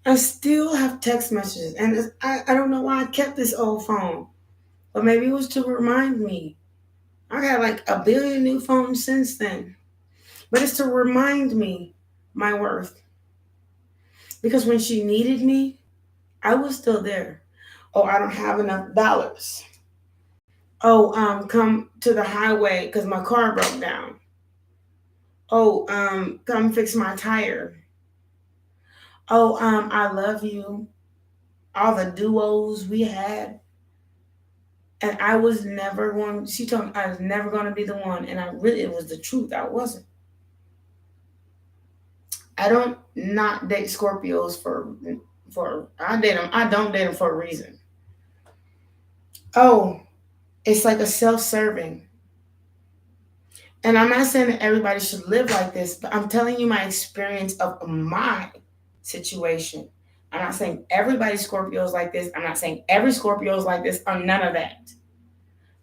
I still have text messages, and I don't know why I kept this old phone, but maybe it was to remind me. I got like a billion new phones since then, but it's to remind me my worth. Because when she needed me, I was still there. Oh, I don't have enough dollars. Oh, come to the highway because my car broke down. Oh, come fix my tire. Oh, I love you. All the duos we had. And I was never going, she told me I was never going to be the one. And it was the truth. I wasn't. I don't not date Scorpios I don't date them for a reason. Oh, it's like a self-serving. And I'm not saying that everybody should live like this, but I'm telling you my experience of my situation. I'm not saying everybody Scorpio is like this. I'm not saying every Scorpio is like this. I'm none of that.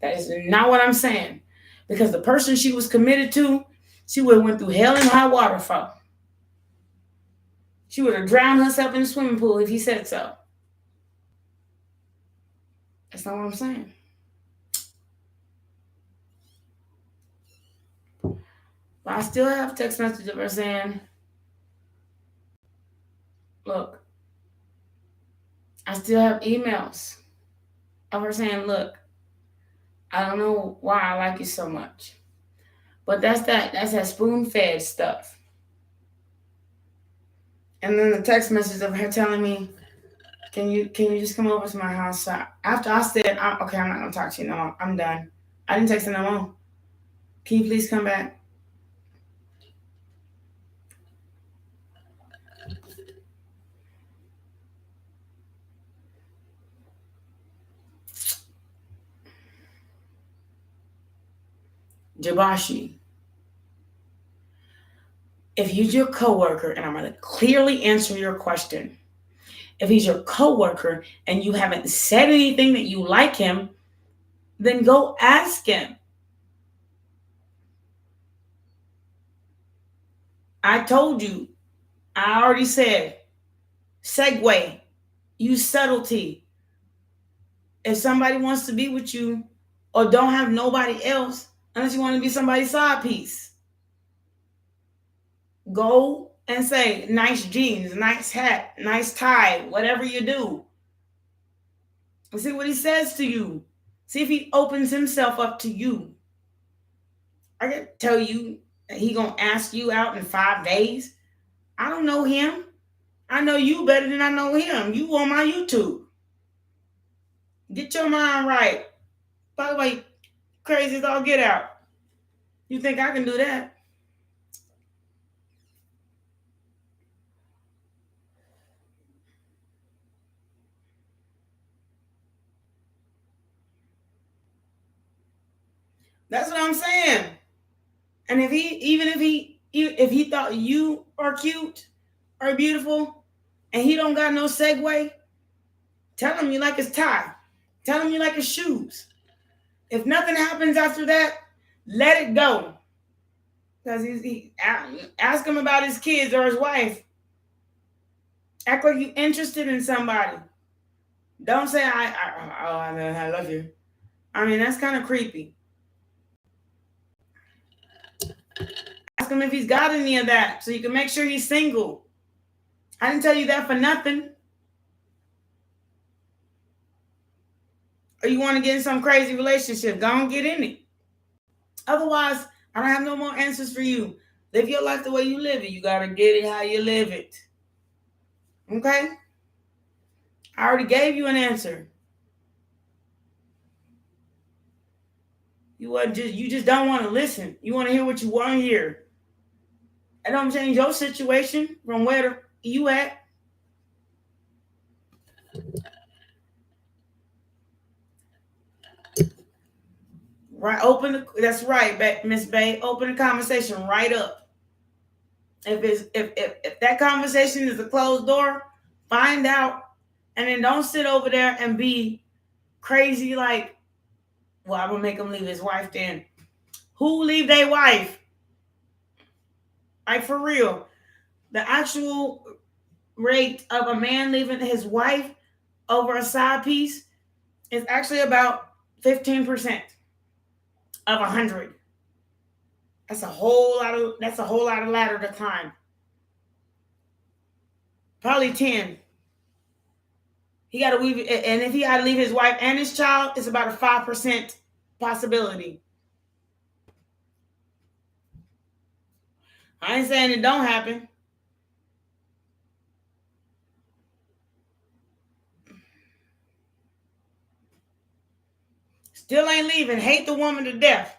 That is not what I'm saying. Because the person she was committed to, she would have went through hell and high water for. She would have drowned herself in the swimming pool if he said so. That's not what I'm saying. But I still have text messages of her saying, look, I still have emails of her saying, look, I don't know why I like you so much. But that's that spoon-fed stuff. And then the text message of her telling me, can you just come over to my house? So after I said, okay, I'm not going to talk to you no more. I'm done. I didn't text her no more. Can you please come back? Jabashi, if he's your coworker, and I'm going to clearly answer your question, if he's your coworker and you haven't said anything that you like him, then go ask him. I told you, I already said, segue, use subtlety. If somebody wants to be with you or don't have nobody else, unless you want to be somebody's side piece, go and say, nice jeans, nice hat, nice tie, whatever you do. And see what he says to you. See if he opens himself up to you. I can tell you that he gonna ask you out in 5 days. I don't know him. I know you better than I know him. You on my YouTube. Get your mind right. By the way, crazy as all get out. You think I can do that? That's what I'm saying. And if he thought you are cute or beautiful and he don't got no segue, tell him you like his tie. Tell him you like his shoes. If nothing happens after that, let it go. Because ask him about his kids or his wife. Act like you're interested in somebody. Don't say I love you. I mean, that's kind of creepy. Ask him if he's got any of that so you can make sure he's single. I didn't tell you that for nothing. or you want to get in some crazy relationship, go and get in it. Otherwise, I don't have no more answers for you. Live your life the way you live it. You got to get it how you live it. Okay? I already gave you an answer. You just don't want to listen. You want to hear what you want to hear. It don't change your situation from where you at. Right, that's right, Miss Bay. Open the conversation right up. If that conversation is a closed door, find out, and then don't sit over there and be crazy like, well, I'm gonna make him leave his wife then. Who leave their wife? Like, for real. The actual rate of a man leaving his wife over a side piece is actually about 15% of 100. That's a whole lot of ladder to climb. Probably 10. He got to leave, and if he got to leave his wife and his child, it's about a 5% possibility. I ain't saying it don't happen. Still ain't leaving. Hate the woman to death.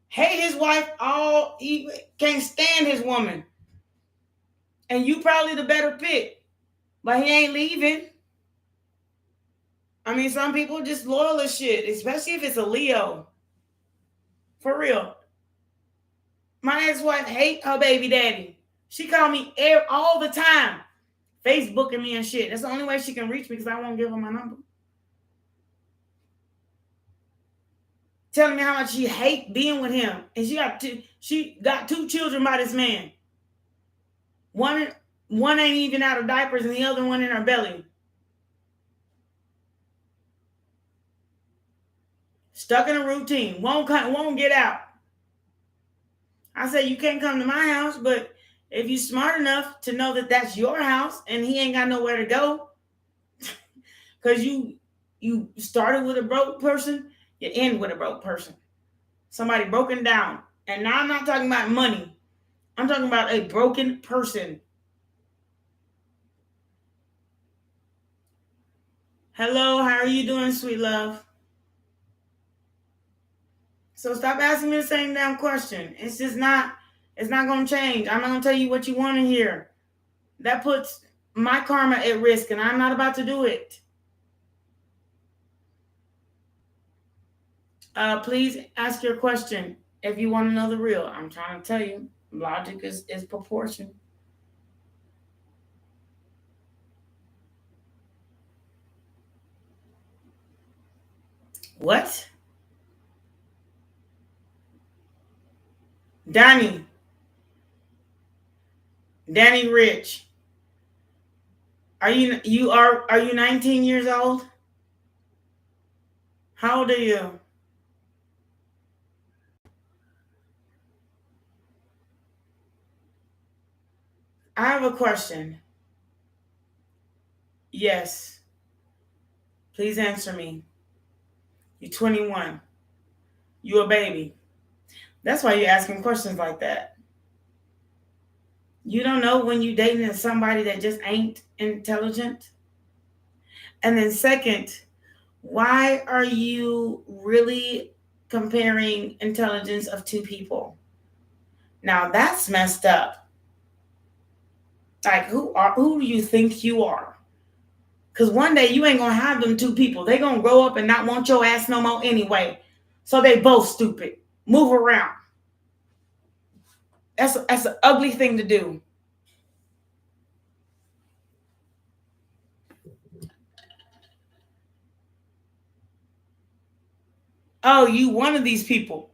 Hate his wife. He can't stand his woman. And you probably the better pick. But he ain't leaving. I mean, some people just loyal as shit, especially if it's a Leo. For real. My ex-wife hate her baby daddy. She call me all the time, Facebooking me and shit. That's the only way she can reach me because I won't give her my number. Telling me how much she hate being with him. And she got two children by this man. One ain't even out of diapers and the other one in her belly. Stuck in a routine. Won't get out. I said, you can't come to my house, but if you're smart enough to know that that's your house and he ain't got nowhere to go, because you started with a broke person, you end with a broke person. Somebody broken down. And now I'm not talking about money. I'm talking about a broken person. Hello, how are you doing, sweet love? So stop asking me the same damn question. It's not going to change. I'm not going to tell you what you want to hear. That puts my karma at risk, and I'm not about to do it. Please ask your question if you want to know the real. I'm trying to tell you, logic is proportion. What? Danny Rich. Are you 19 years old? How old are you? I have a question. Yes. Please answer me. You're 21. You're a baby. That's why you're asking questions like that. You don't know when you're dating somebody that just ain't intelligent? And then second, why are you really comparing intelligence of two people? Now that's messed up. Like, who do you think you are? Because one day you ain't gonna have them two people. They gonna grow up and not want your ass no more anyway. So they both stupid. Move around. That's an ugly thing to do. Oh, you one of these people.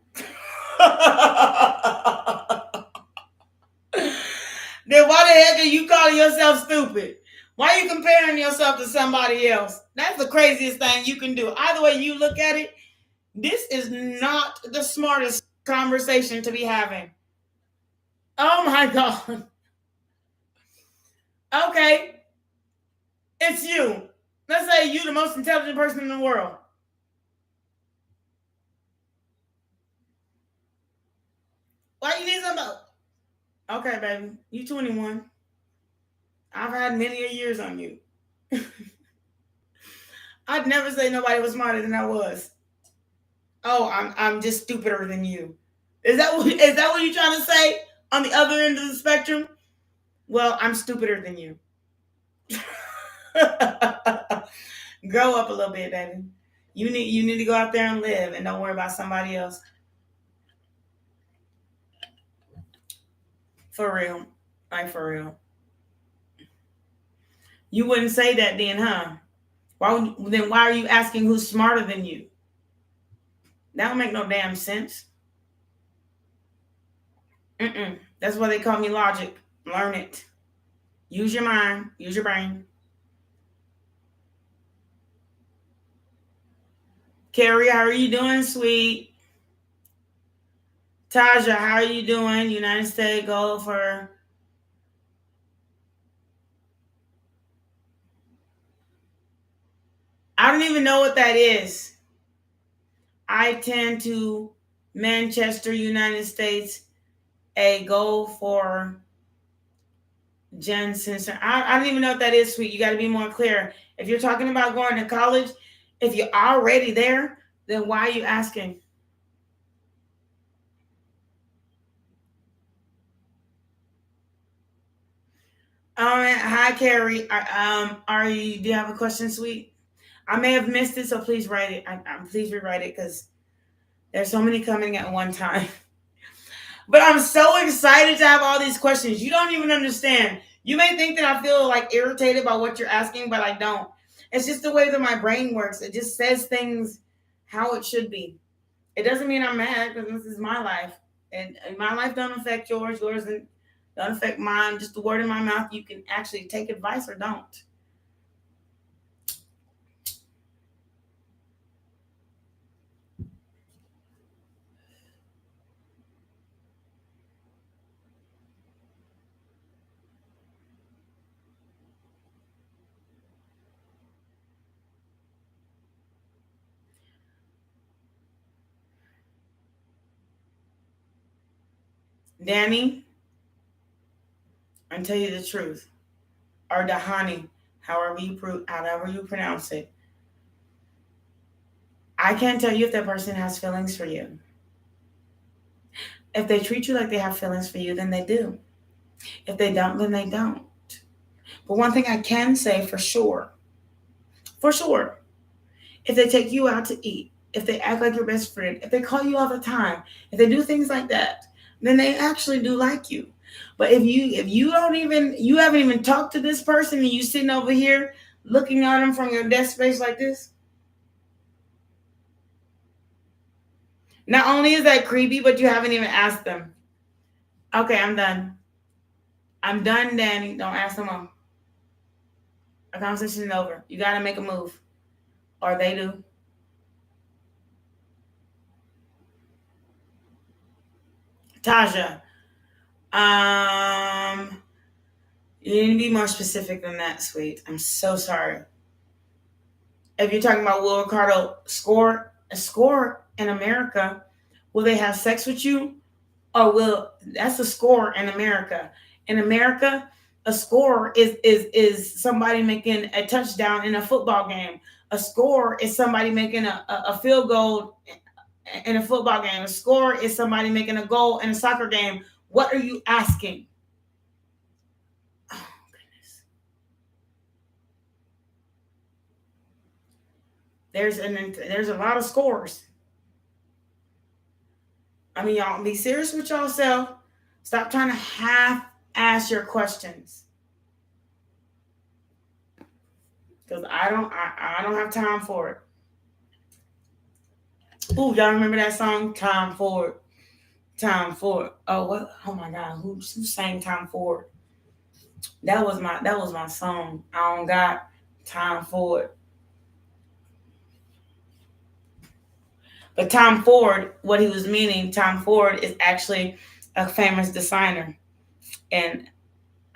Then why the heck are you calling yourself stupid? Why are you comparing yourself to somebody else? That's the craziest thing you can do. Either way you look at it, this is not the smartest conversation to be having. Oh my God. Okay. It's you. Let's say you're the most intelligent person in the world. Okay, baby. You 21. I've had many a years on you. I'd never say nobody was smarter than I was. Oh, I'm just stupider than you. Is that what you're trying to say on the other end of the spectrum? Well, I'm stupider than you. Grow up a little bit, baby. You need to go out there and live and don't worry about somebody else. For real. Like for real. You wouldn't say that then, huh? Why are you asking who's smarter than you? That don't make no damn sense. That's why they call me logic. Learn it. Use your mind. Use your brain. Carrie, how are you doing, sweet? Taja, how are you doing? United States golfer. I don't even know what that is. I tend to Manchester, United States, a goal for Jen Simpson. I don't even know what that is, sweet. You got to be more clear. If you're talking about going to college, if you're already there, then why are you asking? All right. Hi, Carrie. Are you? Do you have a question, sweet? I may have missed it, so please write it. Please rewrite it because there's so many coming at one time. But I'm so excited to have all these questions. You don't even understand. You may think that I feel like irritated by what you're asking, but I don't. It's just the way that my brain works. It just says things how it should be. It doesn't mean I'm mad because this is my life. And my life don't affect yours. Yours don't affect mine. Just the word in my mouth. You can actually take advice or don't. Danny, I'll tell you the truth. Or Dahani, however you pronounce it. I can't tell you if that person has feelings for you. If they treat you like they have feelings for you, then they do. If they don't, then they don't. But one thing I can say for sure, if they take you out to eat, if they act like your best friend, if they call you all the time, if they do things like that, then they actually do like you. But if you haven't even talked to this person and you sitting over here looking at them from your desk space like this, not only is that creepy, but you haven't even asked them. Okay, I'm done. I'm done, Danny. Don't ask them more. A conversation is over. You got to make a move, or they do. Taja, you need to be more specific than that, sweet. I'm so sorry. If you're talking about will Ricardo score a score in America, will they have sex with you? Or will that's a score in America? In America, a score is somebody making a touchdown in a football game. A score is somebody making a field goal in a football game. A score is somebody making a goal in a soccer game. What are you asking? Oh, goodness. There's a lot of scores. I mean, y'all be serious with yourself. Stop trying to half ask your questions. Because I don't have time for it. Ooh, y'all remember that song? Time for it. Time for it. Oh what oh my god, who sang Time for it? That was my song. I don't got time for it. But Tom Ford, what he was meaning, Tom Ford is actually a famous designer. And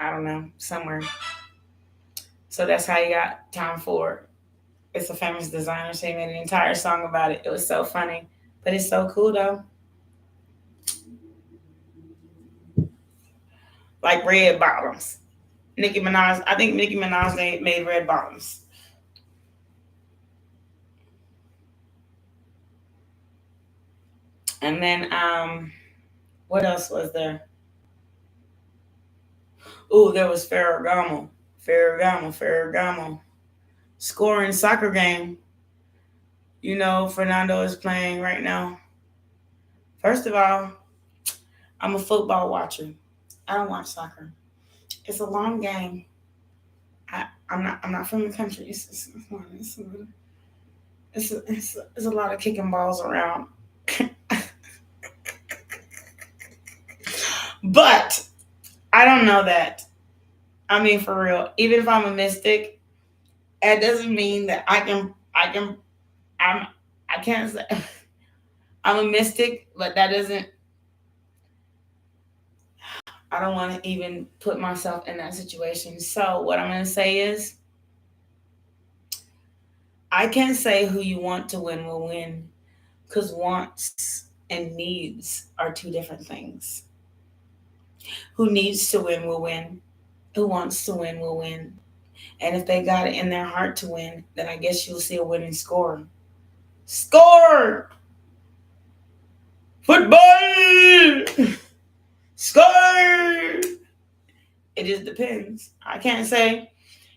I don't know, somewhere. So that's how he got Tom Ford. It's a famous designer. So he made an entire song about it. It was so funny. But it's so cool though. like red bottoms. Nicki Minaj, I think Nicki Minaj made red bottoms. And then, what else was there? Oh, there was Ferragamo. Scoring soccer game. You know, Fernando is playing right now. First of all, I'm a football watcher. I don't watch soccer. It's a long game. I'm not from the country. It's a lot of kicking balls around. But I don't know that. I mean, for real. Even if I'm a mystic, it doesn't mean that I can't say I'm a mystic, but that doesn't. I don't want to even put myself in that situation. So what I'm going to say is, I can't say who you want to win will win, because wants and needs are two different things. Who needs to win will win. Who wants to win will win. And if they got it in their heart to win, then I guess you'll see a winning score. Score! Football! Score! It just depends. I can't say,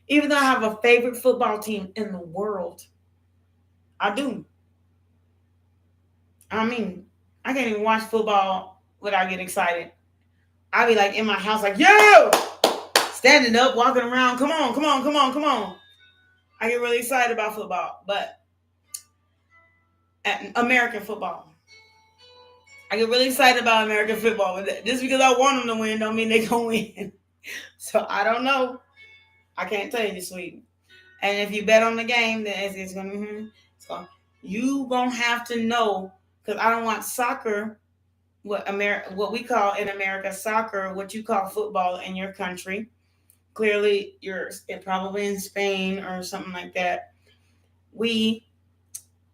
even though I have a favorite football team in the world, I do. I mean, I can't even watch football without getting excited. I be like in my house, like, yo! Standing up, walking around. Come on. I get really excited about football, but American football. I get really excited about American football. Just because I want them to win don't mean they gonna win. So I don't know. I can't tell you, sweet. And if you bet on the game, then it's gonna. You gonna have to know, because I don't want soccer. What we call in America soccer, what you call football in your country. Clearly, you're probably in Spain or something like that. We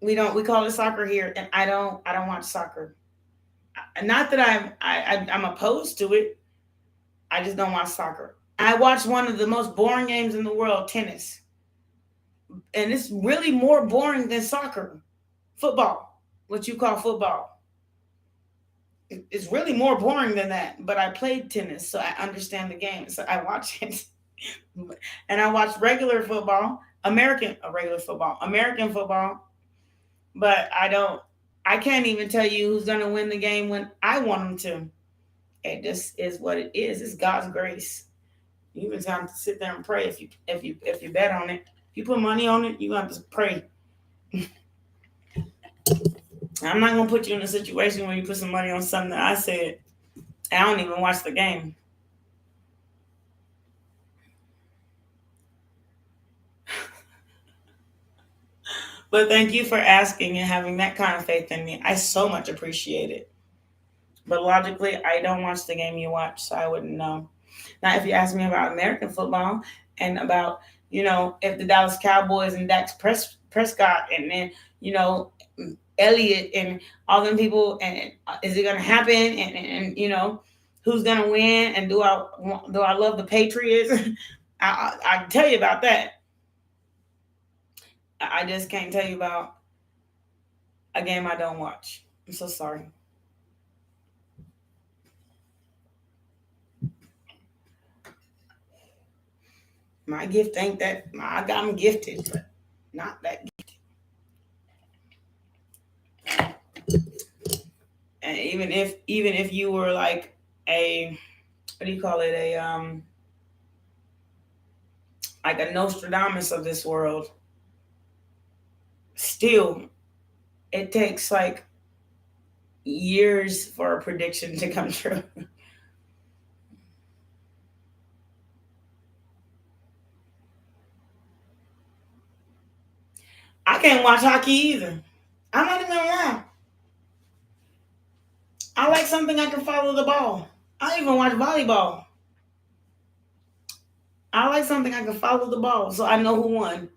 call it soccer here, and I don't watch soccer. Not that I'm opposed to it. I just don't watch soccer. I watch one of the most boring games in the world, tennis, and it's really more boring than soccer, football. What you call football. It's really more boring than that. But I played tennis, so I understand the game. So I watch it, and I watch regular football, American football. But I can't even tell you who's going to win the game when I want them to. It just is what it is. It's God's grace. You even have to sit there and pray if you bet on it. If you put money on it, you have to pray. I'm not gonna put you in a situation where you put some money on something that I said. I don't even watch the game. But thank you for asking and having that kind of faith in me. I so much appreciate it. But logically, I don't watch the game you watch, so I wouldn't know. Now, if you ask me about American football and about, if the Dallas Cowboys and Dak Prescott and then, Elliott and all them people, and is it going to happen? And who's going to win? And do I love the Patriots? I can tell you about that. I just can't tell you about a game I don't watch. I'm so sorry. My gift ain't that. I'm gifted, but not that gifted. And even if you were like a, what do you call it, like a Nostradamus of this world, still it takes like years for a prediction to come true. I can't watch hockey either. I'm not even gonna lie. I like something I can follow the ball. I even watch volleyball. I like something I can follow the ball so I know who won.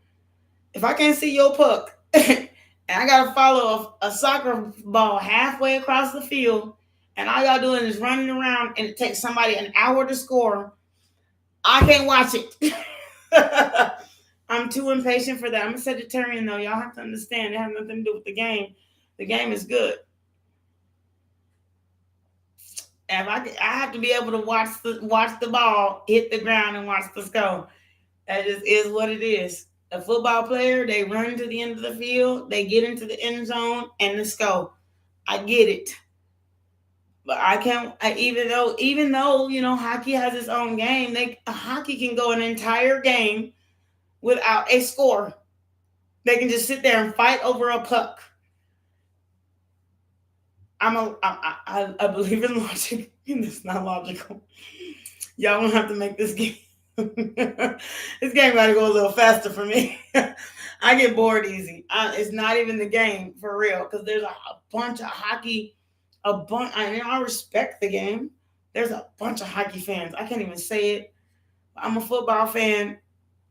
If I can't see your puck and I gotta follow a soccer ball halfway across the field and all y'all doing is running around, and it takes somebody an hour to score, I can't watch it. I'm too impatient for that. I'm a Sagittarian, though. Y'all have to understand. It has nothing to do with the game. The game is good. And I have to be able to watch the ball hit the ground and watch the score. That just is what it is. A football player, they run to the end of the field, they get into the end zone, and the score. I get it. But I can't. Even though hockey has its own game. Hockey can go an entire game without a score. They can just sit there and fight over a puck. I believe in logic, and it's not logical. Y'all gonna have to make this game. This game gotta go a little faster for me. I get bored easy. It's not even the game for real, because there's a bunch of hockey. I respect the game. There's a bunch of hockey fans. I can't even say it. I'm a football fan.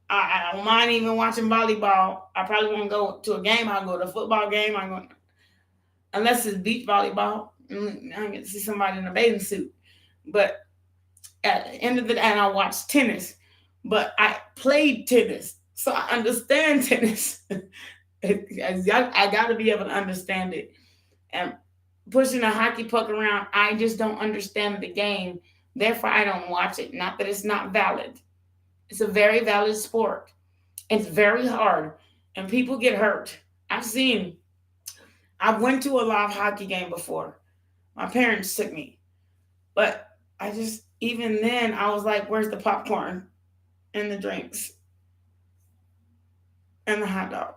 I don't mind even watching volleyball. I probably won't go to a game. I'll go to a football game. Unless it's beach volleyball. I get to see somebody in a bathing suit. But at the end of the day, and I watch tennis. But I played tennis, so I understand tennis. I got to be able to understand it. And pushing a hockey puck around, I just don't understand the game. Therefore, I don't watch it. Not that it's not valid. It's a very valid sport. It's very hard, and people get hurt. I went to a live hockey game before. My parents took me, but even then, I was like, "Where's the popcorn and the drinks and the hot dog?"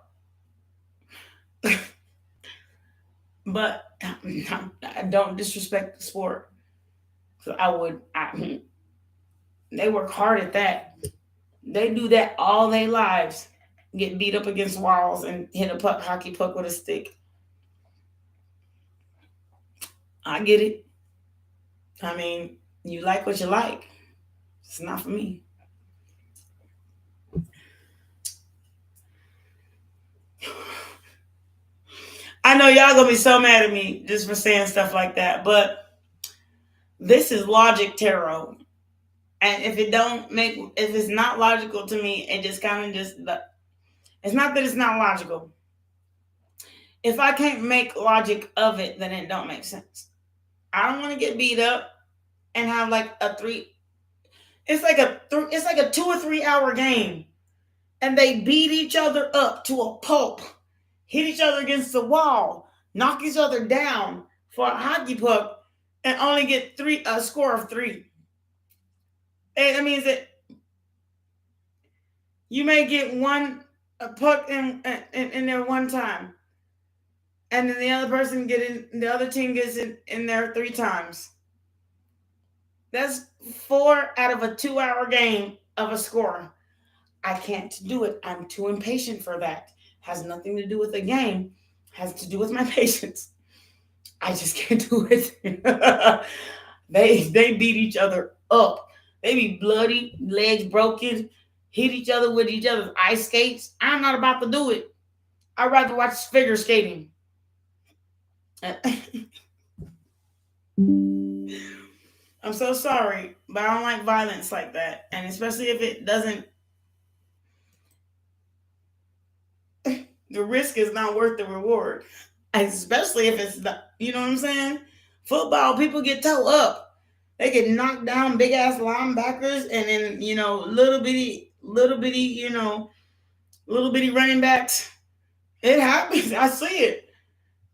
But I don't disrespect the sport. So they work hard at that. They do that all their lives. Get beat up against walls and hit a hockey puck with a stick. I get it. I mean, you like what you like. It's not for me. I know y'all gonna be so mad at me just for saying stuff like that, but this is logic tarot. And if it's not logical to me, it just kind of it's not that it's not logical. If I can't make logic of it, then it don't make sense. I don't want to get beat up and have like a three. It's like a 2 or 3 hour game, and they beat each other up to a pulp, hit each other against the wall, knock each other down for a hockey puck, and only get a score of 3. And that means that you may get a puck in there one time, and then the other team gets in there 3 times. That's 4 out of a 2-hour game of a score. I can't do it. I'm too impatient for that. Has nothing to do with the game. Has to do with my patience. I just can't do it. They beat each other up. They be bloody, legs broken, hit each other with each other's ice skates. I'm not about to do it. I'd rather watch figure skating. I'm so sorry, but I don't like violence like that. And especially if it doesn't, the risk is not worth the reward. Especially if it's, you know what I'm saying? Football, people get toe up. They get knocked down, big ass linebackers, and then, little bitty, little bitty running backs. It happens. I see it.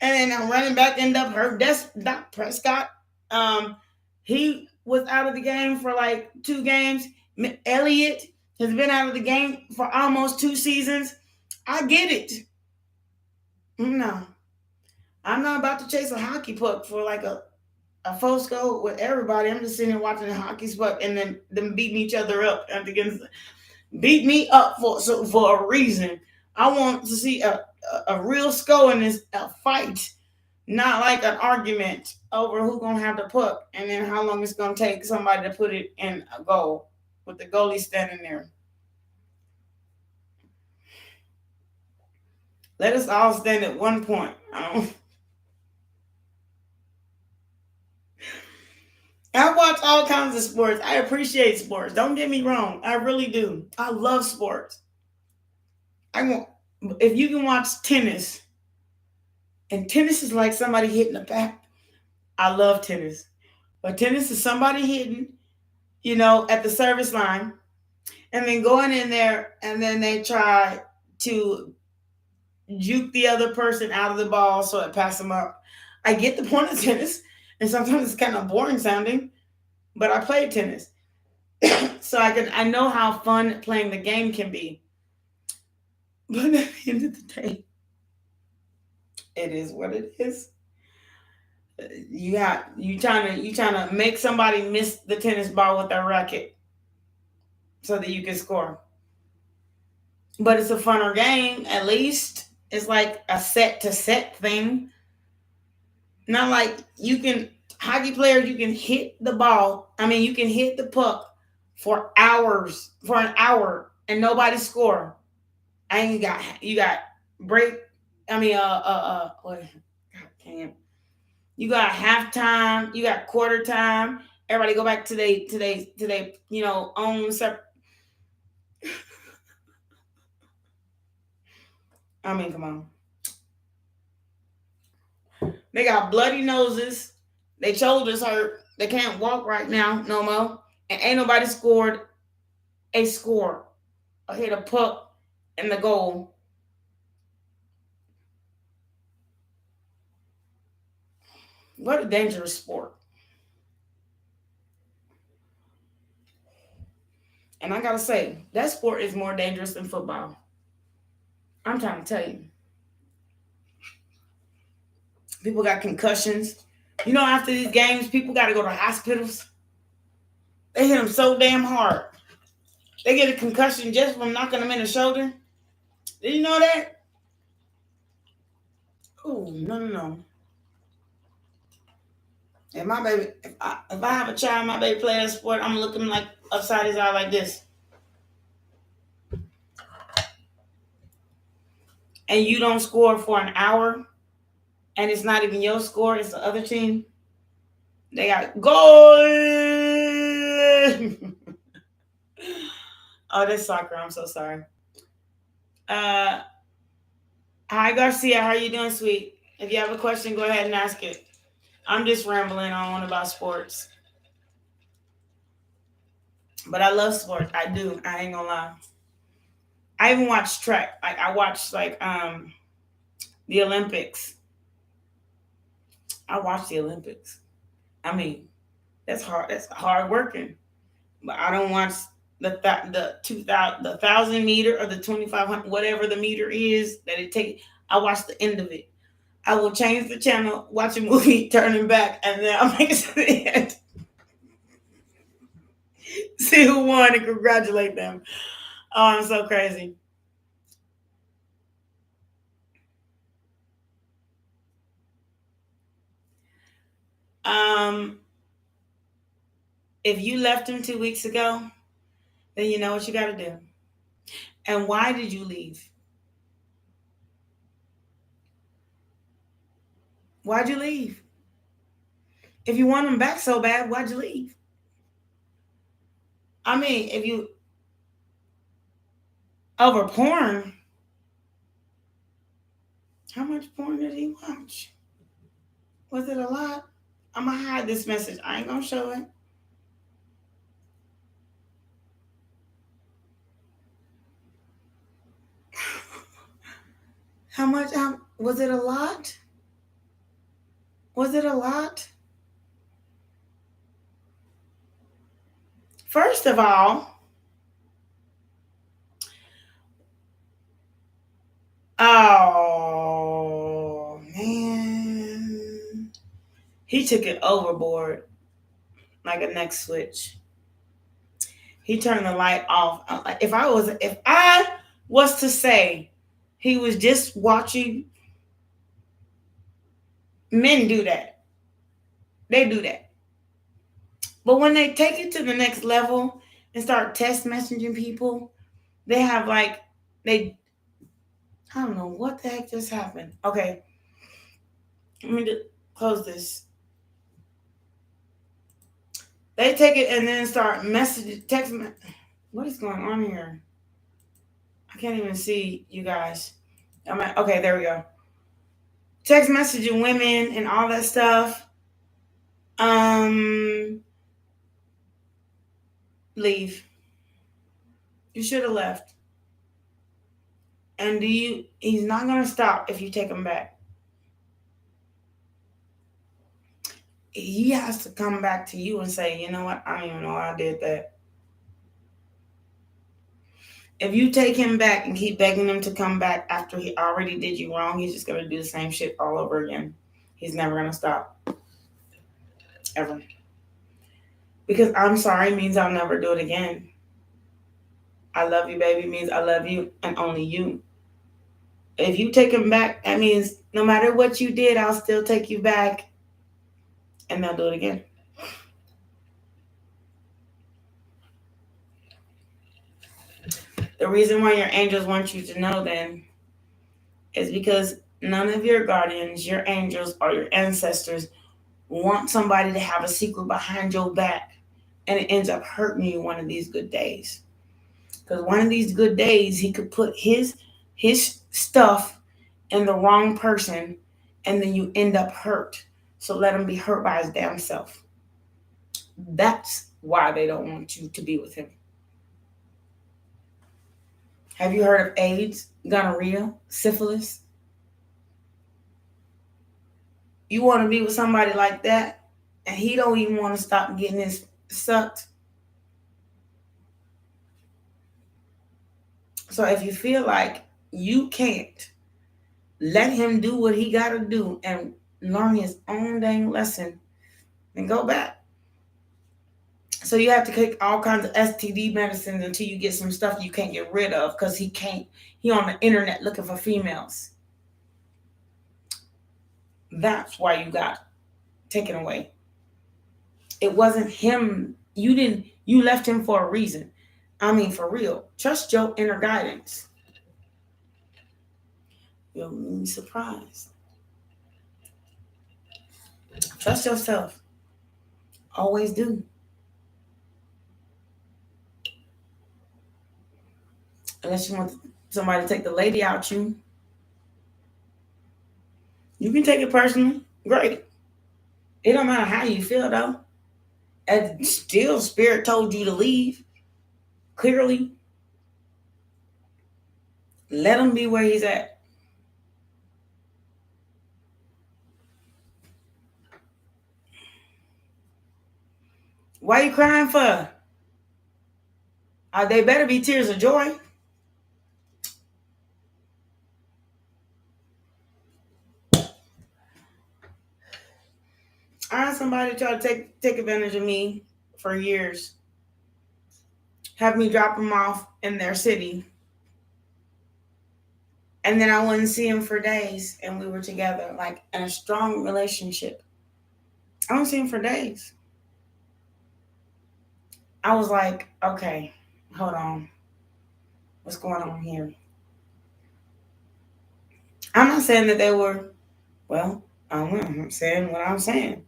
And then a running back end up hurt. That's Dak Prescott. He was out of the game for like 2 games. Elliott has been out of the game for almost 2 seasons. I get it. No, I'm not about to chase a hockey puck for like a Fosco with everybody. I'm just sitting here watching the hockey puck and then them beating each other up and against. Beat me up for a reason. I want to see a real score in this fight, not like an argument over who's gonna have the puck and then how long it's gonna take somebody to put it in a goal with the goalie standing there. Let us all stand at one point. I watch all kinds of sports. I appreciate sports. Don't get me wrong. I really do. I love sports. I want if you can watch tennis, and tennis is like somebody hitting the back. I love tennis. But tennis is somebody hitting, at the service line, and then going in there, and then they try to juke the other person out of the ball so it pass them up. I get the point of tennis, and sometimes it's kind of boring sounding, but I played tennis. So I know how fun playing the game can be. But at the end of the day, it is what it is. You trying to make somebody miss the tennis ball with their racket so that you can score. But it's a funner game. At least it's like a set to set thing. Not like you can hockey players. You can hit the ball. I mean, you can hit the puck for hours, for an hour, and nobody score. And you got break. I mean, what? God damn. You got halftime. You got quarter time. Everybody go back to they own separate. I mean, come on. They got bloody noses. Their shoulders hurt. They can't walk right now no more. And ain't nobody scored a score or hit a puck in the goal. What a dangerous sport. And I gotta say, that sport is more dangerous than football. I'm trying to tell you. People got concussions. After these games, people got to go to hospitals. They hit them so damn hard. They get a concussion just from knocking them in the shoulder. Did you know that? Oh, no. And my baby, if I have a child, my baby play a sport, I'm looking like upside his eye like this. And you don't score for an hour, and it's not even your score, it's the other team. They got goal. Oh, that's soccer. I'm so sorry. Hi Garcia, how you doing, sweet? If you have a question, go ahead and ask it. I'm just rambling on about sports. But I love sports. I do. I ain't gonna lie. I even watch track. I watch the Olympics. I watch the Olympics. I mean, that's hard. That's hard working. But I don't watch the 2,000, the 1,000 meter or the 2,500, whatever the meter is that it takes. I watch the end of it. I will change the channel, watch a movie, turning back, and then I'll make it to the end. See who won and congratulate them. Oh, I'm so crazy. If you left him 2 weeks ago, then you know what you got to do. And why did you leave? Why'd you leave? If you want him back so bad, why'd you leave? I mean, if you over porn, how much porn did he watch? Was it a lot? I'm gonna hide this message. I ain't gonna show it. How much? Was it a lot? Was it a lot? First of all, oh man, he took it overboard like a neck switch. He turned the light off. If I was to say he was just watching, men do that. They do that. But when they take it to the next level and start text messaging people, they have I don't know what the heck just happened. Okay. Let me just close this. They take it and then start texting. What is going on here? I can't even see you guys. Okay, there we go. Text messaging women and all that stuff. Leave. You should have left. And he's not gonna stop if you take him back. He has to come back to you and say, you know what, I don't even know why I did that. If you take him back and keep begging him to come back after he already did you wrong, he's just gonna do the same shit all over again. He's never gonna stop. Ever. Because I'm sorry means I'll never do it again. I love you, baby, means I love you and only you. If you take him back, that means no matter what you did, I'll still take you back. And they'll do it again. The reason why your angels want you to know then is because none of your guardians, your angels, or your ancestors want somebody to have a secret behind your back and it ends up hurting you one of these good days. Because one of these good days, he could put his stuff in the wrong person and then you end up hurt. So let him be hurt by his damn self. That's why they don't want you to be with him. Have you heard of AIDS, gonorrhea, syphilis? You want to be with somebody like that and he don't even want to stop getting his sucked? So if you feel like you can't, let him do what he got to do and learn his own dang lesson and go back. So you have to take all kinds of STD medicines until you get some stuff you can't get rid of because he on the internet looking for females. That's why you got taken away. It wasn't him. You left him for a reason. I mean, for real. Trust your inner guidance. You'll be surprised. Trust yourself. Always do. Unless you want somebody to take the lady out you. You can take it personally. Great. It don't matter how you feel, though. And still, Spirit told you to leave. Clearly. Let him be where he's at. Why are you crying for? They better be tears of joy. I had somebody try to take advantage of me for years. Have me drop them off in their city. And then I wouldn't see him for days. And we were together, like in a strong relationship. I wouldn't see him for days. I was like, okay, hold on. What's going on here? I'm not saying that they were, well, I'm saying what I'm saying.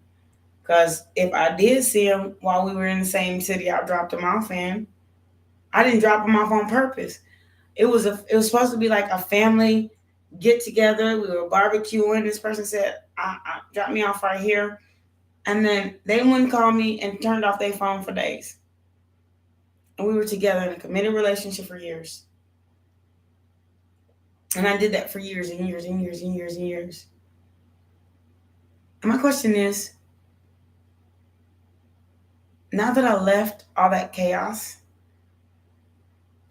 Because if I did see him while we were in the same city I dropped him off in, I didn't drop him off on purpose. It was supposed to be like a family get together. We were barbecuing. This person said, I dropped me off right here. And then they wouldn't call me and turned off their phone for days. And we were together in a committed relationship for years. And I did that for years and years and years and years and years. And my question is, now that I left all that chaos,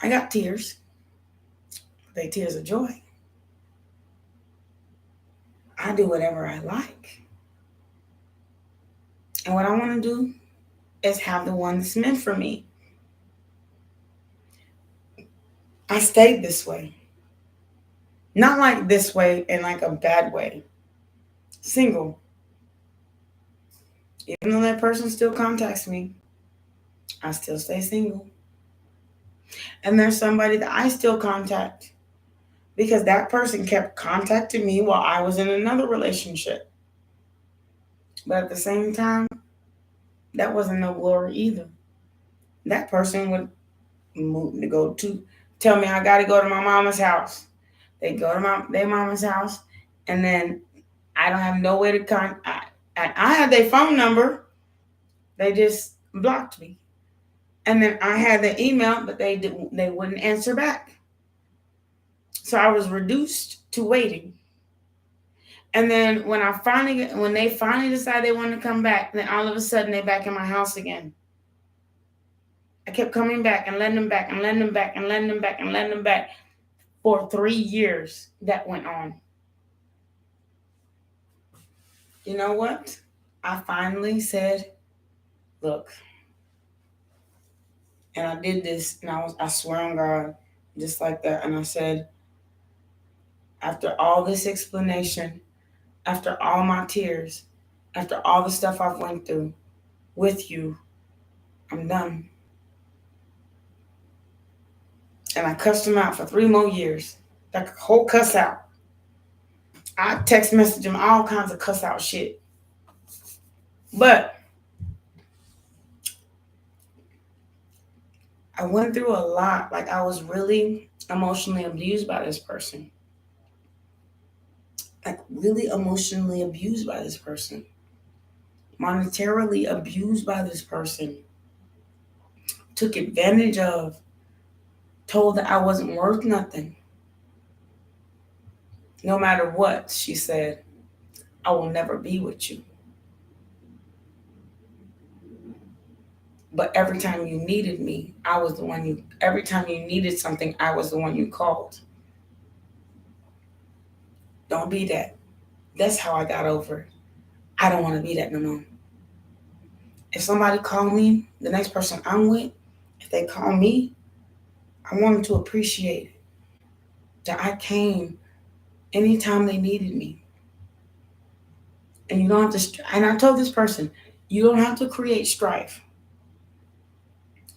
I got tears. They tears of joy. I do whatever I like. And what I want to do is have the one that's meant for me. I stayed this way. Not like this way in like a bad way. Single. Even though that person still contacts me, I still stay single. And there's somebody that I still contact because that person kept contacting me while I was in another relationship. But at the same time, That wasn't no glory either. That person would move to go to tell me I got to go to my mama's house. They go to their mama's house, and then I don't have no way to contact. I had their phone number. They just blocked me. And then I had the email, but they wouldn't answer back. So I was reduced to waiting. And then when they finally decided they wanted to come back, then all of a sudden they're back in my house again. I kept coming back and letting them back and letting them back and letting them back and letting them back for 3 years. That went on. You know what? I finally said, look, and I did this, and I swear on God, just like that. And I said, after all this explanation, after all my tears, after all the stuff I've went through with you, I'm done. And I cussed him out for 3 more years. Like a whole cuss out. I text message him all kinds of cuss out shit. But I went through a lot. Like, I was really emotionally abused by this person. Like, really emotionally abused by this person. Monetarily abused by this person. Took advantage of. Told that I wasn't worth nothing. No matter what, she said, I will never be with you. But every time you needed me, every time you needed something, I was the one you called. Don't be that. That's how I got over it. I don't want to be that no more. If somebody called me, the next person I'm with, if they call me, I want them to appreciate it. That I came anytime they needed me. And you don't have to, and I told this person, you don't have to create strife.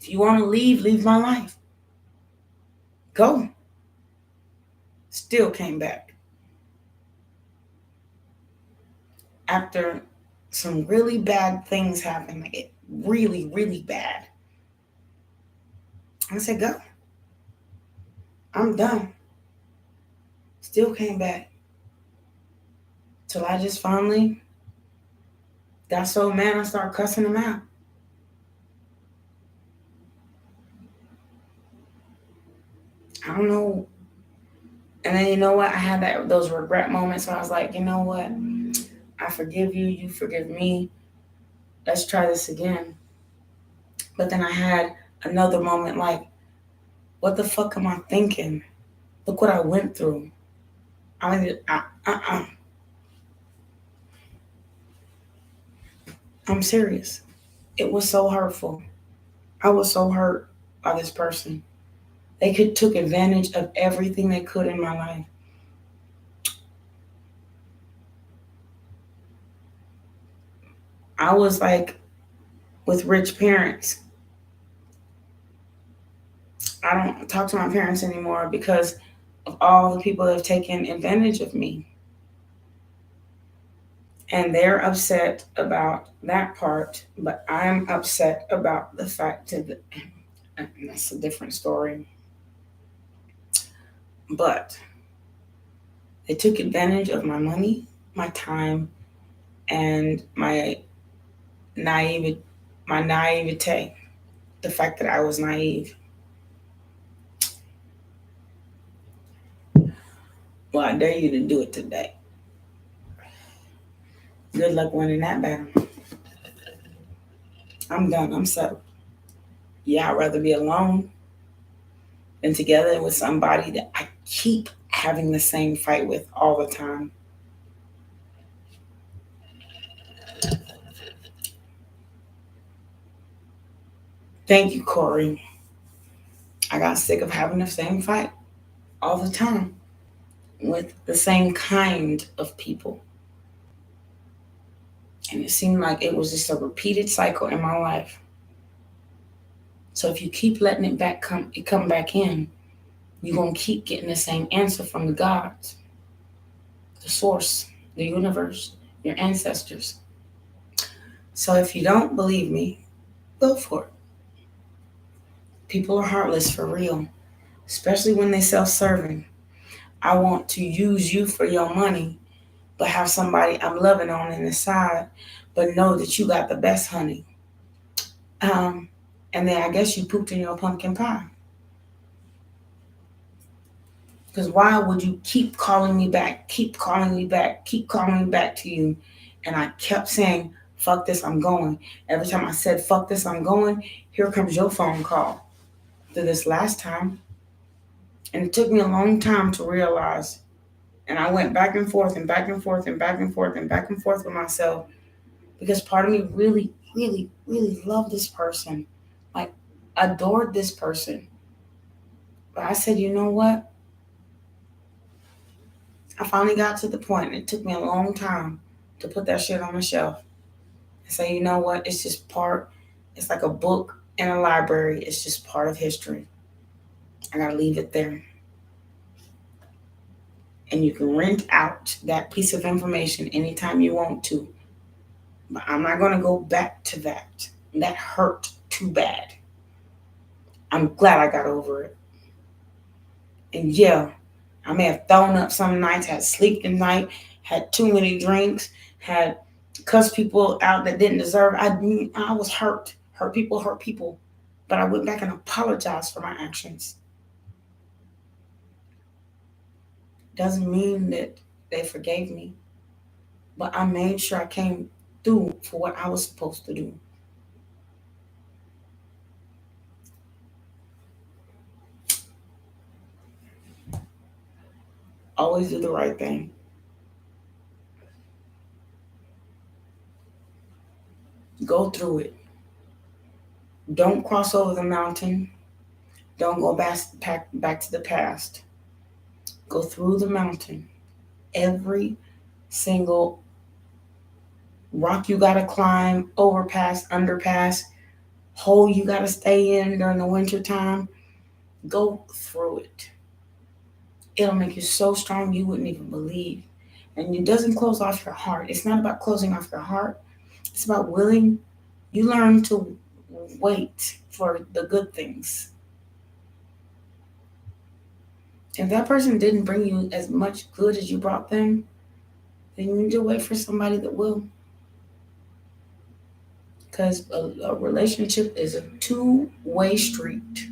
If you want to leave my life. Go. Still came back. After some really bad things happened, like it really, really bad. I said, go. I'm done. Still came back. Till I just finally got so mad I started cussing him out. I don't know. And then you know what? I had those regret moments where I was like, you know what? I forgive you. You forgive me. Let's try this again. But then I had another moment like, what the fuck am I thinking? Look what I went through. I'm serious. It was so hurtful. I was so hurt by this person. They took advantage of everything they could in my life. I was like with rich parents. I don't talk to my parents anymore because of all the people that have taken advantage of me. And they're upset about that part, but I'm upset about the fact that that's a different story. But they took advantage of my money, my time, and my naivete. The fact that I was naive. Well, I dare you to do it today. Good luck winning that battle. I'm done. I'm settled. Yeah, I'd rather be alone than together with somebody that I keep having the same fight with all the time. Thank you, Corey. I got sick of having the same fight all the time with the same kind of people. And it seemed like it was just a repeated cycle in my life. So if you keep letting it come back in, you're going to keep getting the same answer from the gods, the source, the universe, your ancestors. So if you don't believe me, go for it. People are heartless for real, especially when they self-serving. I want to use you for your money, but have somebody I'm loving on the side, but know that you got the best honey. And then I guess you pooped in your pumpkin pie. Because why would you keep calling me back, keep calling me back, keep calling me back to you? And I kept saying, fuck this, I'm going. Every time I said, fuck this, I'm going, here comes your phone call. To this last time. And it took me a long time to realize. And I went back and forth and back and forth and back and forth and back and forth with myself. Because part of me really, really, really loved this person. Like, adored this person. But I said, you know what? I finally got to the point, and it took me a long time to put that shit on the shelf and say, you know what? It's just it's like a book in a library. It's just part of history. I gotta leave it there. And you can rent out that piece of information anytime you want to. But I'm not gonna go back to that. That hurt too bad. I'm glad I got over it. And yeah, I may have thrown up some nights, had sleep at night, had too many drinks, had cussed people out that didn't deserve. I was hurt. Hurt people. But I went back and apologized for my actions. Doesn't mean that they forgave me. But I made sure I came through for what I was supposed to do. Always do the right thing. Go through it. Don't cross over the mountain. Don't go back to the past. Go through the mountain. Every single rock you gotta climb, overpass, underpass, hole you gotta stay in during the winter time, go through it. It'll make you so strong you wouldn't even believe. And it doesn't close off your heart. It's not about closing off your heart. It's about you learn to wait for the good things. If that person didn't bring you as much good as you brought them, then you need to wait for somebody that will. Because a relationship is a two-way street.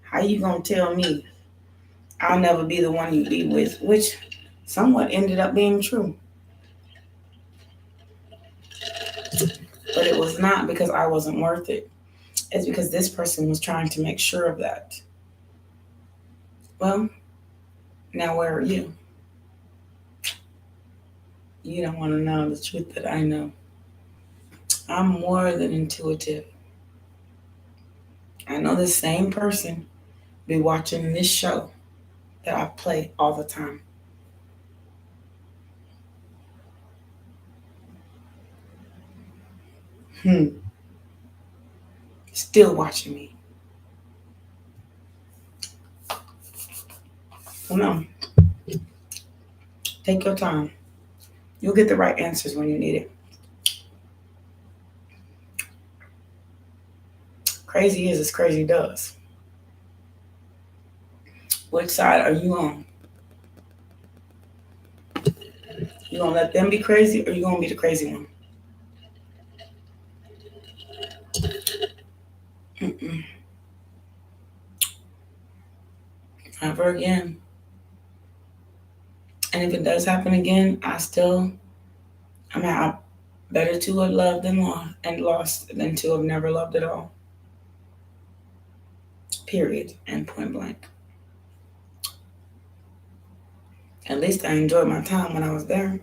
How you gonna tell me I'll never be the one you be with? Which somewhat ended up being true. But it was not because I wasn't worth it. It's because this person was trying to make sure of that. Well, now where are you? You don't want to know the truth that I know. I'm more than intuitive. I know the same person be watching this show that I play all the time. Still watching me. So no. Take your time. You'll get the right answers when you need it. Crazy is as crazy does. Which side are you on? You gonna let them be crazy, or you gonna be the crazy one? Mm-mm. Never again. And if it does happen again, I'm better to have loved and lost than to have never loved at all. Period. And point blank. At least I enjoyed my time when I was there.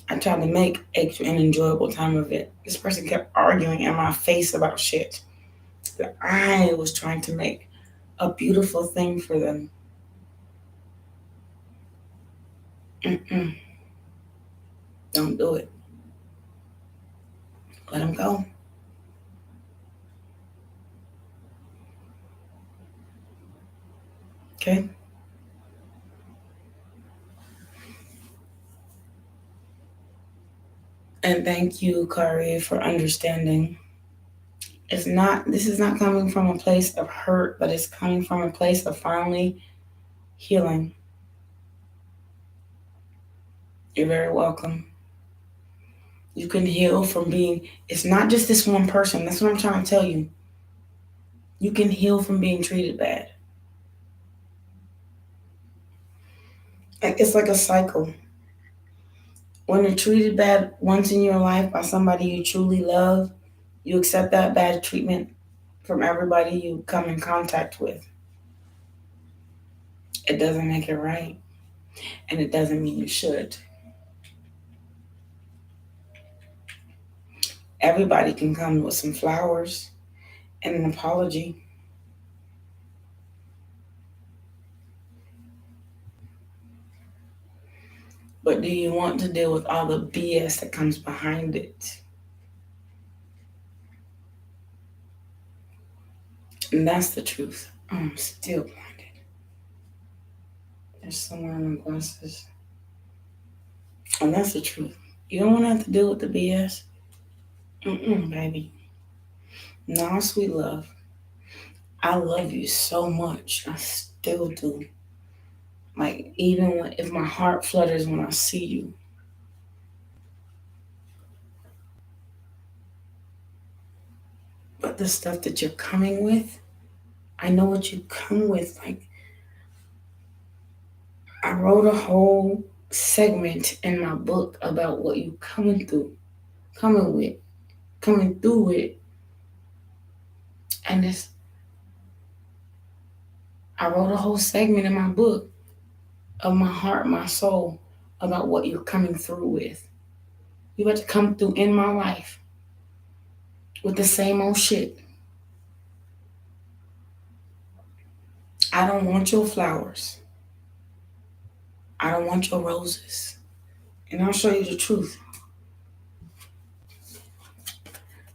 I tried to make an enjoyable time of it. This person kept arguing in my face about shit that I was trying to make a beautiful thing for them. Mm-mm. Don't do it. Let them go. Okay? And thank you, Kari, for understanding. This is not coming from a place of hurt, but it's coming from a place of finally healing. You're very welcome. You can heal from being, it's not just this one person. That's what I'm trying to tell you. You can heal from being treated bad. It's like a cycle. When you're treated bad once in your life by somebody you truly love, you accept that bad treatment from everybody you come in contact with. It doesn't make it right, and it doesn't mean you should. Everybody can come with some flowers and an apology. But do you want to deal with all the BS that comes behind it? And that's the truth. I'm still blinded. There's someone in my glasses. And that's the truth. You don't want to have to deal with the BS. Baby. No, sweet love. I love you so much. I still do. Like, even if my heart flutters when I see you. But the stuff that you're coming with, I know what you come with. Like, I wrote a whole segment in my book about what you coming through with. And I wrote a whole segment in my book of my heart, my soul, about what you're coming through with. You about to come through in my life with the same old shit. I don't want your flowers. I don't want your roses. And I'll show you the truth.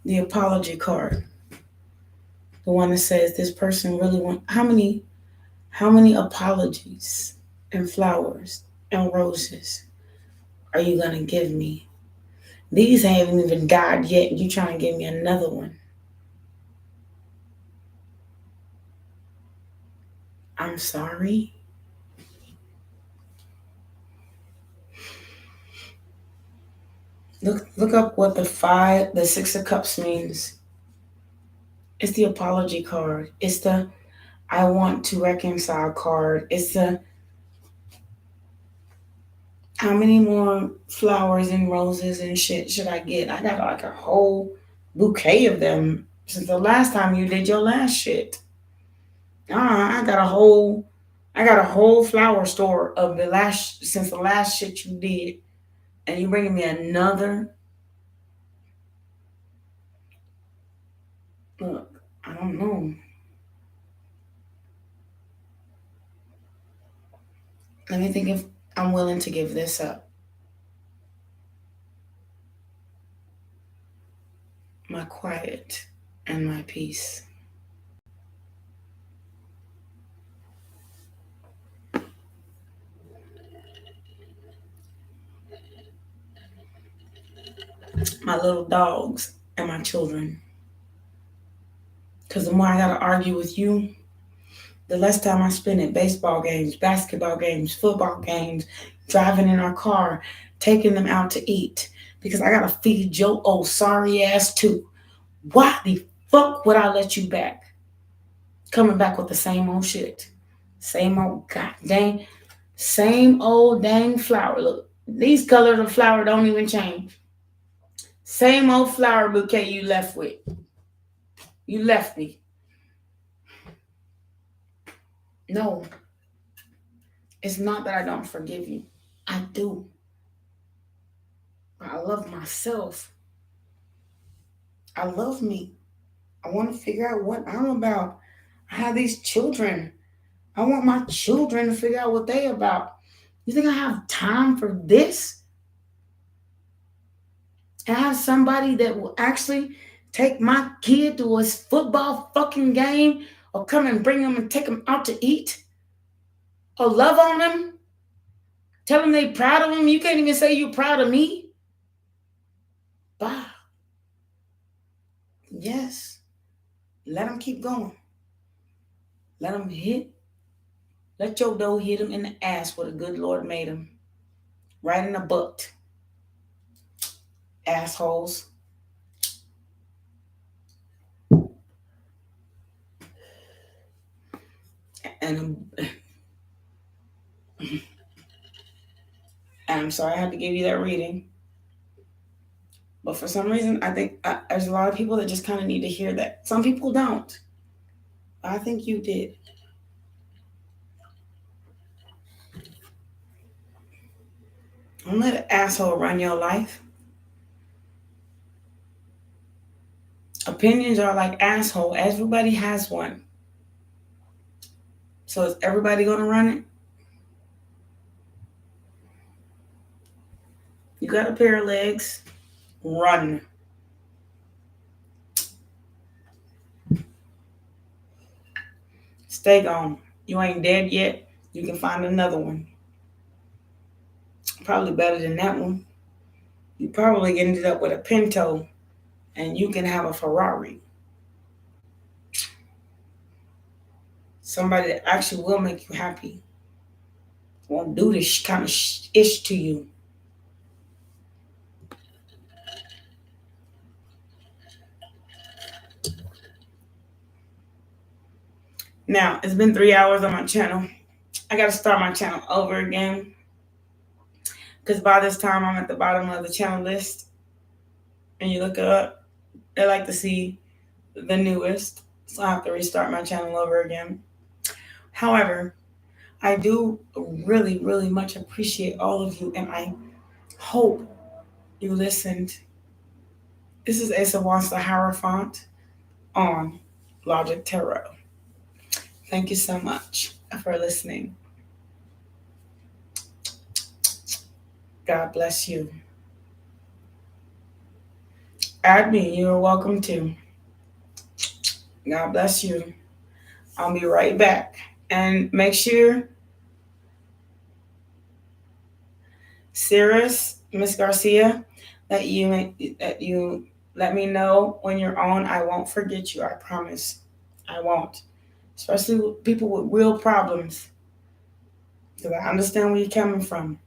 The apology card. The one that says this person really want how many apologies and flowers and roses are you gonna give me? These haven't even died yet. You trying to give me another one. I'm sorry. Look up what the 6 of Cups means. It's the apology card. It's the I want to reconcile card. It's the how many more flowers and roses and shit should I get? I got like a whole bouquet of them since the last time you did your last shit. I got a whole flower store of since the last shit you did, and you bringing me another. Look, I don't know. Let me think if I'm willing to give this up. My quiet and my peace. My little dogs and my children. Because the more I got to argue with you, the less time I spend at baseball games, basketball games, football games, driving in our car, taking them out to eat. Because I got to feed your old sorry ass too. Why the fuck would I let you back? Coming back with the same old shit. Same old goddamn, same old dang flower. Look, these colors of flower don't even change. Same old flower bouquet you left with. You left me. No, it's not that I don't forgive you. I do. But I love myself. I love me. I want to figure out what I'm about. I have these children. I want my children to figure out what they about. You think I have time for this? And I have somebody that will actually take my kid to his football fucking game or come and bring them and take them out to eat or love on them? Tell them they proud of them. You can't even say you're proud of me. Yes. Let them keep going. Let them hit. Let your dough hit them in the ass where the good Lord made them. Right in the butt. Assholes. And I'm sorry I had to give you that reading. But for some reason, I think there's a lot of people that just kind of need to hear that. Some people don't. I think you did. Don't let an asshole run your life. Opinions are like asshole. Everybody has one. So is everybody going to run it? You got a pair of legs. Run. Stay gone. You ain't dead yet. You can find another one. Probably better than that one. You probably ended up with a Pinto and you can have a Ferrari. Somebody that actually will make you happy. Won't do this kind of ish to you. Now, it's been 3 hours on my channel. I got to start my channel over again. Because by this time, I'm at the bottom of the channel list. And you look it up, they like to see the newest. So I have to restart my channel over again. However, I do really, really much appreciate all of you. And I hope you listened. This is Asa Wants the Hierophant on Logic Tarot. Thank you so much for listening. God bless you. Add me. You're welcome to. God bless you. I'll be right back. And make sure, Sirius, Miss Garcia, that you let me know when you're on. I won't forget you. I promise. I won't. Especially with people with real problems. Because I understand where you're coming from.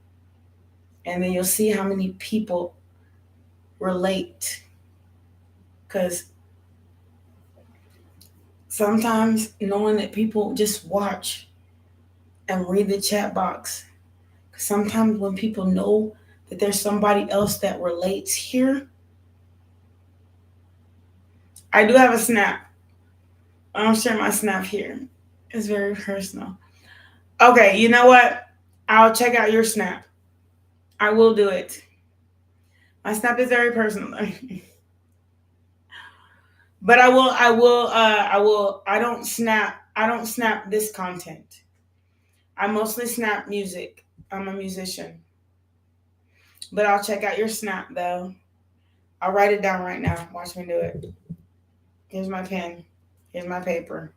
And then you'll see how many people relate. Because sometimes knowing that people just watch and read the chat box. Sometimes when people know that there's somebody else that relates here. I do have a snap. I don't share my snap here. It's very personal. Okay, you know what? I'll check out your snap. I will do it. My snap is very personal. But I don't snap this content. I mostly snap music. I'm a musician. But I'll check out your snap though. I'll write it down right now. Watch me do it. Here's my pen. Here's my paper.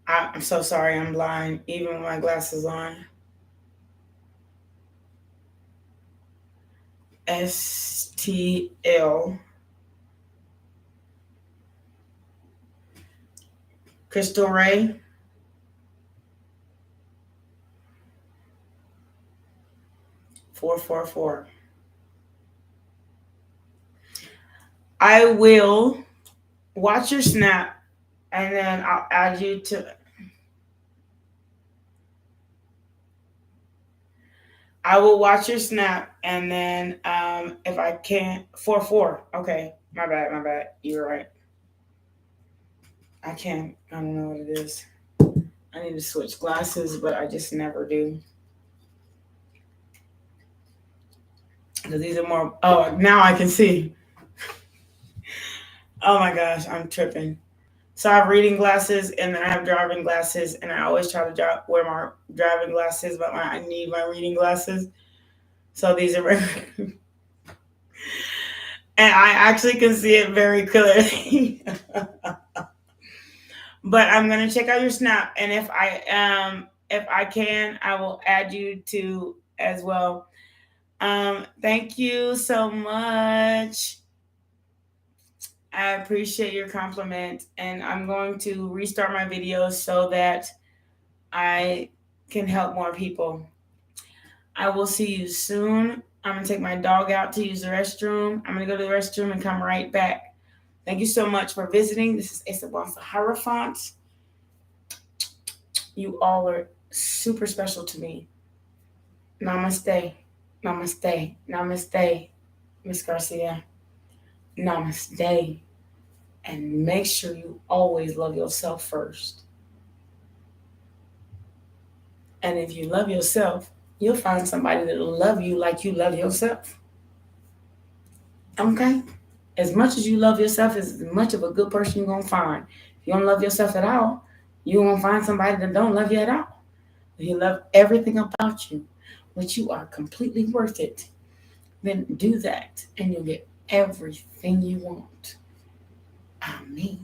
I'm so sorry I'm blind, even with my glasses on. STL. Crystal Ray. (444). I will watch your snap and then I'll add you to. I will watch your snap and then if I can't 44. Okay, my bad. You're right. I can't. I don't know what it is. I need to switch glasses, but I just never do. Because these are more. Oh, now I can see. Oh my gosh, I'm tripping. So I have reading glasses and then I have driving glasses, and I always try to wear my driving glasses, but I need my reading glasses. So these are And I actually can see it very clearly. But I'm gonna check out your snap, and if I can, I will add you to as well. Thank you so much. I appreciate your compliment, and I'm going to restart my videos so that I can help more people. I will see you soon. I'm gonna take my dog out to use the restroom. I'm gonna go to the restroom and come right back. Thank you so much for visiting. This is Asa Bonsa Hierophant. You all are super special to me. Namaste. Namaste. Namaste, Miss Garcia. Namaste. And make sure you always love yourself first. And if you love yourself, you'll find somebody that'll love you like you love yourself. Okay? As much as you love yourself, as much of a good person you're going to find. If you don't love yourself at all, you're going to find somebody that don't love you at all. If you love everything about you, but you are completely worth it, then do that and you'll get everything you want. Amen.